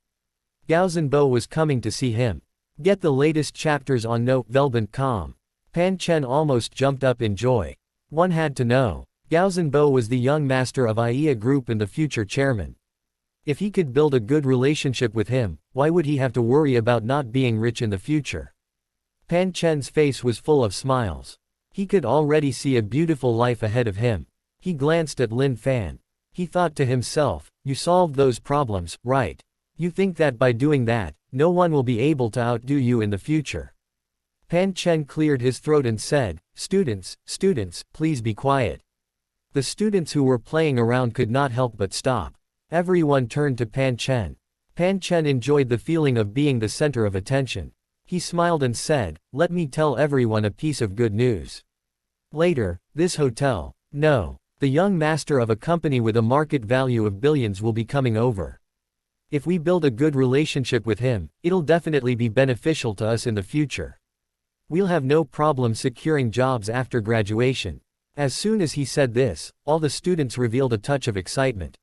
Gao Zhenbo was coming to see him. Get the latest chapters on note.com. Pan Chen almost jumped up in joy. One had to know. Gao Zhenbo was the young master of IEA Group and the future chairman. If he could build a good relationship with him, why would he have to worry about not being rich in the future? Pan Chen's face was full of smiles. He could already see a beautiful life ahead of him. He glanced at Lin Fan. He thought to himself, "You solved those problems, right? You think that by doing that, no one will be able to outdo you in the future." Pan Chen cleared his throat and said, students, please be quiet." The students who were playing around could not help but stop. Everyone turned to Pan Chen. Pan Chen enjoyed the feeling of being the center of attention. He smiled and said, "Let me tell everyone a piece of good news. Later, this hotel, no, the young master of a company with a market value of billions will be coming over. If we build a good relationship with him, it'll definitely be beneficial to us in the future. We'll have no problem securing jobs after graduation." As soon as he said this, all the students revealed a touch of excitement.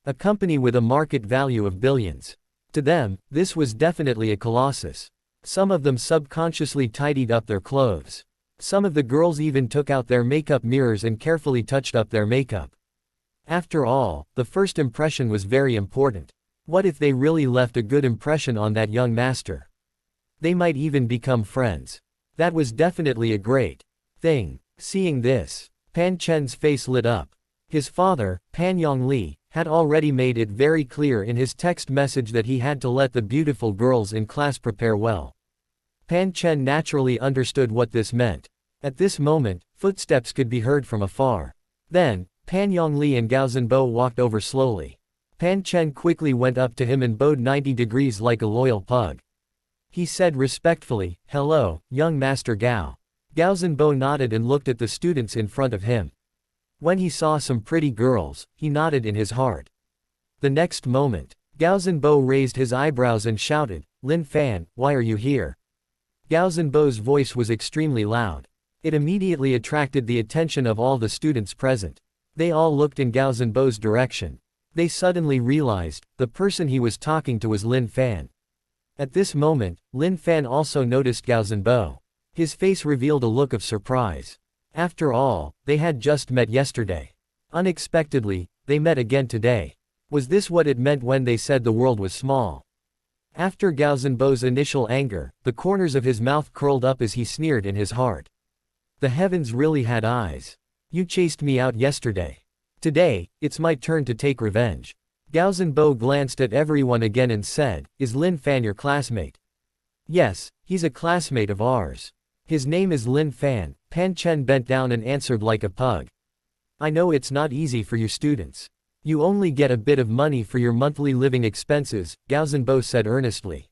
A company with a market value of billions. To them, this was definitely a colossus. Some of them subconsciously tidied up their clothes. Some of the girls even took out their makeup mirrors and carefully touched up their makeup. After all, the first impression was very important. What if they really left a good impression on that young master? They might even become friends. That was definitely a great thing. Seeing this, Pan Chen's face lit up. His father, Pan Yongli, had already made it very clear in his text message that he had to let the beautiful girls in class prepare well. Pan Chen naturally understood what this meant. At this moment, footsteps could be heard from afar. Then, Pan Yongli and Gao Zhenbo walked over slowly. Pan Chen quickly went up to him and bowed 90 degrees like a loyal pug. He said respectfully, "Hello, young Master Gao." Gao Zhenbo nodded and looked at the students in front of him. When he saw some pretty girls, he nodded in his heart. The next moment, Gao Zhenbo raised his eyebrows and shouted, "Lin Fan, why are you here?" Gao Zhenbo's voice was extremely loud. It immediately attracted the attention of all the students present. They all looked in Gao Zhenbo's direction. They suddenly realized, the person he was talking to was Lin Fan. At this moment, Lin Fan also noticed Gao Zhenbo. His face revealed a look of surprise. After all, they had just met yesterday. Unexpectedly, they met again today. Was this what it meant when they said the world was small? After Gao Zhenbo's initial anger, the corners of his mouth curled up as he sneered in his heart. The heavens really had eyes. You chased me out yesterday. Today, it's my turn to take revenge. Gao Zhenbo glanced at everyone again and said, "Is Lin Fan your classmate?" "Yes, he's a classmate of ours. His name is Lin Fan." Pan Chen bent down and answered like a pug. "I know it's not easy for you students. You only get a bit of money for your monthly living expenses," Gao Zhenbo said earnestly.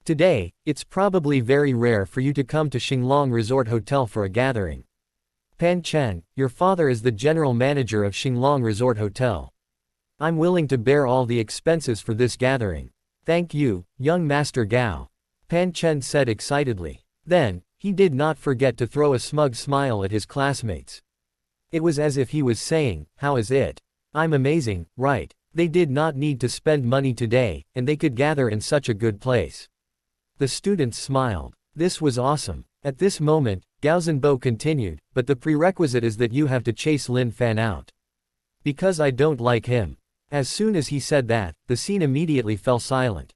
"Today, it's probably very rare for you to come to Xinglong Resort Hotel for a gathering. Pan Chen, your father is the general manager of Xinglong Resort Hotel. I'm willing to bear all the expenses for this gathering. Thank you, young Master Gao," Pan Chen said excitedly. Then, he did not forget to throw a smug smile at his classmates. It was as if he was saying, "How is it? I'm amazing, right?" They did not need to spend money today, and they could gather in such a good place. The students smiled. This was awesome. At this moment, Gao Zhenbo continued, "But the prerequisite is that you have to chase Lin Fan out. Because I don't like him." As soon as he said that, the scene immediately fell silent.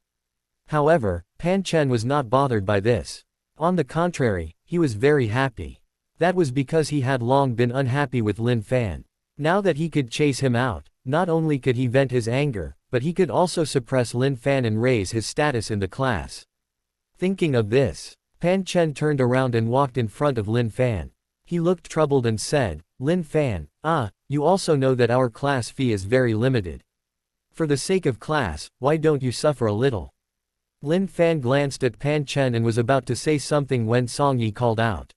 However, Pan Chen was not bothered by this. On the contrary, he was very happy. That was because he had long been unhappy with Lin Fan. Now that he could chase him out, not only could he vent his anger, but he could also suppress Lin Fan and raise his status in the class. Thinking of this, Pan Chen turned around and walked in front of Lin Fan. He looked troubled and said, "Lin Fan, you also know that our class fee is very limited. For the sake of class, why don't you suffer a little?" Lin Fan glanced at Pan Chen and was about to say something when Song Yi called out,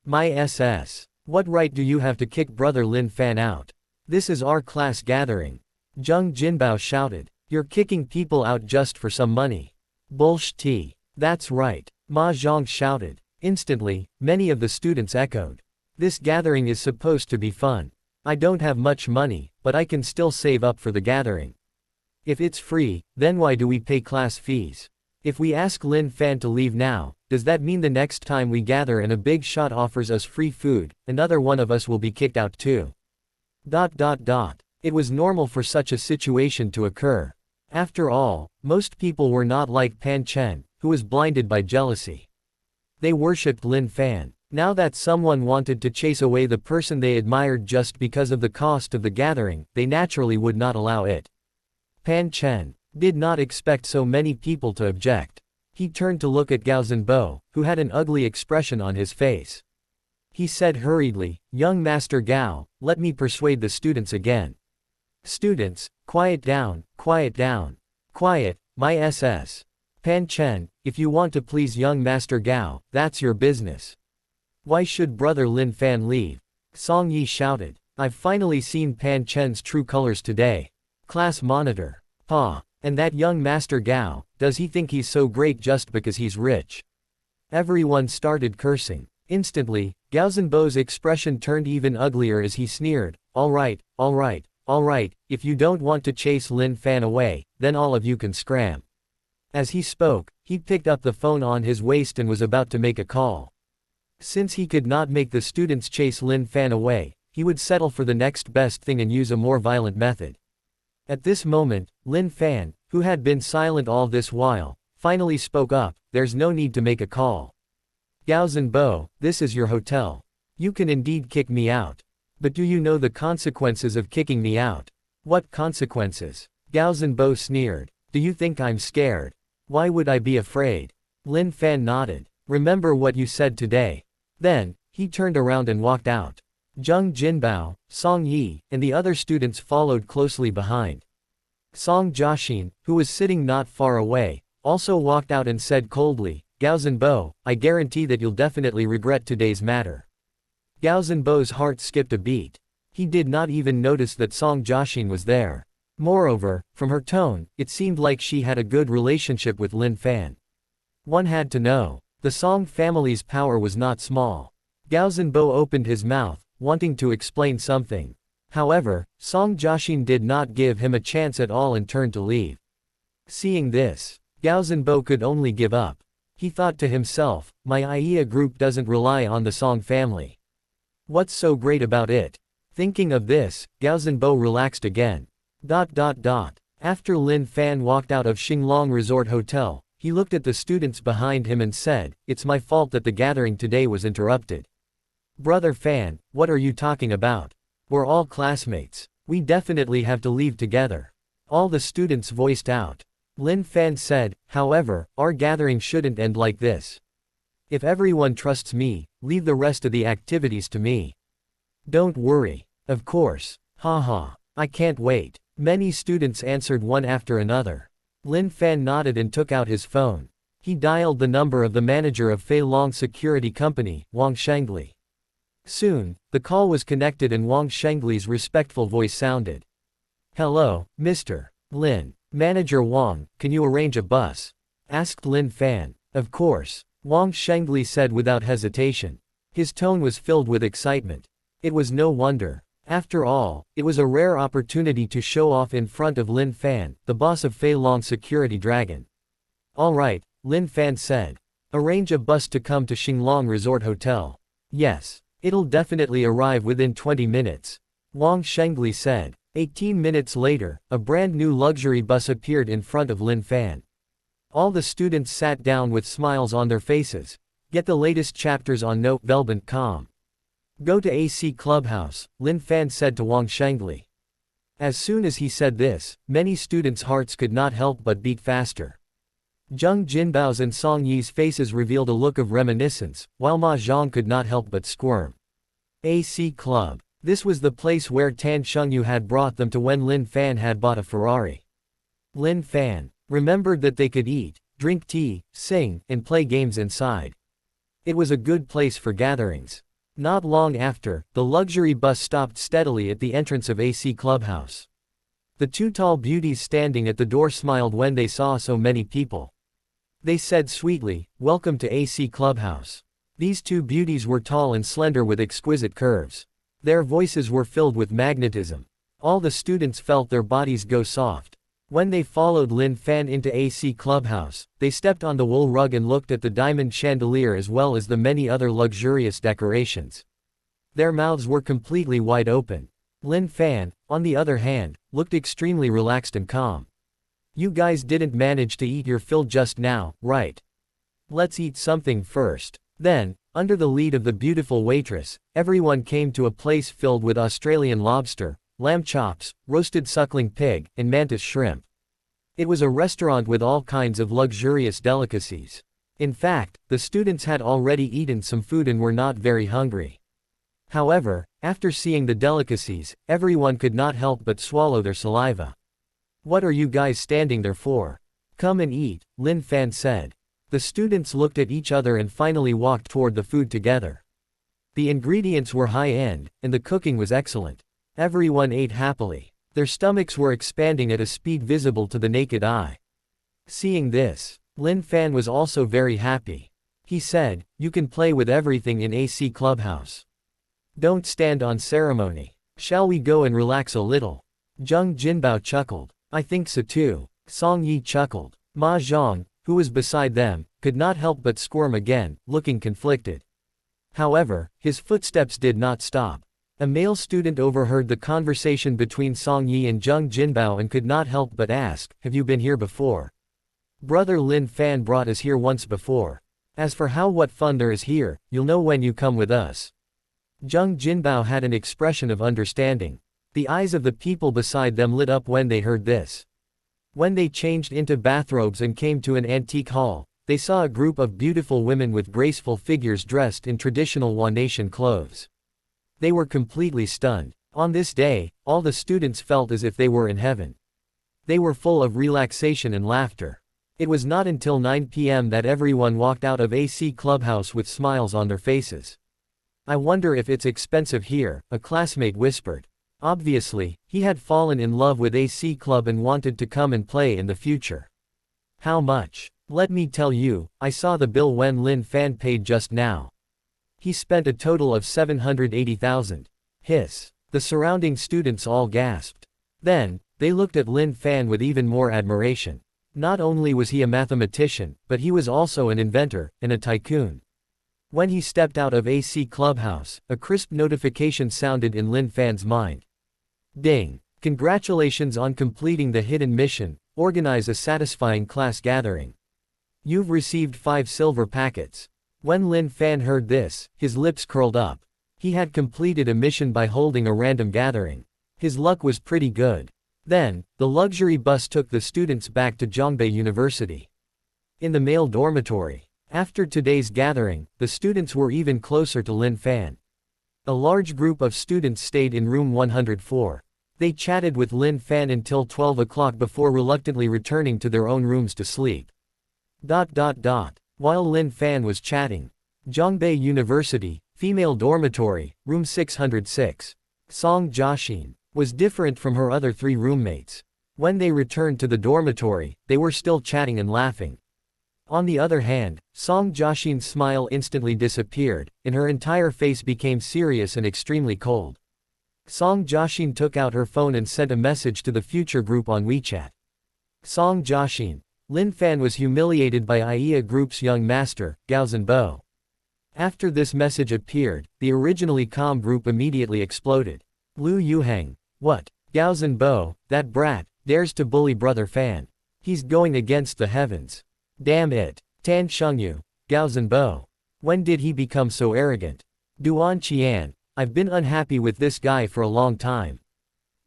"My SS. What right do you have to kick brother Lin Fan out? This is our class gathering." Zheng Jinbao shouted, "You're kicking people out just for some money. Bullshit. That's right." Ma Zhang shouted. Instantly, many of the students echoed. "This gathering is supposed to be fun. I don't have much money, but I can still save up for the gathering. If it's free, then why do we pay class fees? If we ask Lin Fan to leave now, does that mean the next time we gather and a big shot offers us free food, another one of us will be kicked out too?" It was normal for such a situation to occur. After all, most people were not like Pan Chen, who was blinded by jealousy. They worshipped Lin Fan. Now that someone wanted to chase away the person they admired just because of the cost of the gathering, they naturally would not allow it. Pan Chen did not expect so many people to object. He turned to look at Gao Zhenbo, who had an ugly expression on his face. He said hurriedly, "Young Master Gao, let me persuade the students again." "Students, quiet down, quiet down. Quiet, my SS. Pan Chen, if you want to please young Master Gao, that's your business. Why should brother Lin Fan leave?" Song Yi shouted. "I've finally seen Pan Chen's true colors today. Class monitor. Pa. And that young Master Gao, does he think he's so great just because he's rich?" Everyone started cursing. Instantly, Gao Zhenbo's expression turned even uglier as he sneered, all right, if you don't want to chase Lin Fan away, then all of you can scram." As he spoke, he picked up the phone on his waist and was about to make a call. Since he could not make the students chase Lin Fan away, he would settle for the next best thing and use a more violent method. At this moment, Lin Fan, who had been silent all this while, finally spoke up, "There's no need to make a call. Gao Zhenbo, this is your hotel. You can indeed kick me out. But do you know the consequences of kicking me out?" "What consequences?" Gao Zhenbo sneered. "Do you think I'm scared? Why would I be afraid?" Lin Fan nodded. "Remember what you said today." Then, he turned around and walked out. Zheng Jinbao, Song Yi, and the other students followed closely behind. Song Jiaxin, who was sitting not far away, also walked out and said coldly, Gao Zhenbo, I guarantee that you'll definitely regret today's matter. Gao Zhenbo's heart skipped a beat. He did not even notice that Song Jiaxin was there. Moreover, from her tone, it seemed like she had a good relationship with Lin Fan. One had to know. The Song family's power was not small. Gao Zhenbo opened his mouth, wanting to explain something. However, Song Jiaxin did not give him a chance at all and turned to leave. Seeing this, Gao Zhenbo could only give up. He thought to himself, my IEA group doesn't rely on the Song family. What's so great about it? Thinking of this, Gao Zhenbo relaxed again. After Lin Fan walked out of Xinglong Resort Hotel, he looked at the students behind him and said, it's my fault that the gathering today was interrupted. Brother Fan, what are you talking about? We're all classmates. We definitely have to leave together. All the students voiced out. Lin Fan said, however, our gathering shouldn't end like this. If everyone trusts me, leave the rest of the activities to me. Don't worry. Of course. Haha. I can't wait. Many students answered one after another. Lin Fan nodded and took out his phone. He dialed the number of the manager of Fei Long Security Company, Wang Shengli. Soon, the call was connected and Wang Shengli's respectful voice sounded. Hello, Mr. Lin. Manager Wang, can you arrange a bus? Asked Lin Fan. Of course. Wang Shengli said without hesitation. His tone was filled with excitement. It was no wonder. After all, it was a rare opportunity to show off in front of Lin Fan, the boss of Fei Long Security Dragon. All right, Lin Fan said. Arrange a bus to come to Xinglong Resort Hotel. Yes. It'll definitely arrive within 20 minutes. Wang Shengli said. 18 minutes later, a brand new luxury bus appeared in front of Lin Fan. All the students sat down with smiles on their faces. Get the latest chapters on note.com. Go to AC Clubhouse, Lin Fan said to Wang Shengli. As soon as he said this, many students' hearts could not help but beat faster. Zheng Jinbao's and Song Yi's faces revealed a look of reminiscence, while Ma Zhang could not help but squirm. AC Club. This was the place where Tan Shengyu had brought them to when Lin Fan had bought a Ferrari. Lin Fan remembered that they could eat, drink tea, sing, and play games inside. It was a good place for gatherings. Not long after, the luxury bus stopped steadily at the entrance of AC Clubhouse. The two tall beauties standing at the door smiled when they saw so many people. They said sweetly, "Welcome to AC Clubhouse." These two beauties were tall and slender with exquisite curves. Their voices were filled with magnetism. All the students felt their bodies go soft. When they followed Lin Fan into AC Clubhouse, they stepped on the wool rug and looked at the diamond chandelier as well as the many other luxurious decorations. Their mouths were completely wide open. Lin Fan, on the other hand, looked extremely relaxed and calm. You guys didn't manage to eat your fill just now, right? Let's eat something first. Then, under the lead of the beautiful waitress, everyone came to a place filled with Australian lobster, lamb chops, roasted suckling pig, and mantis shrimp. It was a restaurant with all kinds of luxurious delicacies. In fact, the students had already eaten some food and were not very hungry. However, after seeing the delicacies, everyone could not help but swallow their saliva. What are you guys standing there for? Come and eat, Lin Fan said. The students looked at each other and finally walked toward the food together. The ingredients were high-end, and the cooking was excellent. Everyone ate happily. Their stomachs were expanding at a speed visible to the naked eye. Seeing this, Lin Fan was also very happy. He said, "You can play with everything in AC Clubhouse. Don't stand on ceremony. Shall we go and relax a little?" Zheng Jinbao chuckled. I think so too. Song Yi chuckled. Ma Zhang, who was beside them, could not help but squirm again, looking conflicted. However, his footsteps did not stop. A male student overheard the conversation between Song Yi and Zheng Jinbao and could not help but ask, "Have you been here before?" Brother Lin Fan brought us here once before. As for what fun there is here, you'll know when you come with us. Zheng Jinbao had an expression of understanding. The eyes of the people beside them lit up when they heard this. When they changed into bathrobes and came to an antique hall, they saw a group of beautiful women with graceful figures dressed in traditional Wanatian clothes. They were completely stunned. On this day, all the students felt as if they were in heaven. They were full of relaxation and laughter. It was not until 9 p.m. that everyone walked out of AC Clubhouse with smiles on their faces. I wonder if it's expensive here, a classmate whispered. Obviously, he had fallen in love with AC Club and wanted to come and play in the future. How much? Let me tell you, I saw the bill when Lin Fan paid just now. He spent a total of 780,000. Hiss. The surrounding students all gasped. Then, they looked at Lin Fan with even more admiration. Not only was he a mathematician, but he was also an inventor, and a tycoon. When he stepped out of AC Clubhouse, a crisp notification sounded in Lin Fan's mind. Ding! Congratulations on completing the hidden mission, organize a satisfying class gathering. You've received 5 silver packets. When Lin Fan heard this, his lips curled up. He had completed a mission by holding a random gathering. His luck was pretty good. Then, the luxury bus took the students back to Zhongbei University. In the male dormitory. After today's gathering, the students were even closer to Lin Fan. A large group of students stayed in room 104. They chatted with Lin Fan until 12 o'clock before reluctantly returning to their own rooms to sleep. While Lin Fan was chatting. Zhongbei University, female dormitory, room 606. Song Jiaxin was different from her other 3 roommates. When they returned to the dormitory, they were still chatting and laughing. On the other hand, Song Jiaxin's smile instantly disappeared, and her entire face became serious and extremely cold. Song Jiaxin took out her phone and sent a message to the future group on WeChat. Song Jiaxin. Lin Fan was humiliated by IA Group's young master, Gao Zhenbo. After this message appeared, the originally calm group immediately exploded. Lu Yuheng. What? Gao Zhenbo, that brat, dares to bully Brother Fan. He's going against the heavens. Damn it. Tan Shengyu. Gao Zhenbo. When did he become so arrogant? Duan Qian. I've been unhappy with this guy for a long time.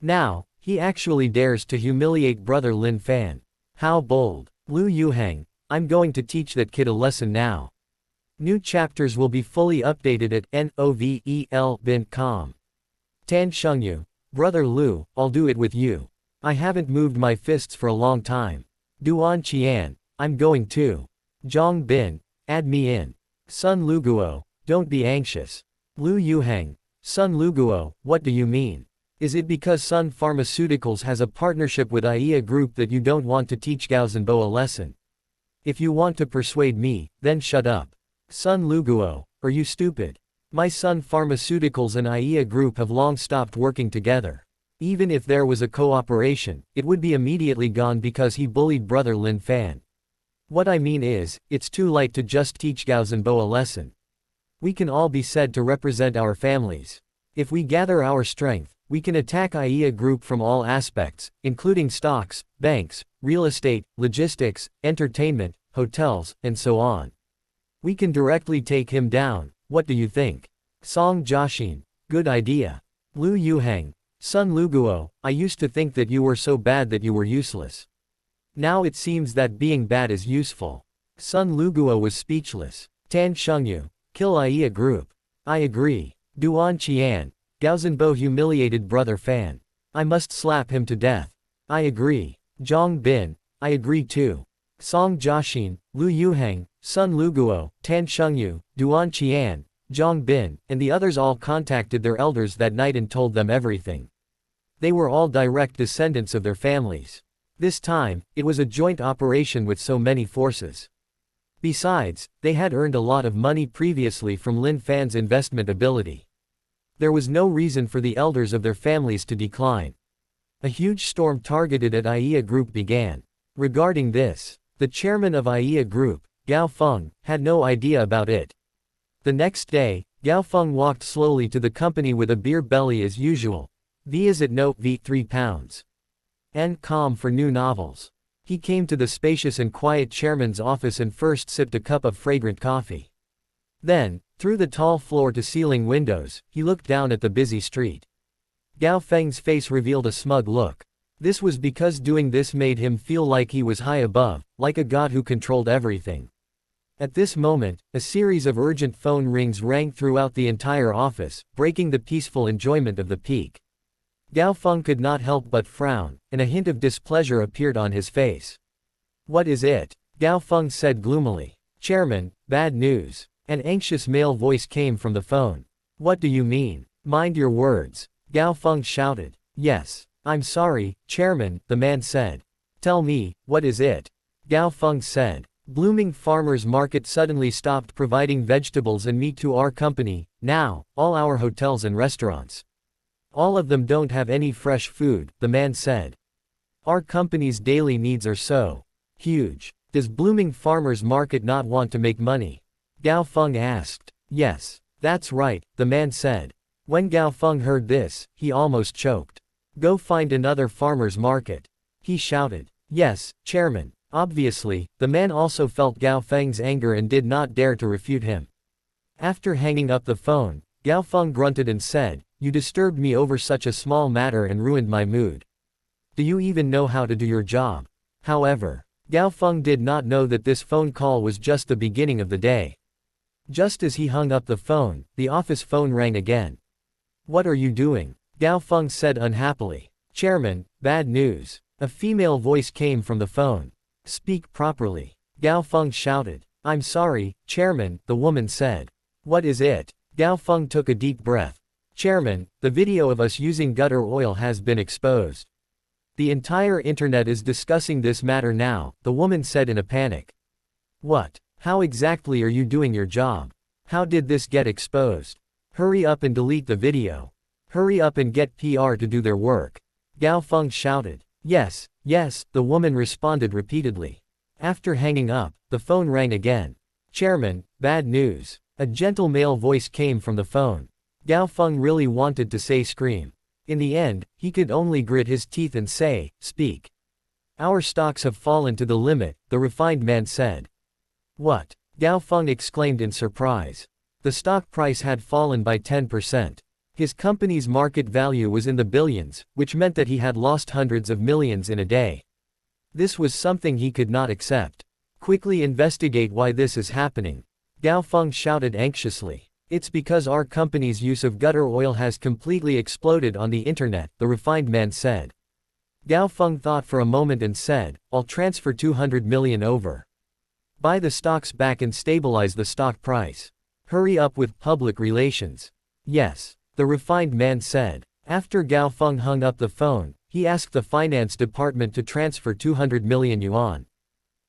Now, he actually dares to humiliate Brother Lin Fan. How bold. Lu Yuheng. I'm going to teach that kid a lesson now. New chapters will be fully updated at novel.com. Tan Shengyu. Brother Lu, I'll do it with you. I haven't moved my fists for a long time. Duan Qian. I'm going too. Zhang Bin. Add me in. Sun Luguo. Don't be anxious. Lu Yuheng. Sun Luguo, what do you mean? Is it because Sun Pharmaceuticals has a partnership with IA Group that you don't want to teach Gao Zhenbo a lesson? If you want to persuade me, then shut up. Sun Luguo, are you stupid? My Sun Pharmaceuticals and IA Group have long stopped working together. Even if there was a cooperation, it would be immediately gone because he bullied Brother Lin Fan. What I mean is, it's too late to just teach Gao Zhenbo a lesson. We can all be said to represent our families. If we gather our strength, we can attack IA Group from all aspects, including stocks, banks, real estate, logistics, entertainment, hotels, and so on. We can directly take him down. What do you think? Song Jiaxin. Good idea. Lu Yuheng. Sun Luguo, I used to think that you were so bad that you were useless. Now it seems that being bad is useful. Sun Luguo was speechless. Tan Shengyu. Kill IA Group. I agree. Duan Qian. Gao Zhenbo humiliated Brother Fan. I must slap him to death. I agree. Zhang Bin. I agree too. Song Jiaxin, Lu Yuheng, Sun Luguo, Tan Shengyu, Duan Qian, Zhang Bin, and the others all contacted their elders that night and told them everything. They were all direct descendants of their families. This time, it was a joint operation with so many forces. Besides, they had earned a lot of money previously from Lin Fan's investment ability. There was no reason for the elders of their families to decline. A huge storm targeted at IA Group began. Regarding this, the chairman of IA Group, Gao Feng, had no idea about it. The next day, Gao Feng walked slowly to the company with a beer belly as usual. V is at note V 3 pounds. N calm for new novels. He came to the spacious and quiet chairman's office and first sipped a cup of fragrant coffee. Then, through the tall floor-to-ceiling windows, he looked down at the busy street. Gao Feng's face revealed a smug look. This was because doing this made him feel like he was high above, like a god who controlled everything. At this moment, a series of urgent phone rings rang throughout the entire office, breaking the peaceful enjoyment of the peak. Gao Feng could not help but frown, and a hint of displeasure appeared on his face. "What is it?" Gao Feng said gloomily. "Chairman, bad news." An anxious male voice came from the phone. "What do you mean? Mind your words," Gao Feng shouted. "Yes. I'm sorry, Chairman," the man said. "Tell me, what is it?" Gao Feng said. "Blooming Farmers Market suddenly stopped providing vegetables and meat to our company. Now, all our hotels and restaurants. All of them don't have any fresh food," the man said. "Our company's daily needs are so huge. Does Blooming Farmers Market not want to make money?" Gao Feng asked. "Yes, that's right," the man said. When Gao Feng heard this, he almost choked. "Go find another farmer's market," he shouted. "Yes, Chairman." Obviously, the man also felt Gao Feng's anger and did not dare to refute him. After hanging up the phone, Gao Feng grunted and said, "You disturbed me over such a small matter and ruined my mood. Do you even know how to do your job?" However, Gao Feng did not know that this phone call was just the beginning of the day. Just as he hung up the phone, the office phone rang again. "What are you doing?" Gao Feng said unhappily. "Chairman, bad news." A female voice came from the phone. "Speak properly," Gao Feng shouted. "I'm sorry, Chairman," the woman said. "What is it?" Gao Feng took a deep breath. "Chairman, the video of us using gutter oil has been exposed. The entire internet is discussing this matter now," the woman said in a panic. "What? How exactly are you doing your job? How did this get exposed? Hurry up and delete the video. Hurry up and get PR to do their work," Gao Feng shouted. "Yes, yes," the woman responded repeatedly. After hanging up, the phone rang again. "Chairman, bad news." A gentle male voice came from the phone. Gao Feng really wanted to say scream. In the end, he could only grit his teeth and say, "Speak." "Our stocks have fallen to the limit," the refined man said. "What?" Gao Feng exclaimed in surprise. The stock price had fallen by 10%. His company's market value was in the billions, which meant that he had lost hundreds of millions in a day. This was something he could not accept. "Quickly investigate why this is happening," Gao Feng shouted anxiously. "It's because our company's use of gutter oil has completely exploded on the internet," the refined man said. Gao Feng thought for a moment and said, "I'll transfer 200 million over. Buy the stocks back and stabilize the stock price. Hurry up with public relations." "Yes," the refined man said. After Gao Feng hung up the phone, he asked the finance department to transfer 200 million yuan.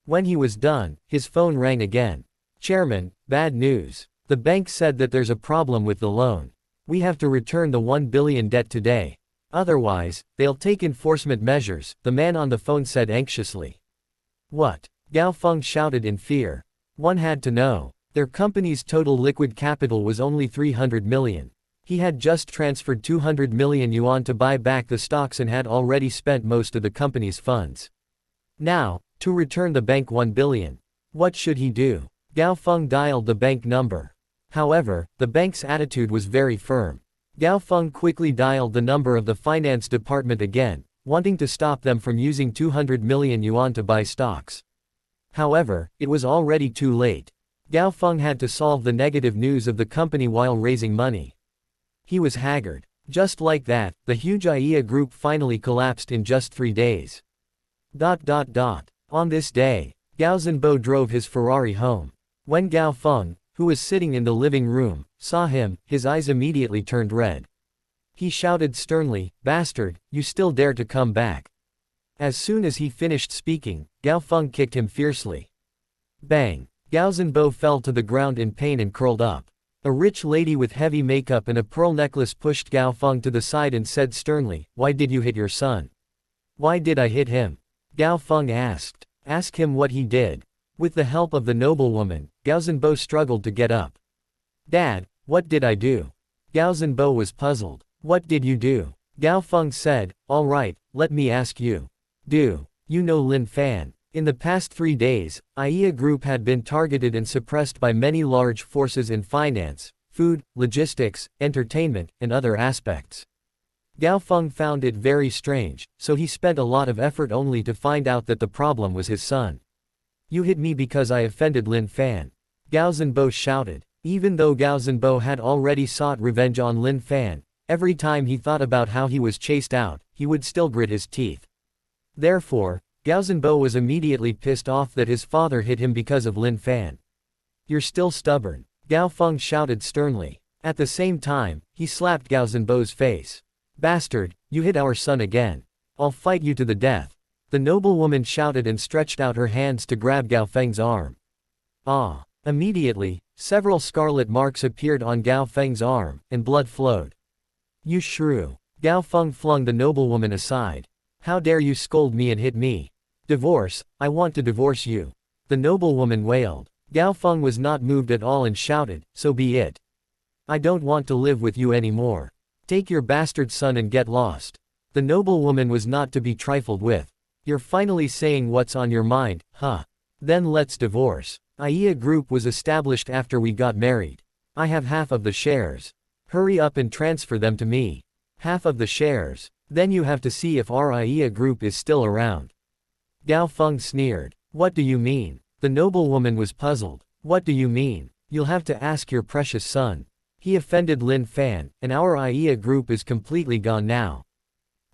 When he was done, his phone rang again. "Chairman, bad news. The bank said that there's a problem with the loan. We have to return the 1 billion debt today. Otherwise, they'll take enforcement measures," the man on the phone said anxiously. "What?" Gao Feng shouted in fear. One had to know. Their company's total liquid capital was only 300 million. He had just transferred 200 million yuan to buy back the stocks and had already spent most of the company's funds. Now, to return the bank 1 billion. What should he do? Gao Feng dialed the bank number. However, the bank's attitude was very firm. Gao Feng quickly dialed the number of the finance department again, wanting to stop them from using 200 million yuan to buy stocks. However, it was already too late. Gao Feng had to solve the negative news of the company while raising money. He was haggard. Just like that, the huge IEA group finally collapsed in just 3 days. On this day, Gao Zhenbo drove his Ferrari home. When Gao Feng, who was sitting in the living room, saw him, his eyes immediately turned red. He shouted sternly, "Bastard, you still dare to come back." As soon as he finished speaking, Gao Feng kicked him fiercely. Bang! Gao Zhenbo fell to the ground in pain and curled up. A rich lady with heavy makeup and a pearl necklace pushed Gao Feng to the side and said sternly, "Why did you hit your son?" "Why did I hit him?" Gao Feng asked. "Ask him what he did." With the help of the noblewoman, Gao Zhenbo struggled to get up. "Dad, what did I do?" Gao Zhenbo was puzzled. "What did you do?" Gao Feng said, "All right, let me ask you. Do you know Lin Fan?" In the past 3 days, IEA Group had been targeted and suppressed by many large forces in finance, food, logistics, entertainment, and other aspects. Gao Feng found it very strange, so he spent a lot of effort only to find out that the problem was his son. "You hit me because I offended Lin Fan." Gao Zhenbo shouted. Even though Gao Zhenbo had already sought revenge on Lin Fan, every time he thought about how he was chased out, he would still grit his teeth. Therefore, Gao Zhenbo was immediately pissed off that his father hit him because of Lin Fan. You're still stubborn, Gao Feng shouted sternly. At the same time, he slapped Gao Zhenbo's face. Bastard, you hit our son again. I'll fight you to the death. The noblewoman shouted and stretched out her hands to grab Gao Feng's arm. Ah! Immediately, several scarlet marks appeared on Gao Feng's arm, and blood flowed. You shrew! Gao Feng flung the noblewoman aside. How dare you scold me and hit me? Divorce, I want to divorce you. The noblewoman wailed. Gao Feng was not moved at all and shouted, so be it. I don't want to live with you anymore. Take your bastard son and get lost. The noblewoman was not to be trifled with. You're finally saying what's on your mind, huh? Then let's divorce. Aiya Group was established after we got married. I have half of the shares. Hurry up and transfer them to me. Half of the shares. Then you have to see if our Aiya Group is still around. Gao Feng sneered. What do you mean? The noblewoman was puzzled. What do you mean? You'll have to ask your precious son. He offended Lin Fan, and our Aiya Group is completely gone now.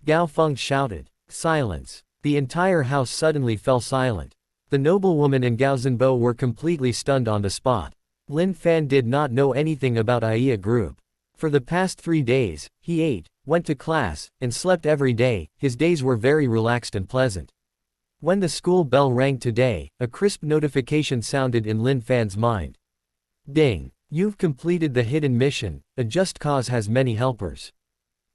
Gao Feng shouted. Silence. The entire house suddenly fell silent. The noblewoman and Gao Zhenbo were completely stunned on the spot. Lin Fan did not know anything about Aiya Group. For the past 3 days, he ate, went to class, and slept every day. His days were very relaxed and pleasant. When the school bell rang today, a crisp notification sounded in Lin Fan's mind. Ding! You've completed the hidden mission. A just cause has many helpers.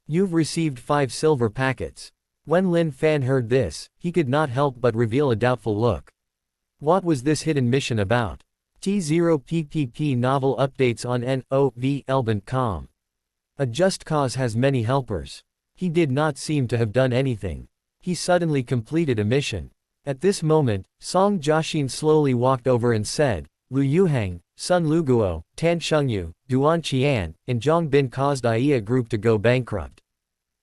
You've received 5 silver packets. When Lin Fan heard this, he could not help but reveal a doubtful look. What was this hidden mission about? T0PPP novel updates on NOVL.com. A just cause has many helpers. He did not seem to have done anything. He suddenly completed a mission. At this moment, Song Jiaxin slowly walked over and said, Lu Yuhang, Sun Luguo, Tan Shengyu, Duan Qian, and Zhang Bin caused Aiya Group to go bankrupt.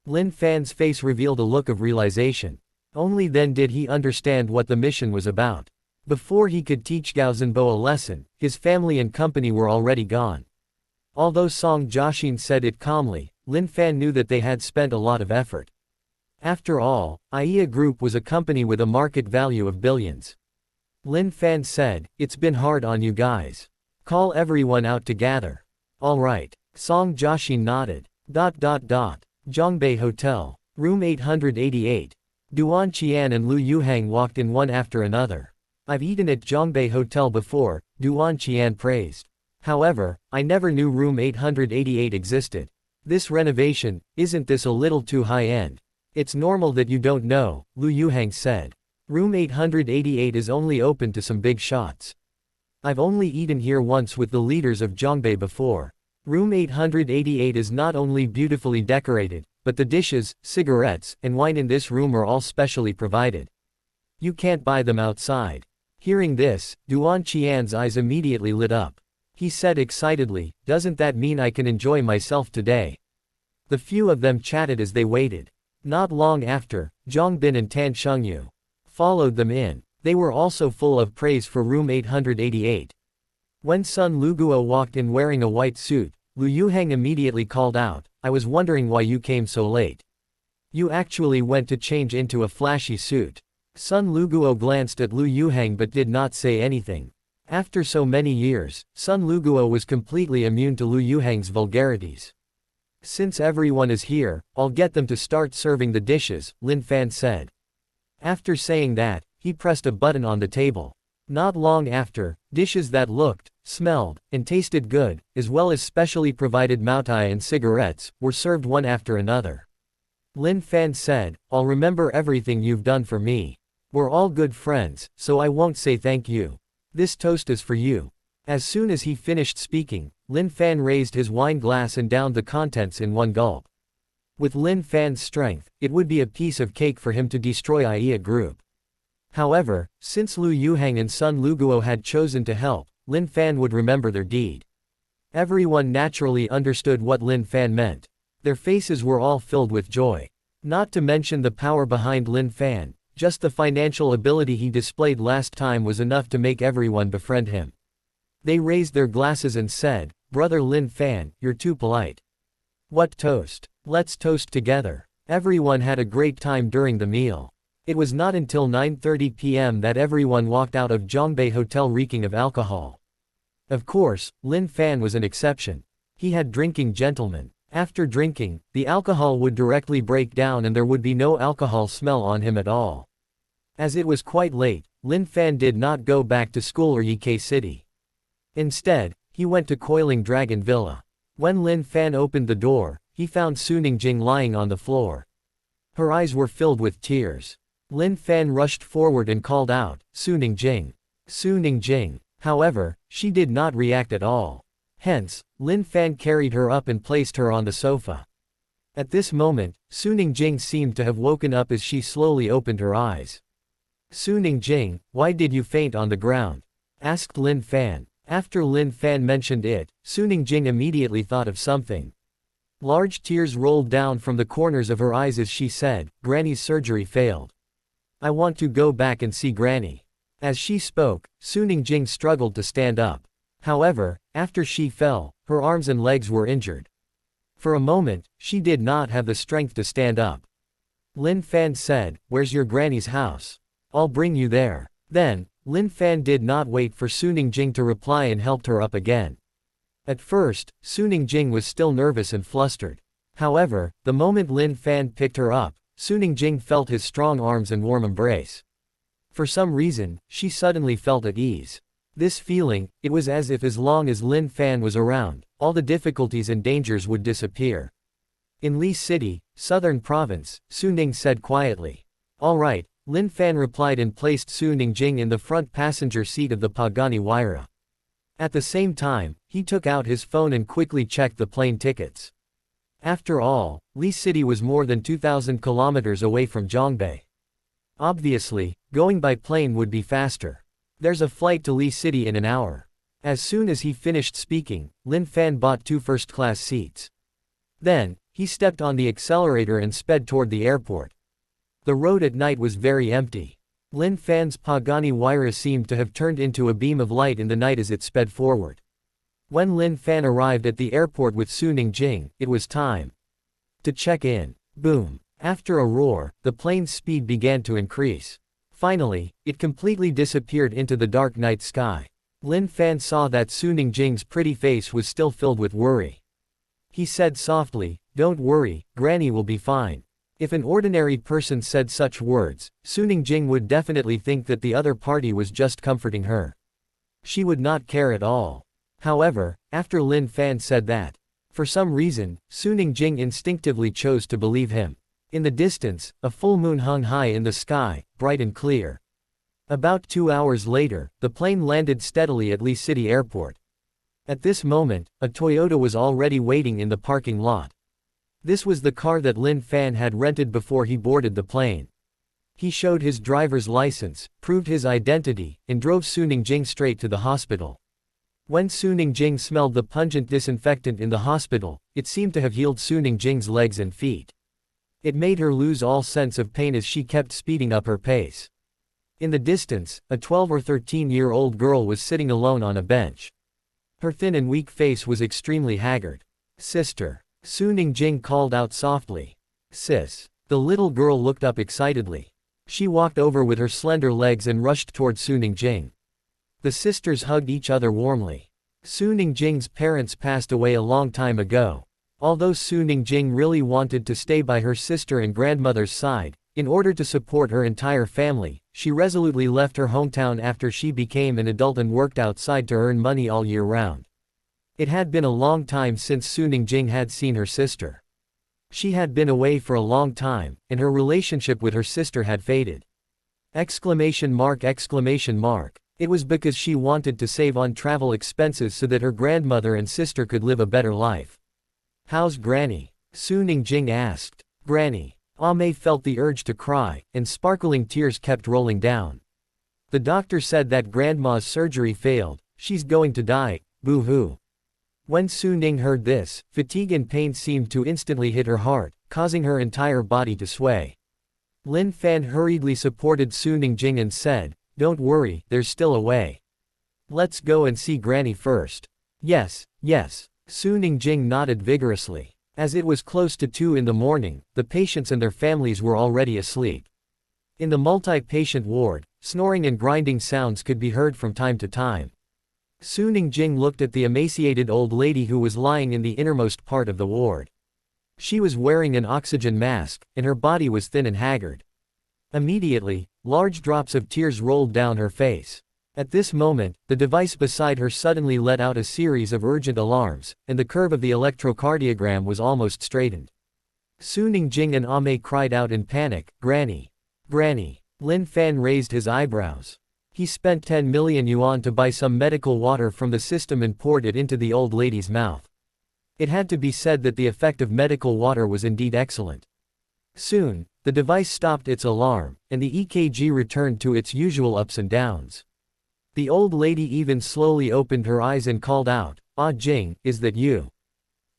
Lin Fan's face revealed a look of realization. Only then did he understand what the mission was about. Before he could teach Gao Zhenbo a lesson, his family and company were already gone. Although Song Jiaxin said it calmly, Lin Fan knew that they had spent a lot of effort. After all, Aiya Group was a company with a market value of billions. Lin Fan said, It's been hard on you guys. Call everyone out to gather. Alright. Song Jiaxin nodded. Zhongbei Hotel. Room 888. Duan Qian and Lu Yuhang walked in one after another. I've eaten at Zhongbei Hotel before, Duan Qian praised. However, I never knew room 888 existed. This renovation, isn't this a little too high-end? It's normal that you don't know, Lu Yuhang said. Room 888 is only open to some big shots. I've only eaten here once with the leaders of Zhongbei before. Room 888 is not only beautifully decorated, but the dishes, cigarettes, and wine in this room are all specially provided. You can't buy them outside. Hearing this, Duan Qian's eyes immediately lit up. He said excitedly, Doesn't that mean I can enjoy myself today? The few of them chatted as they waited. Not long after, Zhang Bin and Tan Shengyu followed them in. They were also full of praise for room 888. When Sun Luguo walked in wearing a white suit, Lu Yuhang immediately called out, I was wondering why you came so late. You actually went to change into a flashy suit. Sun Luguo glanced at Lu Yuhang but did not say anything. After so many years, Sun Luguo was completely immune to Lu Yuhang's vulgarities. Since everyone is here, I'll get them to start serving the dishes, Lin Fan said. After saying that, he pressed a button on the table. Not long after, dishes that looked, smelled, and tasted good, as well as specially provided moutai and cigarettes, were served one after another. Lin Fan said, I'll remember everything you've done for me. We're all good friends, so I won't say thank you. This toast is for you. As soon as he finished speaking, Lin Fan raised his wine glass and downed the contents in one gulp. With Lin Fan's strength, it would be a piece of cake for him to destroy Aiya Group. However, since Lu Yuhang and Sun Luguo had chosen to help, Lin Fan would remember their deed. Everyone naturally understood what Lin Fan meant. Their faces were all filled with joy. Not to mention the power behind Lin Fan, just the financial ability he displayed last time was enough to make everyone befriend him. They raised their glasses and said, "Brother Lin Fan, you're too polite." "What toast? Let's toast together." Everyone had a great time during the meal. It was not until 9:30 p.m. that everyone walked out of Zhongbei Hotel reeking of alcohol. Of course, Lin Fan was an exception. He had drinking gentlemen. After drinking, the alcohol would directly break down and there would be no alcohol smell on him at all. As it was quite late, Lin Fan did not go back to school or Yike City. Instead, he went to Coiling Dragon Villa. When Lin Fan opened the door, he found Su Ningjing lying on the floor. Her eyes were filled with tears. Lin Fan rushed forward and called out, "Su Ningjing! Su Ningjing!" However, she did not react at all. Hence, Lin Fan carried her up and placed her on the sofa. At this moment, Su Ningjing seemed to have woken up as she slowly opened her eyes. "Su Ningjing, why did you faint on the ground?" asked Lin Fan. After Lin Fan mentioned it, Su Ningjing immediately thought of something. Large tears rolled down from the corners of her eyes as she said, "Granny's surgery failed. I want to go back and see Granny." As she spoke, Su Ningjing struggled to stand up. However, after she fell, her arms and legs were injured. For a moment, she did not have the strength to stand up. Lin Fan said, "Where's your granny's house? I'll bring you there." Then, Lin Fan did not wait for Su Ningjing to reply and helped her up again. At first, Su Ningjing was still nervous and flustered. However, the moment Lin Fan picked her up, Su Ningjing felt his strong arms and warm embrace. For some reason, she suddenly felt at ease. This feeling, it was as if as long as Lin Fan was around, all the difficulties and dangers would disappear. In Li City, Southern Province, Su Ning said quietly. "All right," Lin Fan replied and placed Su Ningjing in the front passenger seat of the Pagani Huayra. At the same time, he took out his phone and quickly checked the plane tickets. After all, Li City was more than 2,000 kilometers away from Zhongbei. Obviously, going by plane would be faster. There's a flight to Li City in an hour. As soon as he finished speaking, Lin Fan bought 2 first-class seats. Then, he stepped on the accelerator and sped toward the airport. The road at night was very empty. Lin Fan's Pagani Huayra seemed to have turned into a beam of light in the night as it sped forward. When Lin Fan arrived at the airport with Su Ningjing, it was time to check in. Boom! After a roar, the plane's speed began to increase. Finally, it completely disappeared into the dark night sky. Lin Fan saw that Su Ningjing's pretty face was still filled with worry. He said softly, "Don't worry, Granny will be fine." If an ordinary person said such words, Su Ningjing would definitely think that the other party was just comforting her. She would not care at all. However, after Lin Fan said that, for some reason, Su Ningjing instinctively chose to believe him. In the distance, a full moon hung high in the sky, bright and clear. About 2 hours later, the plane landed steadily at Li City Airport. At this moment, a Toyota was already waiting in the parking lot. This was the car that Lin Fan had rented before he boarded the plane. He showed his driver's license, proved his identity, and drove Su Ningjing straight to the hospital. When Su Ningjing smelled the pungent disinfectant in the hospital, it seemed to have healed Su Ningjing's legs and feet. It made her lose all sense of pain as she kept speeding up her pace. In the distance, a 12 or 13-year-old girl was sitting alone on a bench. Her thin and weak face was extremely haggard. "Sister," Su Ningjing called out softly. "Sis." The little girl looked up excitedly. She walked over with her slender legs and rushed toward Su Ningjing. The sisters hugged each other warmly. Su Ningjing's parents passed away a long time ago. Although Su Ningjing really wanted to stay by her sister and grandmother's side, in order to support her entire family, she resolutely left her hometown after she became an adult and worked outside to earn money all year round. It had been a long time since Su Ningjing had seen her sister. She had been away for a long time, and her relationship with her sister had faded. Exclamation mark, exclamation mark. It was because she wanted to save on travel expenses so that her grandmother and sister could live a better life. "How's Granny?" Su Ningjing asked. "Granny." Ame felt the urge to cry, and sparkling tears kept rolling down. "The doctor said that Grandma's surgery failed, she's going to die, boo-hoo." When Su Ning heard this, fatigue and pain seemed to instantly hit her heart, causing her entire body to sway. Lin Fan hurriedly supported Su Ningjing and said, "Don't worry, there's still a way." Let's go and see Granny first. Yes, yes. Su Ningjing nodded vigorously. As it was close to 2 in the morning, the patients and their families were already asleep. In the multi-patient ward, snoring and grinding sounds could be heard from time to time. Su Ningjing looked at the emaciated old lady who was lying in the innermost part of the ward. She was wearing an oxygen mask, and her body was thin and haggard. Immediately, large drops of tears rolled down her face. At this moment, the device beside her suddenly let out a series of urgent alarms, and the curve of the electrocardiogram was almost straightened. Su Ningjing and Ame cried out in panic, "Granny! Granny!" Lin Fan raised his eyebrows. He spent 10 million yuan to buy some medical water from the system and poured it into the old lady's mouth. It had to be said that the effect of medical water was indeed excellent. Soon, the device stopped its alarm, and the EKG returned to its usual ups and downs. The old lady even slowly opened her eyes and called out, "Ah Jing, is that you?"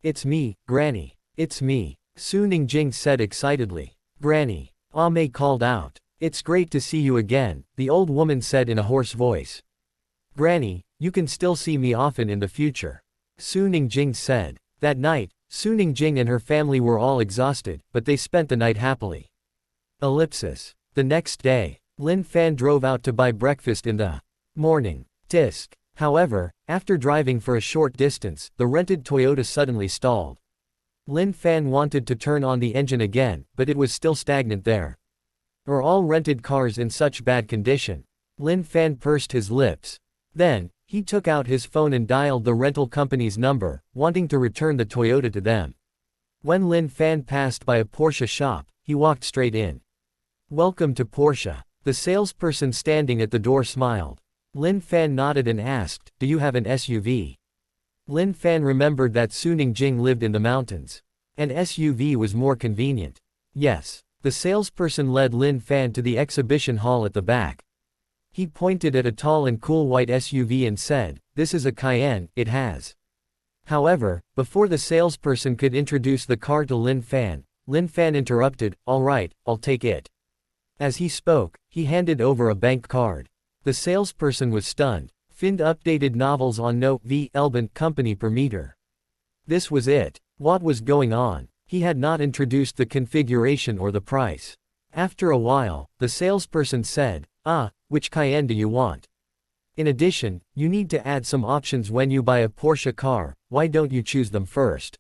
"It's me, Granny. It's me," Su Ningjing said excitedly. "Granny," Ame called out. "It's great to see you again," the old woman said in a hoarse voice. "Granny, you can still see me often in the future," Su Ningjing said. That night, Su Ningjing and her family were all exhausted, but they spent the night happily. Ellipsis. The next day, Lin Fan drove out to buy breakfast in the morning. Tisk. However, after driving for a short distance, the rented Toyota suddenly stalled. Lin Fan wanted to turn on the engine again, but it was still stagnant there. Are all rented cars in such bad condition? Lin Fan pursed his lips. Then, he took out his phone and dialed the rental company's number, wanting to return the Toyota to them. When Lin Fan passed by a Porsche shop, he walked straight in. "Welcome to Porsche." The salesperson standing at the door smiled. Lin Fan nodded and asked, "Do you have an SUV?" Lin Fan remembered that Su Ningjing lived in the mountains. An SUV was more convenient. Yes. The salesperson led Lin Fan to the exhibition hall at the back. He pointed at a tall and cool white SUV and said, "This is a Cayenne, it has." However, before the salesperson could introduce the car to Lin Fan interrupted, "All right, I'll take it." As he spoke, he handed over a bank card. The salesperson was stunned. Find updated novels on Note V. Elbant Company per meter. This was it. What was going on? He had not introduced the configuration or the price. After a while, the salesperson said, "Ah, which Cayenne do you want? In addition, you need to add some options when you buy a Porsche car, why don't you choose them first?"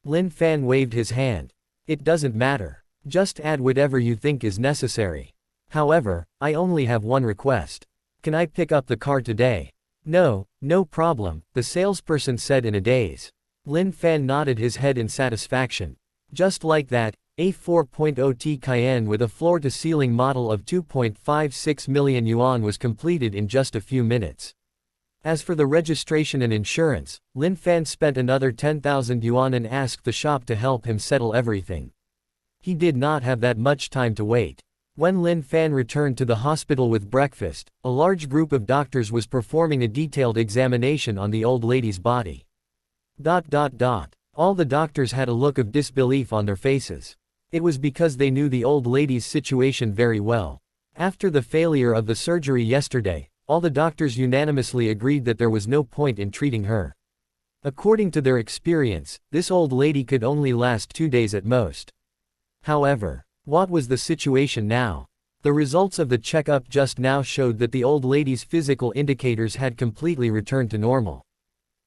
Lin Fan waved his hand. "It doesn't matter. Just add whatever you think is necessary. However, I only have one request. Can I pick up the car today?" "No, no problem," the salesperson said in a daze. Lin Fan nodded his head in satisfaction. Just like that, a 4.0T Cayenne with a floor-to-ceiling model of 2.56 million yuan was completed in just a few minutes. As for the registration and insurance, Lin Fan spent another 10,000 yuan and asked the shop to help him settle everything. He did not have that much time to wait. When Lin Fan returned to the hospital with breakfast, a large group of doctors was performing a detailed examination on the old lady's body. All the doctors had a look of disbelief on their faces. It was because they knew the old lady's situation very well. After the failure of the surgery yesterday, all the doctors unanimously agreed that there was no point in treating her. According to their experience, this old lady could only last 2 days at most. However, what was the situation now? The results of the checkup just now showed that the old lady's physical indicators had completely returned to normal.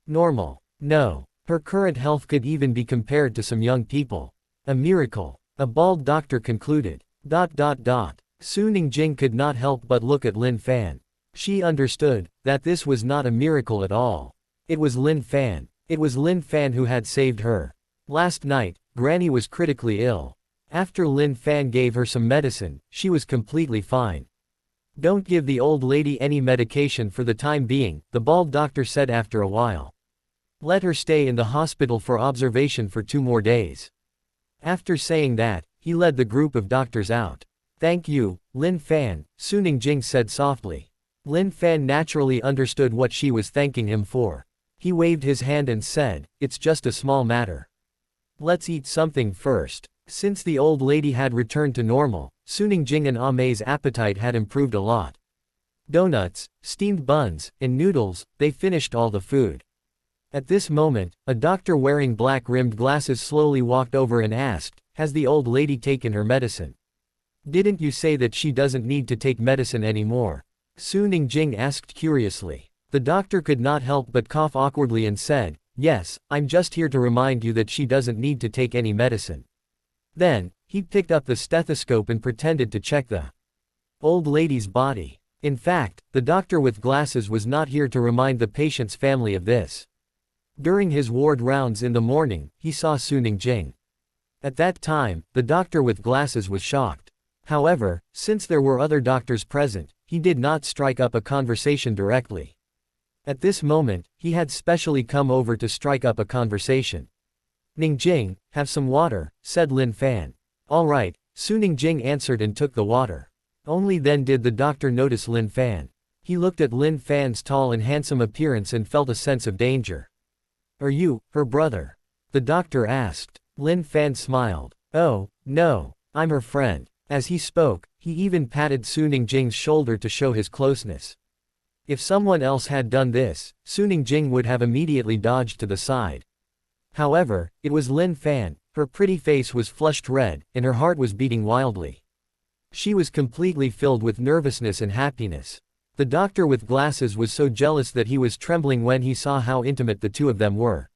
Normal? No. Her current health could even be compared to some young people. A miracle. A bald doctor concluded. Su Ningjing could not help but look at Lin Fan. She understood that this was not a miracle at all. It was Lin Fan. It was Lin Fan who had saved her. Last night, Granny was critically ill. After Lin Fan gave her some medicine, she was completely fine. "Don't give the old lady any medication for the time being," the bald doctor said after a while. "Let her stay in the hospital for observation for 2 more days." After saying that, he led the group of doctors out. "Thank you, Lin Fan," Su Ningjing said softly. Lin Fan naturally understood what she was thanking him for. He waved his hand and said, "It's just a small matter. Let's eat something first." Since the old lady had returned to normal, Su Ningjing and Ame's appetite had improved a lot. Donuts, steamed buns, and noodles. They finished all the food. At this moment, a doctor wearing black-rimmed glasses slowly walked over and asked, "Has the old lady taken her medicine?" "Didn't you say that she doesn't need to take medicine anymore?" Su Ningjing asked curiously. The doctor could not help but cough awkwardly and said, "Yes, I'm just here to remind you that she doesn't need to take any medicine." Then, he picked up the stethoscope and pretended to check the old lady's body. In fact, the doctor with glasses was not here to remind the patient's family of this. During his ward rounds in the morning, he saw Su Ningjing. At that time, the doctor with glasses was shocked. However, since there were other doctors present, he did not strike up a conversation directly. At this moment, he had specially come over to strike up a conversation. "Ningjing, have some water," said Lin Fan. "All right," Su Ningjing answered and took the water. Only then did the doctor notice Lin Fan. He looked at Lin Fan's tall and handsome appearance and felt a sense of danger. "Are you, her brother?" the doctor asked. Lin Fan smiled. "Oh, no, I'm her friend." As he spoke, he even patted Su Ningjing's shoulder to show his closeness. If someone else had done this, Su Ningjing would have immediately dodged to the side. However, it was Lin Fan. Her pretty face was flushed red, and her heart was beating wildly. She was completely filled with nervousness and happiness. The doctor with glasses was so jealous that he was trembling when he saw how intimate the two of them were.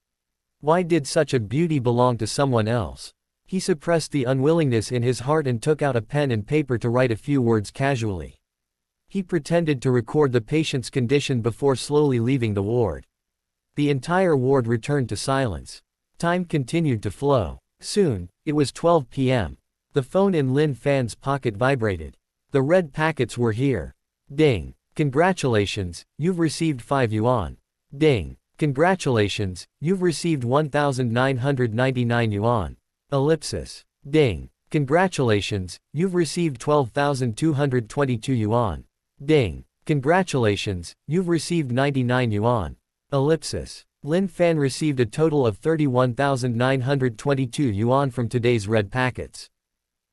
Why did such a beauty belong to someone else? He suppressed the unwillingness in his heart and took out a pen and paper to write a few words casually. He pretended to record the patient's condition before slowly leaving the ward. The entire ward returned to silence. Time continued to flow. Soon, it was 12 p.m. The phone in Lin Fan's pocket vibrated. The red packets were here. Ding. Congratulations, you've received 5 yuan. Ding. Congratulations, you've received 1,999 yuan. Ellipsis. Ding. Congratulations, you've received 12,222 yuan. Ding. Congratulations, you've received 99 yuan. Ellipsis. Lin Fan received a total of 31,922 yuan from today's red packets.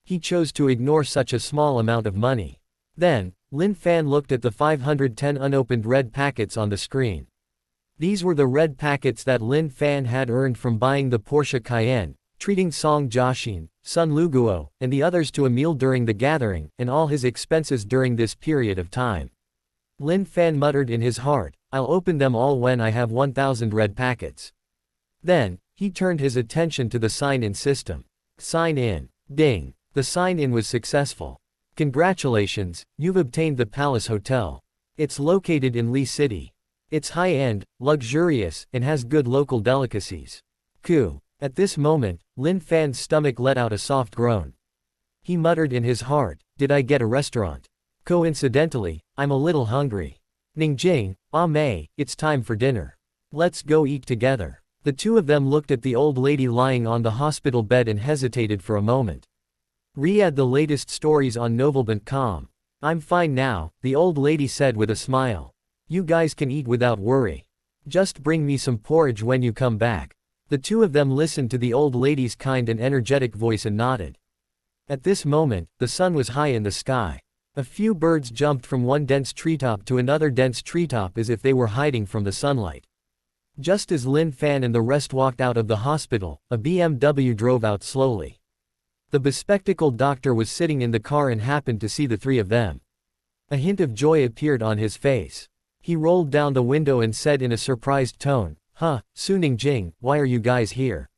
He chose to ignore such a small amount of money. Then, Lin Fan looked at the 510 unopened red packets on the screen. These were the red packets that Lin Fan had earned from buying the Porsche Cayenne, treating Song Jiaxin, Sun Luguo, and the others to a meal during the gathering, and all his expenses during this period of time. Lin Fan muttered in his heart, "I'll open them all when I have 1,000 red packets." Then, he turned his attention to the sign-in system. Sign in. Ding. The sign-in was successful. Congratulations, you've obtained the Palace Hotel. It's located in Li City. It's high-end, luxurious, and has good local delicacies. Coo. At this moment, Lin Fan's stomach let out a soft groan. He muttered in his heart, "Did I get a restaurant? Coincidentally, I'm a little hungry. Ningjing, Mei, it's time for dinner. Let's go eat together." The two of them looked at the old lady lying on the hospital bed and hesitated for a moment. Read the latest stories on novelbant.com. "I'm fine now," the old lady said with a smile. "You guys can eat without worry. Just bring me some porridge when you come back." The two of them listened to the old lady's kind and energetic voice and nodded. At this moment, the sun was high in the sky. A few birds jumped from one dense treetop to another dense treetop as if they were hiding from the sunlight. Just as Lin Fan and the rest walked out of the hospital, a BMW drove out slowly. The bespectacled doctor was sitting in the car and happened to see the three of them. A hint of joy appeared on his face. He rolled down the window and said in a surprised tone, "Huh, Su Ningjing, why are you guys here?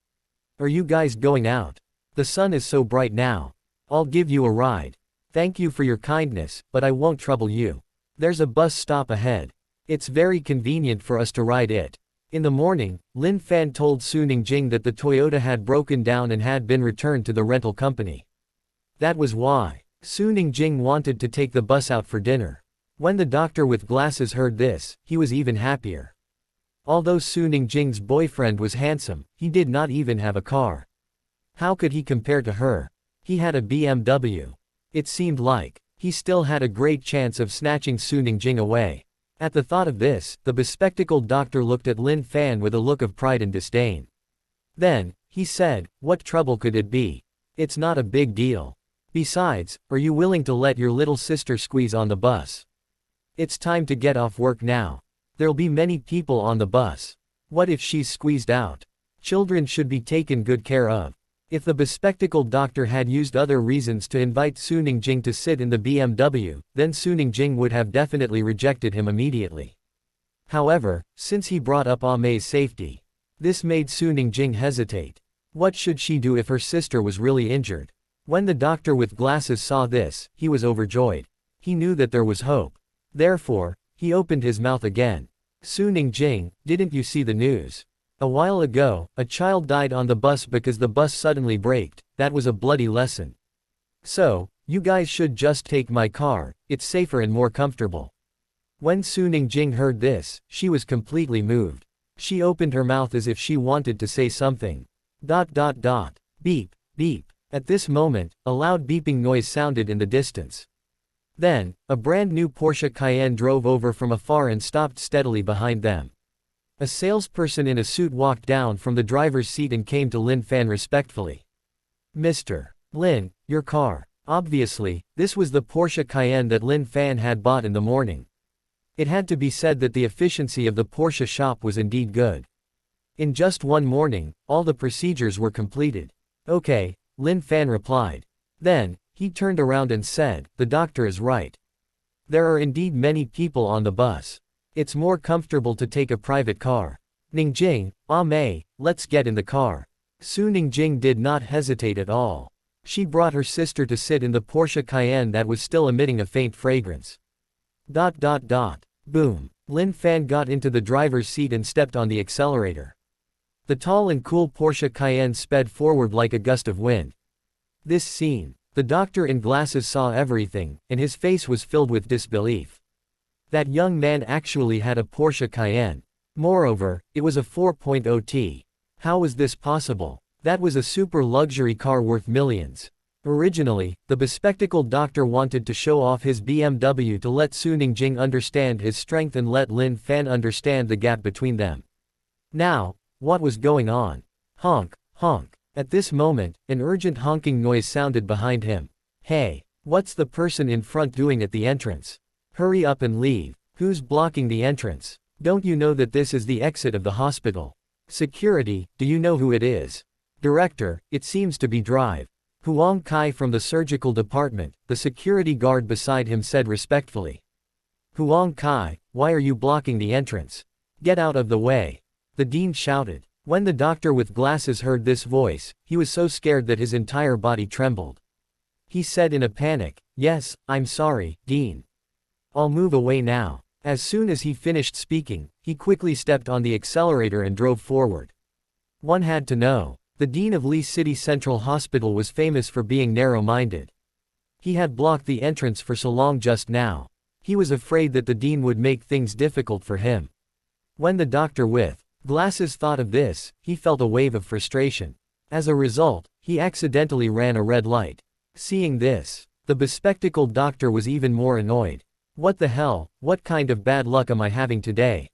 Are you guys going out? The sun is so bright now. I'll give you a ride. Thank you for your kindness, but I won't trouble you. There's a bus stop ahead. It's very convenient for us to ride it." In the morning, Lin Fan told Su Ningjing that the Toyota had broken down and had been returned to the rental company. That was why Su Ningjing wanted to take the bus out for dinner. When the doctor with glasses heard this, he was even happier. Although Su Ningjing's boyfriend was handsome, he did not even have a car. How could he compare to her? He had a BMW. It seemed like he still had a great chance of snatching Su Ningjing away. At the thought of this, the bespectacled doctor looked at Lin Fan with a look of pride and disdain. Then, he said, "What trouble could it be? It's not a big deal. Besides, are you willing to let your little sister squeeze on the bus?" It's time to get off work now. There'll be many people on the bus. What if she's squeezed out? Children should be taken good care of. If the bespectacled doctor had used other reasons to invite Suning Jing to sit in the BMW, then Suning Jing would have definitely rejected him immediately. However, since he brought up Amei's safety, this made Suning Jing hesitate. What should she do if her sister was really injured? When the doctor with glasses saw this, he was overjoyed. He knew that there was hope. Therefore, he opened his mouth again. Suning Jing, didn't you see the news? A while ago, a child died on the bus because the bus suddenly braked. That was a bloody lesson. So, you guys should just take my car, it's safer and more comfortable. When Suning Jing heard this, she was completely moved. She opened her mouth as if she wanted to say something. Beep, beep. At this moment, a loud beeping noise sounded in the distance. Then, a brand new Porsche Cayenne drove over from afar and stopped steadily behind them. A salesperson in a suit walked down from the driver's seat and came to Lin Fan respectfully. Mr. Lin, your car. Obviously, this was the Porsche Cayenne that Lin Fan had bought in the morning. It had to be said that the efficiency of the Porsche shop was indeed good. In just one morning, all the procedures were completed. Okay, Lin Fan replied. Then, he turned around and said, the doctor is right. There are indeed many people on the bus. It's more comfortable to take a private car. Ningjing, Amei, let's get in the car. Suning Jing did not hesitate at all. She brought her sister to sit in the Porsche Cayenne that was still emitting a faint fragrance. Boom. Lin Fan got into the driver's seat and stepped on the accelerator. The tall and cool Porsche Cayenne sped forward like a gust of wind. This scene, the doctor in glasses saw everything, and his face was filled with disbelief. That young man actually had a Porsche Cayenne. Moreover, it was a 4.0T. How was this possible? That was a super luxury car worth millions. Originally, the bespectacled doctor wanted to show off his BMW to let Suning Jing understand his strength and let Lin Fan understand the gap between them. Now, what was going on? Honk, honk. At this moment, an urgent honking noise sounded behind him. Hey, what's the person in front doing at the entrance? Hurry up and leave. Who's blocking the entrance? Don't you know that this is the exit of the hospital? Security, do you know who it is? Director, it seems to be Drive. Huang Kai from the surgical department, the security guard beside him said respectfully. Huang Kai, why are you blocking the entrance? Get out of the way. The dean shouted. When the doctor with glasses heard this voice, he was so scared that his entire body trembled. He said in a panic, yes, I'm sorry, Dean. I'll move away now. As soon as he finished speaking, he quickly stepped on the accelerator and drove forward. One had to know. The dean of Lee City Central Hospital was famous for being narrow-minded. He had blocked the entrance for so long just now. He was afraid that the dean would make things difficult for him. When the doctor with glasses thought of this, he felt a wave of frustration. As a result, he accidentally ran a red light. Seeing this, the bespectacled doctor was even more annoyed. What the hell, what kind of bad luck am I having today?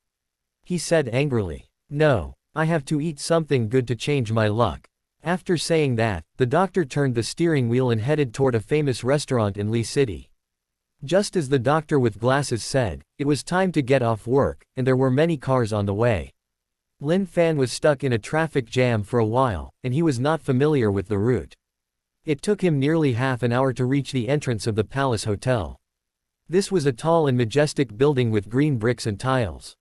He said angrily. No, I have to eat something good to change my luck. After saying that, the doctor turned the steering wheel and headed toward a famous restaurant in Lee City. Just as the doctor with glasses said, it was time to get off work, and there were many cars on the way. Lin Fan was stuck in a traffic jam for a while, and he was not familiar with the route. It took him nearly half an hour to reach the entrance of the Palace Hotel. This was a tall and majestic building with green bricks and tiles.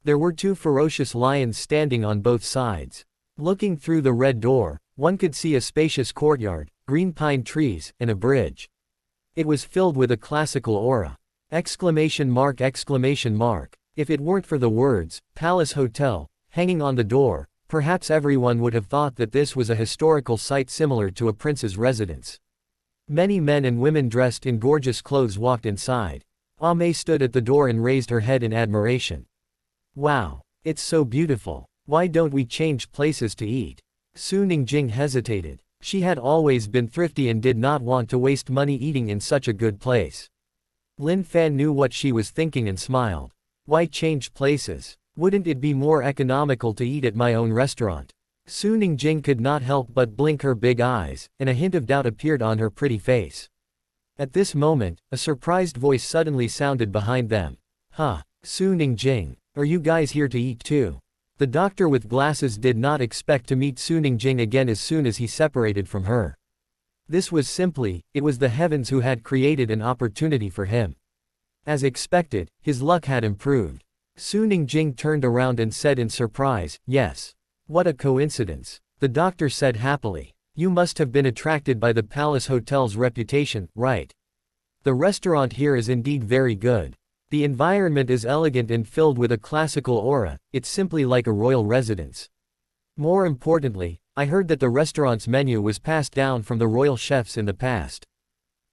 There were two ferocious lions standing on both sides. Looking through the red door, one could see a spacious courtyard, green pine trees, and a bridge. It was filled with a classical aura. Exclamation mark! If it weren't for the words, Palace Hotel, hanging on the door, perhaps everyone would have thought that this was a historical site similar to a prince's residence. Many men and women dressed in gorgeous clothes walked inside. Amei stood at the door and raised her head in admiration. Wow, it's so beautiful. Why don't we change places to eat? Suning Jing hesitated. She had always been thrifty and did not want to waste money eating in such a good place. Lin Fan knew what she was thinking and smiled. Why change places? Wouldn't it be more economical to eat at my own restaurant? Suning Jing could not help but blink her big eyes, and a hint of doubt appeared on her pretty face. At this moment, a surprised voice suddenly sounded behind them. Huh, Su Ningjing, are you guys here to eat too? The doctor with glasses did not expect to meet Su Ningjing again as soon as he separated from her. It was the heavens who had created an opportunity for him. As expected, his luck had improved. Su Ningjing turned around and said in surprise, yes. What a coincidence. The doctor said happily. You must have been attracted by the Palace Hotel's reputation, right? The restaurant here is indeed very good. The environment is elegant and filled with a classical aura, it's simply like a royal residence. More importantly, I heard that the restaurant's menu was passed down from the royal chefs in the past.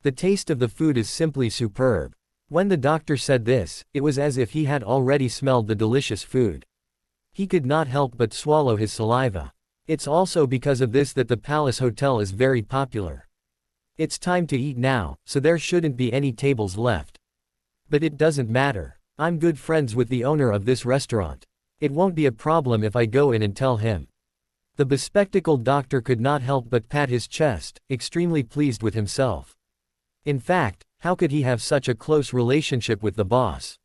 The taste of the food is simply superb. When the doctor said this, it was as if he had already smelled the delicious food. He could not help but swallow his saliva. It's also because of this that the Palace Hotel is very popular. It's time to eat now, so there shouldn't be any tables left. But it doesn't matter. I'm good friends with the owner of this restaurant. It won't be a problem if I go in and tell him. The bespectacled doctor could not help but pat his chest, extremely pleased with himself. In fact, how could he have such a close relationship with the boss?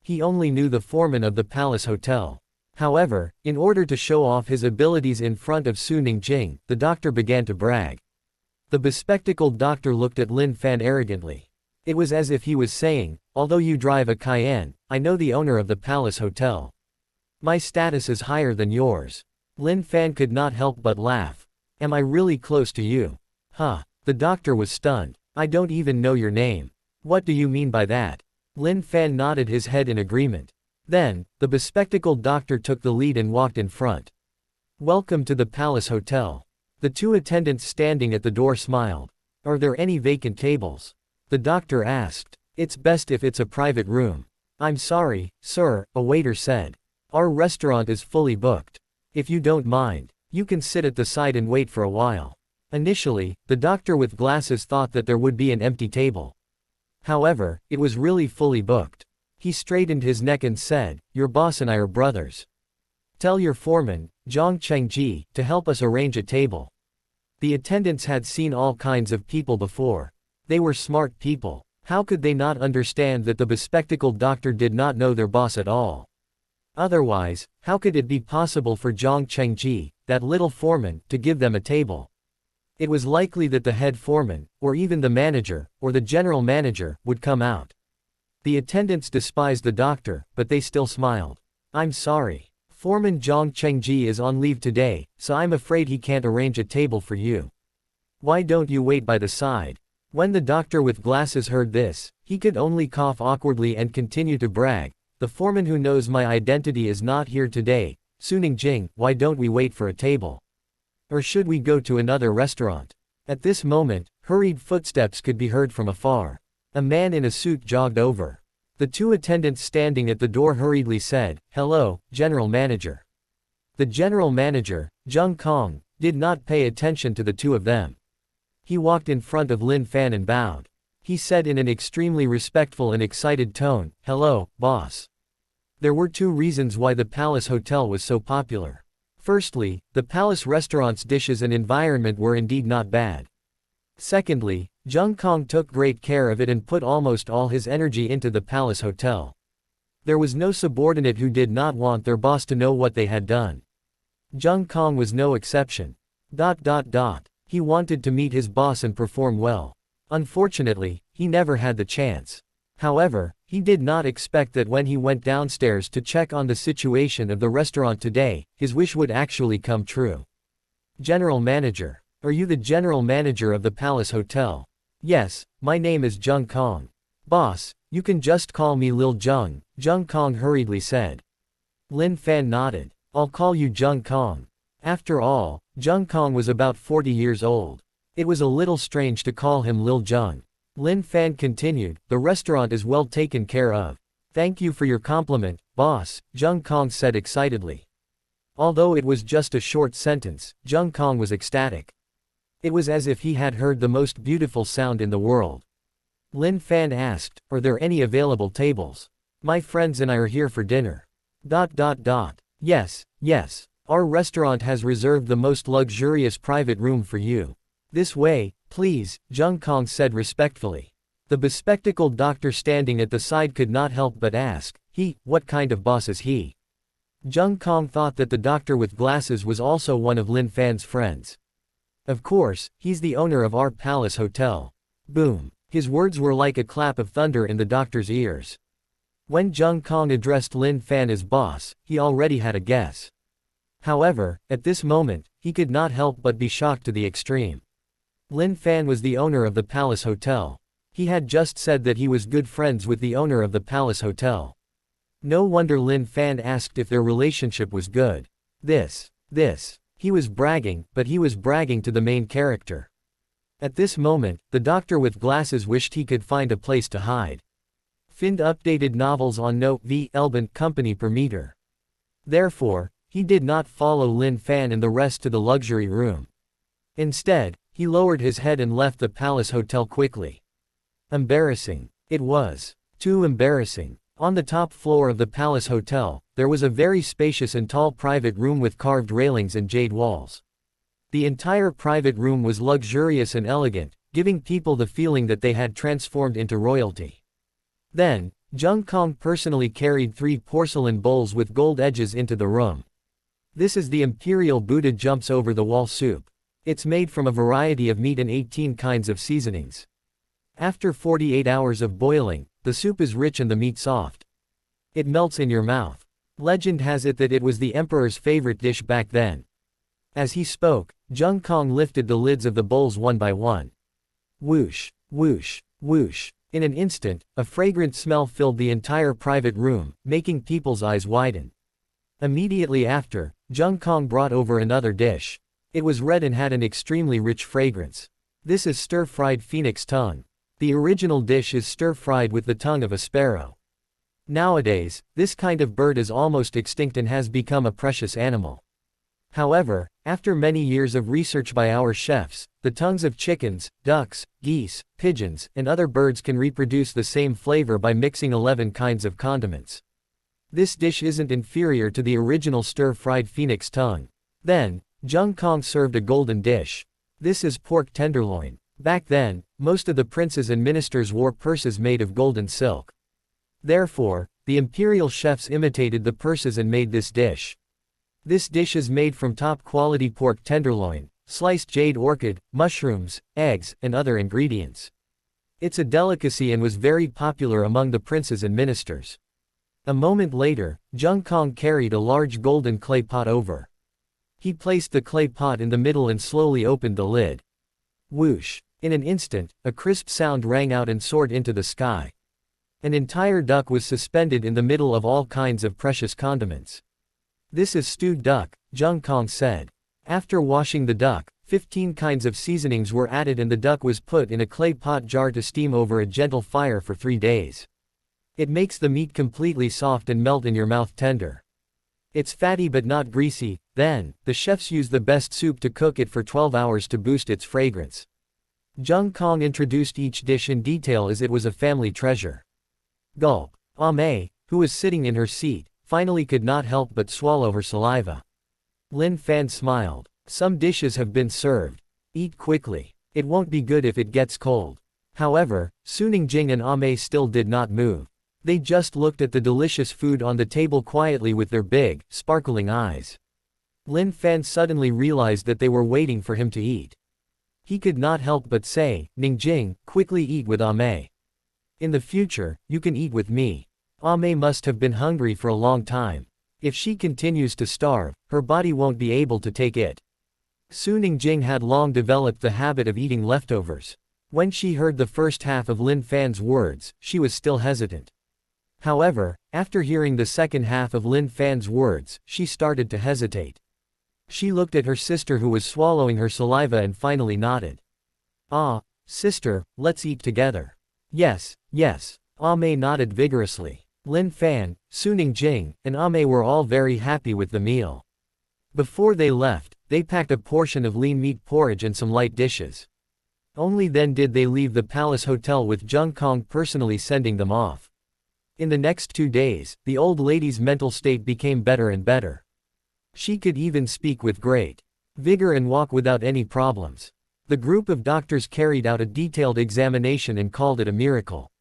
He only knew the foreman of the Palace Hotel. However, in order to show off his abilities in front of Su Ningjing, the doctor began to brag. The bespectacled doctor looked at Lin Fan arrogantly. It was as if he was saying, although you drive a Cayenne, I know the owner of the Palace Hotel. My status is higher than yours. Lin Fan could not help but laugh. Am I really close to you? Huh. The doctor was stunned. I don't even know your name. What do you mean by that? Lin Fan nodded his head in agreement. Then, the bespectacled doctor took the lead and walked in front. Welcome to the Palace Hotel. The two attendants standing at the door smiled. Are there any vacant tables? The doctor asked. It's best if it's a private room. I'm sorry, sir, a waiter said. Our restaurant is fully booked. If you don't mind, you can sit at the side and wait for a while. Initially, the doctor with glasses thought that there would be an empty table. However, it was really fully booked. He straightened his neck and said, your boss and I are brothers. Tell your foreman, Zhang Chengji, to help us arrange a table. The attendants had seen all kinds of people before. They were smart people. How could they not understand that the bespectacled doctor did not know their boss at all? Otherwise, how could it be possible for Zhang Chengji, that little foreman, to give them a table? It was likely that the head foreman, or even the manager, or the general manager, would come out. The attendants despised the doctor, but they still smiled. I'm sorry. Foreman Zhang Chengji is on leave today, so I'm afraid he can't arrange a table for you. Why don't you wait by the side? When the doctor with glasses heard this, he could only cough awkwardly and continue to brag. The foreman who knows my identity is not here today. Su Ningjing, why don't we wait for a table? Or should we go to another restaurant? At this moment, hurried footsteps could be heard from afar. A man in a suit jogged over. The two attendants standing at the door hurriedly said, hello, General Manager. The General Manager, Zheng Kong, did not pay attention to the two of them. He walked in front of Lin Fan and bowed. He said in an extremely respectful and excited tone, hello, boss. There were two reasons why the Palace Hotel was so popular. Firstly, the Palace restaurant's dishes and environment were indeed not bad. Secondly, Zheng Kong took great care of it and put almost all his energy into the Palace Hotel. There was no subordinate who did not want their boss to know what they had done. Zheng Kong was no exception. He wanted to meet his boss and perform well. Unfortunately, he never had the chance. However, he did not expect that when he went downstairs to check on the situation of the restaurant today, his wish would actually come true. General Manager. Are you the General Manager of the Palace Hotel? Yes, my name is Zheng Kong. Boss, you can just call me Lil Zheng, Zheng Kong hurriedly said. Lin Fan nodded. I'll call you Zheng Kong. After all, Zheng Kong was about 40 years old. It was a little strange to call him Lil Zheng. Lin Fan continued, the restaurant is well taken care of. Thank you for your compliment, boss, Zheng Kong said excitedly. Although it was just a short sentence, Zheng Kong was ecstatic. It was as if he had heard the most beautiful sound in the world. Lin Fan asked, are there any available tables? My friends and I are here for dinner. Yes, yes. Our restaurant has reserved the most luxurious private room for you. This way, Please, Jung Kong said respectfully. The bespectacled doctor standing at the side could not help but ask, what kind of boss is he? Jung Kong thought that the doctor with glasses was also one of Lin Fan's friends. Of course, he's the owner of our palace hotel. Boom. His words were like a clap of thunder in the doctor's ears. When Jung Kong addressed Lin Fan as boss, he already had a guess. However, at this moment, he could not help but be shocked to the extreme. Lin Fan was the owner of the palace hotel. He had just said that he was good friends with the owner of the palace hotel. No wonder Lin Fan asked if their relationship was good. He was bragging, but he was bragging to the main character. At this moment, the doctor with glasses wished he could find a place to hide. Find updated novels on Note V. Elbant Company per meter. Therefore, he did not follow Lin Fan and the rest to the luxury room. Instead, he lowered his head and left the palace hotel quickly. Embarrassing. It was too embarrassing. On the top floor of the palace hotel, there was a very spacious and tall private room with carved railings and jade walls. The entire private room was luxurious and elegant, giving people the feeling that they had transformed into royalty. Then, Jung Kong personally carried 3 porcelain bowls with gold edges into the room. This is the Imperial Buddha jumps over the wall soup. It's made from a variety of meat and 18 kinds of seasonings. After 48 hours of boiling, the soup is rich and the meat soft. It melts in your mouth. Legend has it that it was the emperor's favorite dish back then. As he spoke, Jung Kong lifted the lids of the bowls one by one. Whoosh, whoosh, whoosh. In an instant, a fragrant smell filled the entire private room, making people's eyes widen. Immediately after, Jung Kong brought over another dish. It was red and had an extremely rich fragrance. This is stir-fried phoenix tongue. The original dish is stir-fried with the tongue of a sparrow. Nowadays, this kind of bird is almost extinct and has become a precious animal. However, after many years of research by our chefs, the tongues of chickens, ducks, geese, pigeons, and other birds can reproduce the same flavor by mixing 11 kinds of condiments. This dish isn't inferior to the original stir-fried phoenix tongue. Then, Jung Kong served a golden dish. This is pork tenderloin. Back then, most of the princes and ministers wore purses made of golden silk. Therefore, the imperial chefs imitated the purses and made this dish. This dish is made from top-quality pork tenderloin, sliced jade orchid, mushrooms, eggs, and other ingredients. It's a delicacy and was very popular among the princes and ministers. A moment later, Jung Kong carried a large golden clay pot over. He placed the clay pot in the middle and slowly opened the lid. Whoosh! In an instant, a crisp sound rang out and soared into the sky. An entire duck was suspended in the middle of all kinds of precious condiments. This is stewed duck, Jung Kong said. After washing the duck, 15 kinds of seasonings were added and the duck was put in a clay pot jar to steam over a gentle fire for 3 days. It makes the meat completely soft and melt in your mouth tender. It's fatty but not greasy. Then, the chefs use the best soup to cook it for 12 hours to boost its fragrance. Jung Kong introduced each dish in detail as it was a family treasure. Gulp. Ame, who was sitting in her seat, finally could not help but swallow her saliva. Lin Fan smiled. Some dishes have been served. Eat quickly. It won't be good if it gets cold. However, Suning Jing and Ame still did not move. They just looked at the delicious food on the table quietly with their big, sparkling eyes. Lin Fan suddenly realized that they were waiting for him to eat. He could not help but say, Ningjing, quickly eat with Ame. In the future, you can eat with me. Ame must have been hungry for a long time. If she continues to starve, her body won't be able to take it. Su Ningjing had long developed the habit of eating leftovers. When she heard the first half of Lin Fan's words, she was still hesitant. However, after hearing the second half of Lin Fan's words, she started to hesitate. She looked at her sister who was swallowing her saliva and finally nodded. Ah, sister, let's eat together. Yes, yes. Ame nodded vigorously. Lin Fan, Su Ningjing, and Ame were all very happy with the meal. Before they left, they packed a portion of lean meat porridge and some light dishes. Only then did they leave the palace hotel with Jung Kong personally sending them off. In the next 2 days, the old lady's mental state became better and better. She could even speak with great vigor and walk without any problems. The group of doctors carried out a detailed examination and called it a miracle.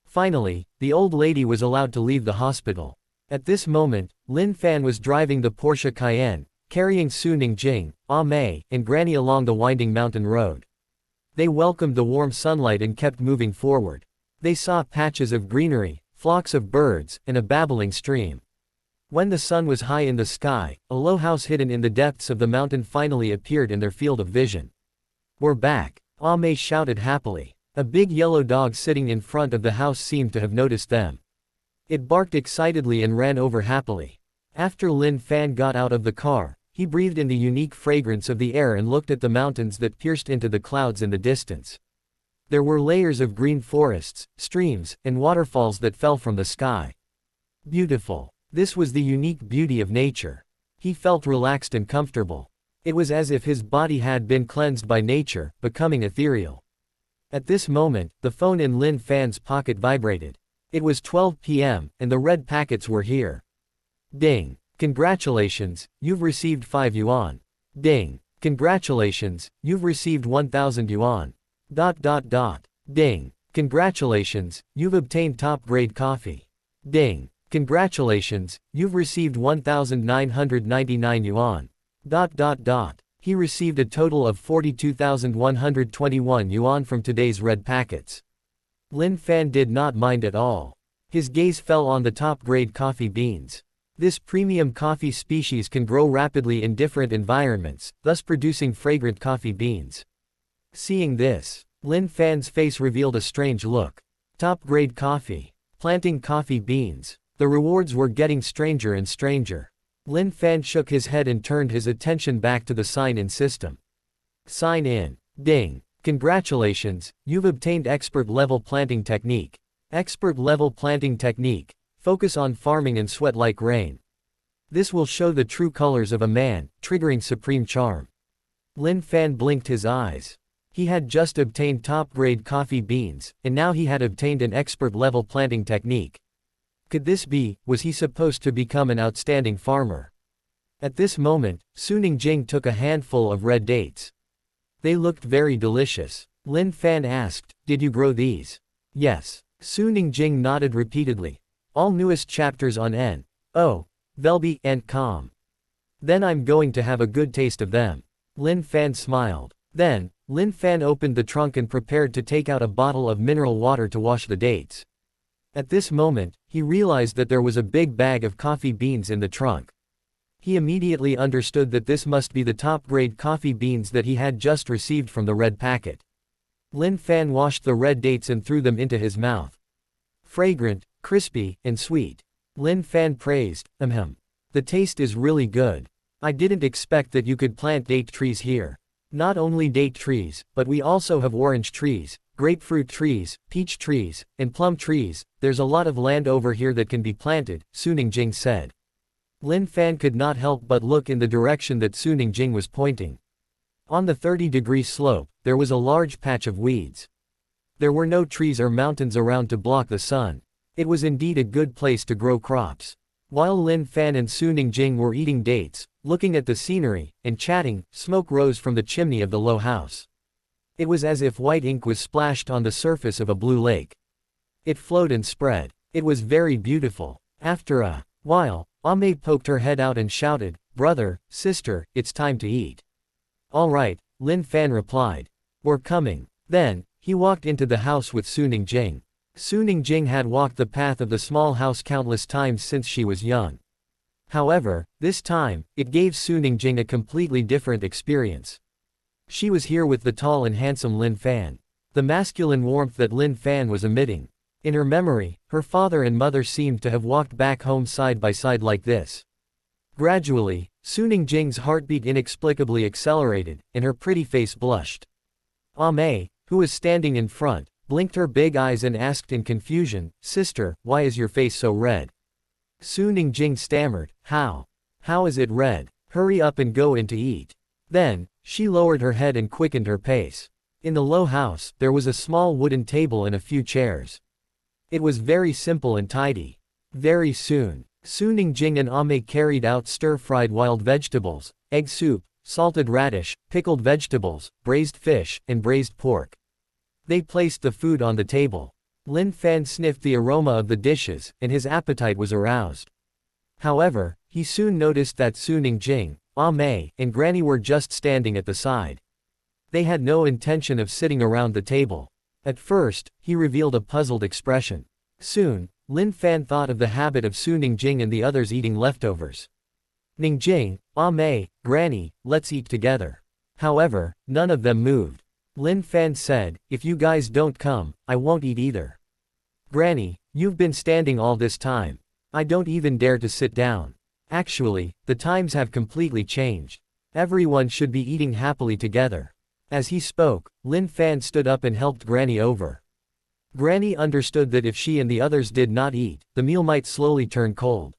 Finally, the old lady was allowed to leave the hospital. At this moment, Lin Fan was driving the Porsche Cayenne, carrying Su Ningjing, Mei, and Granny along the winding mountain road. They welcomed the warm sunlight and kept moving forward. They saw patches of greenery, flocks of birds, and a babbling stream. When the sun was high in the sky, a low house hidden in the depths of the mountain finally appeared in their field of vision. "We're back," Mei shouted happily. A big yellow dog sitting in front of the house seemed to have noticed them. It barked excitedly and ran over happily. After Lin Fan got out of the car, he breathed in the unique fragrance of the air and looked at the mountains that pierced into the clouds in the distance. There were layers of green forests, streams, and waterfalls that fell from the sky. Beautiful. This was the unique beauty of nature. He felt relaxed and comfortable. It was as if his body had been cleansed by nature, becoming ethereal. At this moment, the phone in Lin Fan's pocket vibrated. It was 12 p.m., and the red packets were here. Ding. Congratulations, you've received 5 yuan. Ding. Congratulations, you've received 1,000 yuan. ... Ding. Congratulations, you've obtained top-grade coffee. Ding. Congratulations, you've received 1,999 yuan. ... He received a total of 42,121 yuan from today's red packets. Lin Fan did not mind at all. His gaze fell on the top-grade coffee beans. This premium coffee species can grow rapidly in different environments, thus producing fragrant coffee beans. Seeing this, Lin Fan's face revealed a strange look. Top-grade coffee. Planting coffee beans. The rewards were getting stranger and stranger. Lin Fan shook his head and turned his attention back to the sign-in system. Sign in. Ding. Congratulations, you've obtained expert-level planting technique. Expert-level planting technique. Focus on farming and sweat like rain. This will show the true colors of a man, triggering supreme charm. Lin Fan blinked his eyes. He had just obtained top-grade coffee beans, and now he had obtained an expert-level planting technique. Could this be, was he supposed to become an outstanding farmer? At this moment, Su Ningjing took a handful of red dates. They looked very delicious. Lin Fan asked, "Did you grow these?" "Yes." Su Ningjing nodded repeatedly. "All newest chapters on N. O. Velby and Com. Then I'm going to have a good taste of them." Lin Fan smiled. Then, Lin Fan opened the trunk and prepared to take out a bottle of mineral water to wash the dates. At this moment, he realized that there was a big bag of coffee beans in the trunk. He immediately understood that this must be the top-grade coffee beans that he had just received from the red packet. Lin Fan washed the red dates and threw them into his mouth. Fragrant, crispy, and sweet. Lin Fan praised, The taste is really good. I didn't expect that you could plant date trees here. Not only date trees, but we also have orange trees, grapefruit trees, peach trees, and plum trees. There's a lot of land over here that can be planted, Su Ningjing said. Lin Fan could not help but look in the direction that Su Ningjing was pointing. On the 30-degree slope, there was a large patch of weeds. There were no trees or mountains around to block the sun. It was indeed a good place to grow crops. While Lin Fan and Su Ningjing were eating dates, looking at the scenery, and chatting, smoke rose from the chimney of the low house. It was as if white ink was splashed on the surface of a blue lake. It flowed and spread. It was very beautiful. After a while, Mei poked her head out and shouted, "Brother, sister, it's time to eat." "All right," Lin Fan replied. "We're coming." Then, he walked into the house with Su Ningjing. Su Ningjing had walked the path of the small house countless times since she was young. However, this time, it gave Su Ningjing a completely different experience. She was here with the tall and handsome Lin Fan. The masculine warmth that Lin Fan was emitting. In her memory, her father and mother seemed to have walked back home side by side like this. Gradually, Su Ningjing's heartbeat inexplicably accelerated, and her pretty face blushed. Mei, who was standing in front, blinked her big eyes and asked in confusion, "Sister, why is your face so red?" Su Ningjing stammered, How is it red? Hurry up and go in to eat." Then, she lowered her head and quickened her pace. In the low house, there was a small wooden table and a few chairs. It was very simple and tidy. Very soon, Su Ningjing and Mei carried out stir-fried wild vegetables, egg soup, salted radish, pickled vegetables, braised fish, and braised pork. They placed the food on the table. Lin Fan sniffed the aroma of the dishes, and his appetite was aroused. However, he soon noticed that Su Ningjing, Mei, and Granny were just standing at the side. They had no intention of sitting around the table. At first, he revealed a puzzled expression. Soon, Lin Fan thought of the habit of Su Ningjing and the others eating leftovers. Ningjing, Mei, Granny, let's eat together. However, none of them moved. Lin Fan said, if you guys don't come, I won't eat either. Granny, you've been standing all this time. I don't even dare to sit down. Actually, the times have completely changed. Everyone should be eating happily together. As he spoke, Lin Fan stood up and helped Granny over. Granny understood that if she and the others did not eat, the meal might slowly turn cold.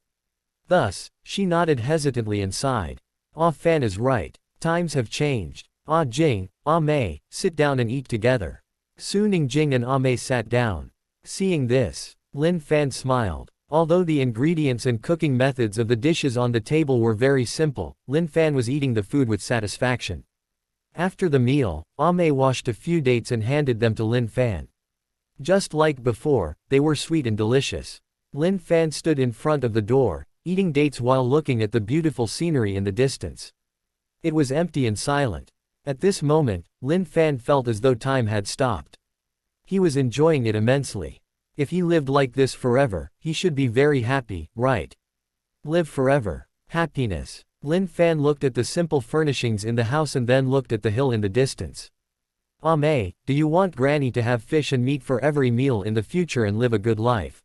Thus, she nodded hesitantly and sighed. Ah Fan is right. Times have changed. Ah Jing, Ah Mei, sit down and eat together. Su Ningjing and Ah Mei sat down. Seeing this, Lin Fan smiled. Although the ingredients and cooking methods of the dishes on the table were very simple, Lin Fan was eating the food with satisfaction. After the meal, Ah Mei washed a few dates and handed them to Lin Fan. Just like before, they were sweet and delicious. Lin Fan stood in front of the door, eating dates while looking at the beautiful scenery in the distance. It was empty and silent. At this moment, Lin Fan felt as though time had stopped. He was enjoying it immensely. If he lived like this forever, he should be very happy, right? Live forever. Happiness. Lin Fan looked at the simple furnishings in the house and then looked at the hill in the distance. Ah Mei, do you want Granny to have fish and meat for every meal in the future and live a good life?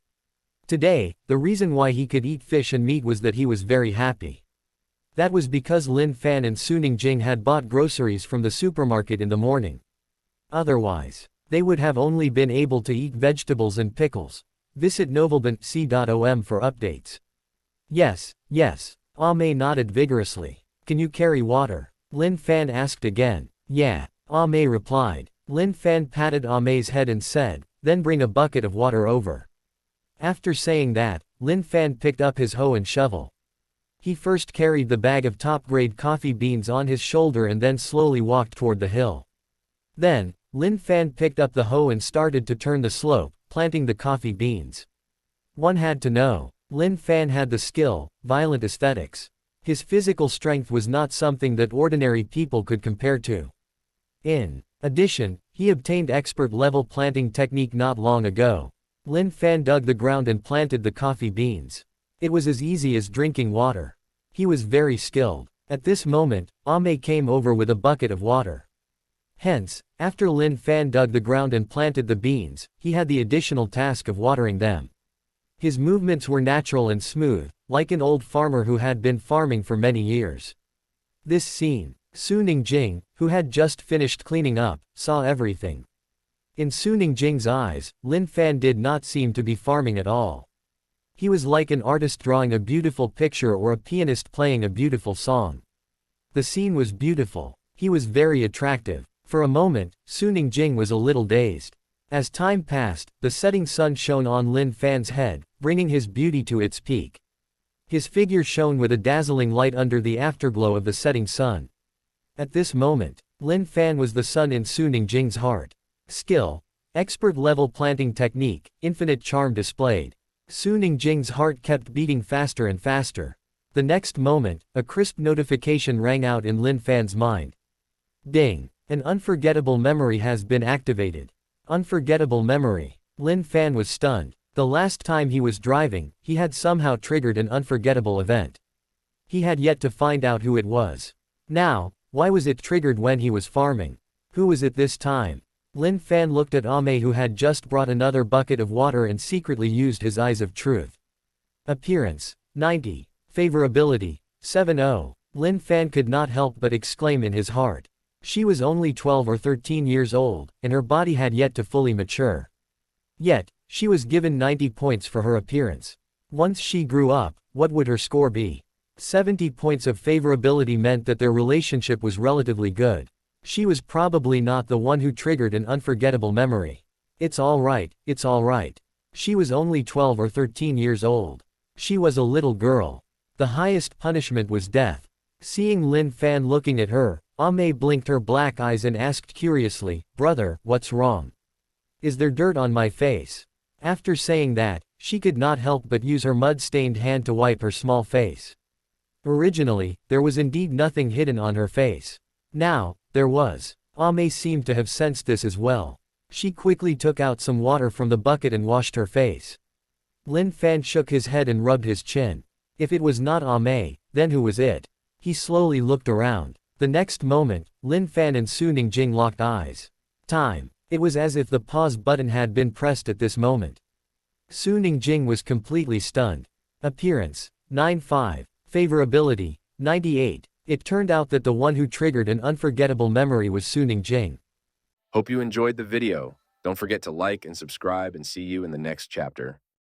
Today, the reason why he could eat fish and meat was that he was very happy. That was because Lin Fan and Su Ningjing had bought groceries from the supermarket in the morning. Otherwise, they would have only been able to eat vegetables and pickles. Visit novelbant.com for updates. Yes, yes. Ah Mei nodded vigorously. Can you carry water? Lin Fan asked again. Yeah, Ah Mei replied. Lin Fan patted Ah Mei's head and said, then bring a bucket of water over. After saying that, Lin Fan picked up his hoe and shovel. He first carried the bag of top-grade coffee beans on his shoulder and then slowly walked toward the hill. Then, Lin Fan picked up the hoe and started to turn the slope, planting the coffee beans. One had to know. Lin Fan had the skill, violent aesthetics. His physical strength was not something that ordinary people could compare to. In addition, he obtained expert-level planting technique not long ago. Lin Fan dug the ground and planted the coffee beans. It was as easy as drinking water. He was very skilled. At this moment, Ah Mei came over with a bucket of water. Hence, after Lin Fan dug the ground and planted the beans, he had the additional task of watering them. His movements were natural and smooth, like an old farmer who had been farming for many years. This scene, Su Ningjing, who had just finished cleaning up, saw everything. In Su Ningjing's eyes, Lin Fan did not seem to be farming at all. He was like an artist drawing a beautiful picture or a pianist playing a beautiful song. The scene was beautiful. He was very attractive. For a moment, Su Ningjing was a little dazed. As time passed, the setting sun shone on Lin Fan's head, bringing his beauty to its peak. His figure shone with a dazzling light under the afterglow of the setting sun. At this moment, Lin Fan was the sun in Su Ningjing's heart. Skill, expert-level planting technique, infinite charm displayed. Su Ningjing's heart kept beating faster and faster. The next moment, a crisp notification rang out in Lin Fan's mind. Ding! An unforgettable memory has been activated. Unforgettable memory. Lin Fan was stunned. The last time he was driving, he had somehow triggered an unforgettable event. He had yet to find out who it was. Now, why was it triggered when he was farming? Who was it this time? Lin Fan looked at Ah Mei, who had just brought another bucket of water and secretly used his eyes of truth. Appearance, 90. Favorability, 70. Lin Fan could not help but exclaim in his heart. She was only 12 or 13 years old, and her body had yet to fully mature. Yet, she was given 90 points for her appearance. Once she grew up, what would her score be? 70 points of favorability meant that their relationship was relatively good. She was probably not the one who triggered an unforgettable memory. It's all right, it's all right. She was only 12 or 13 years old. She was a little girl. The highest punishment was death. Seeing Lin Fan looking at her, Ame blinked her black eyes and asked curiously, "Brother, what's wrong? Is there dirt on my face?" After saying that, she could not help but use her mud-stained hand to wipe her small face. Originally, there was indeed nothing hidden on her face. Now, there was. Ame seemed to have sensed this as well. She quickly took out some water from the bucket and washed her face. Lin Fan shook his head and rubbed his chin. If it was not Ame, then who was it? He slowly looked around. The next moment, Lin Fan and Su Ningjing locked eyes. Time. It was as if the pause button had been pressed at this moment. Su Ningjing was completely stunned. Appearance: 9.5. Favorability: 98. It turned out that the one who triggered an unforgettable memory was Su Ningjing.
Hope you enjoyed the video. Don't forget to like and subscribe and see you in the next chapter.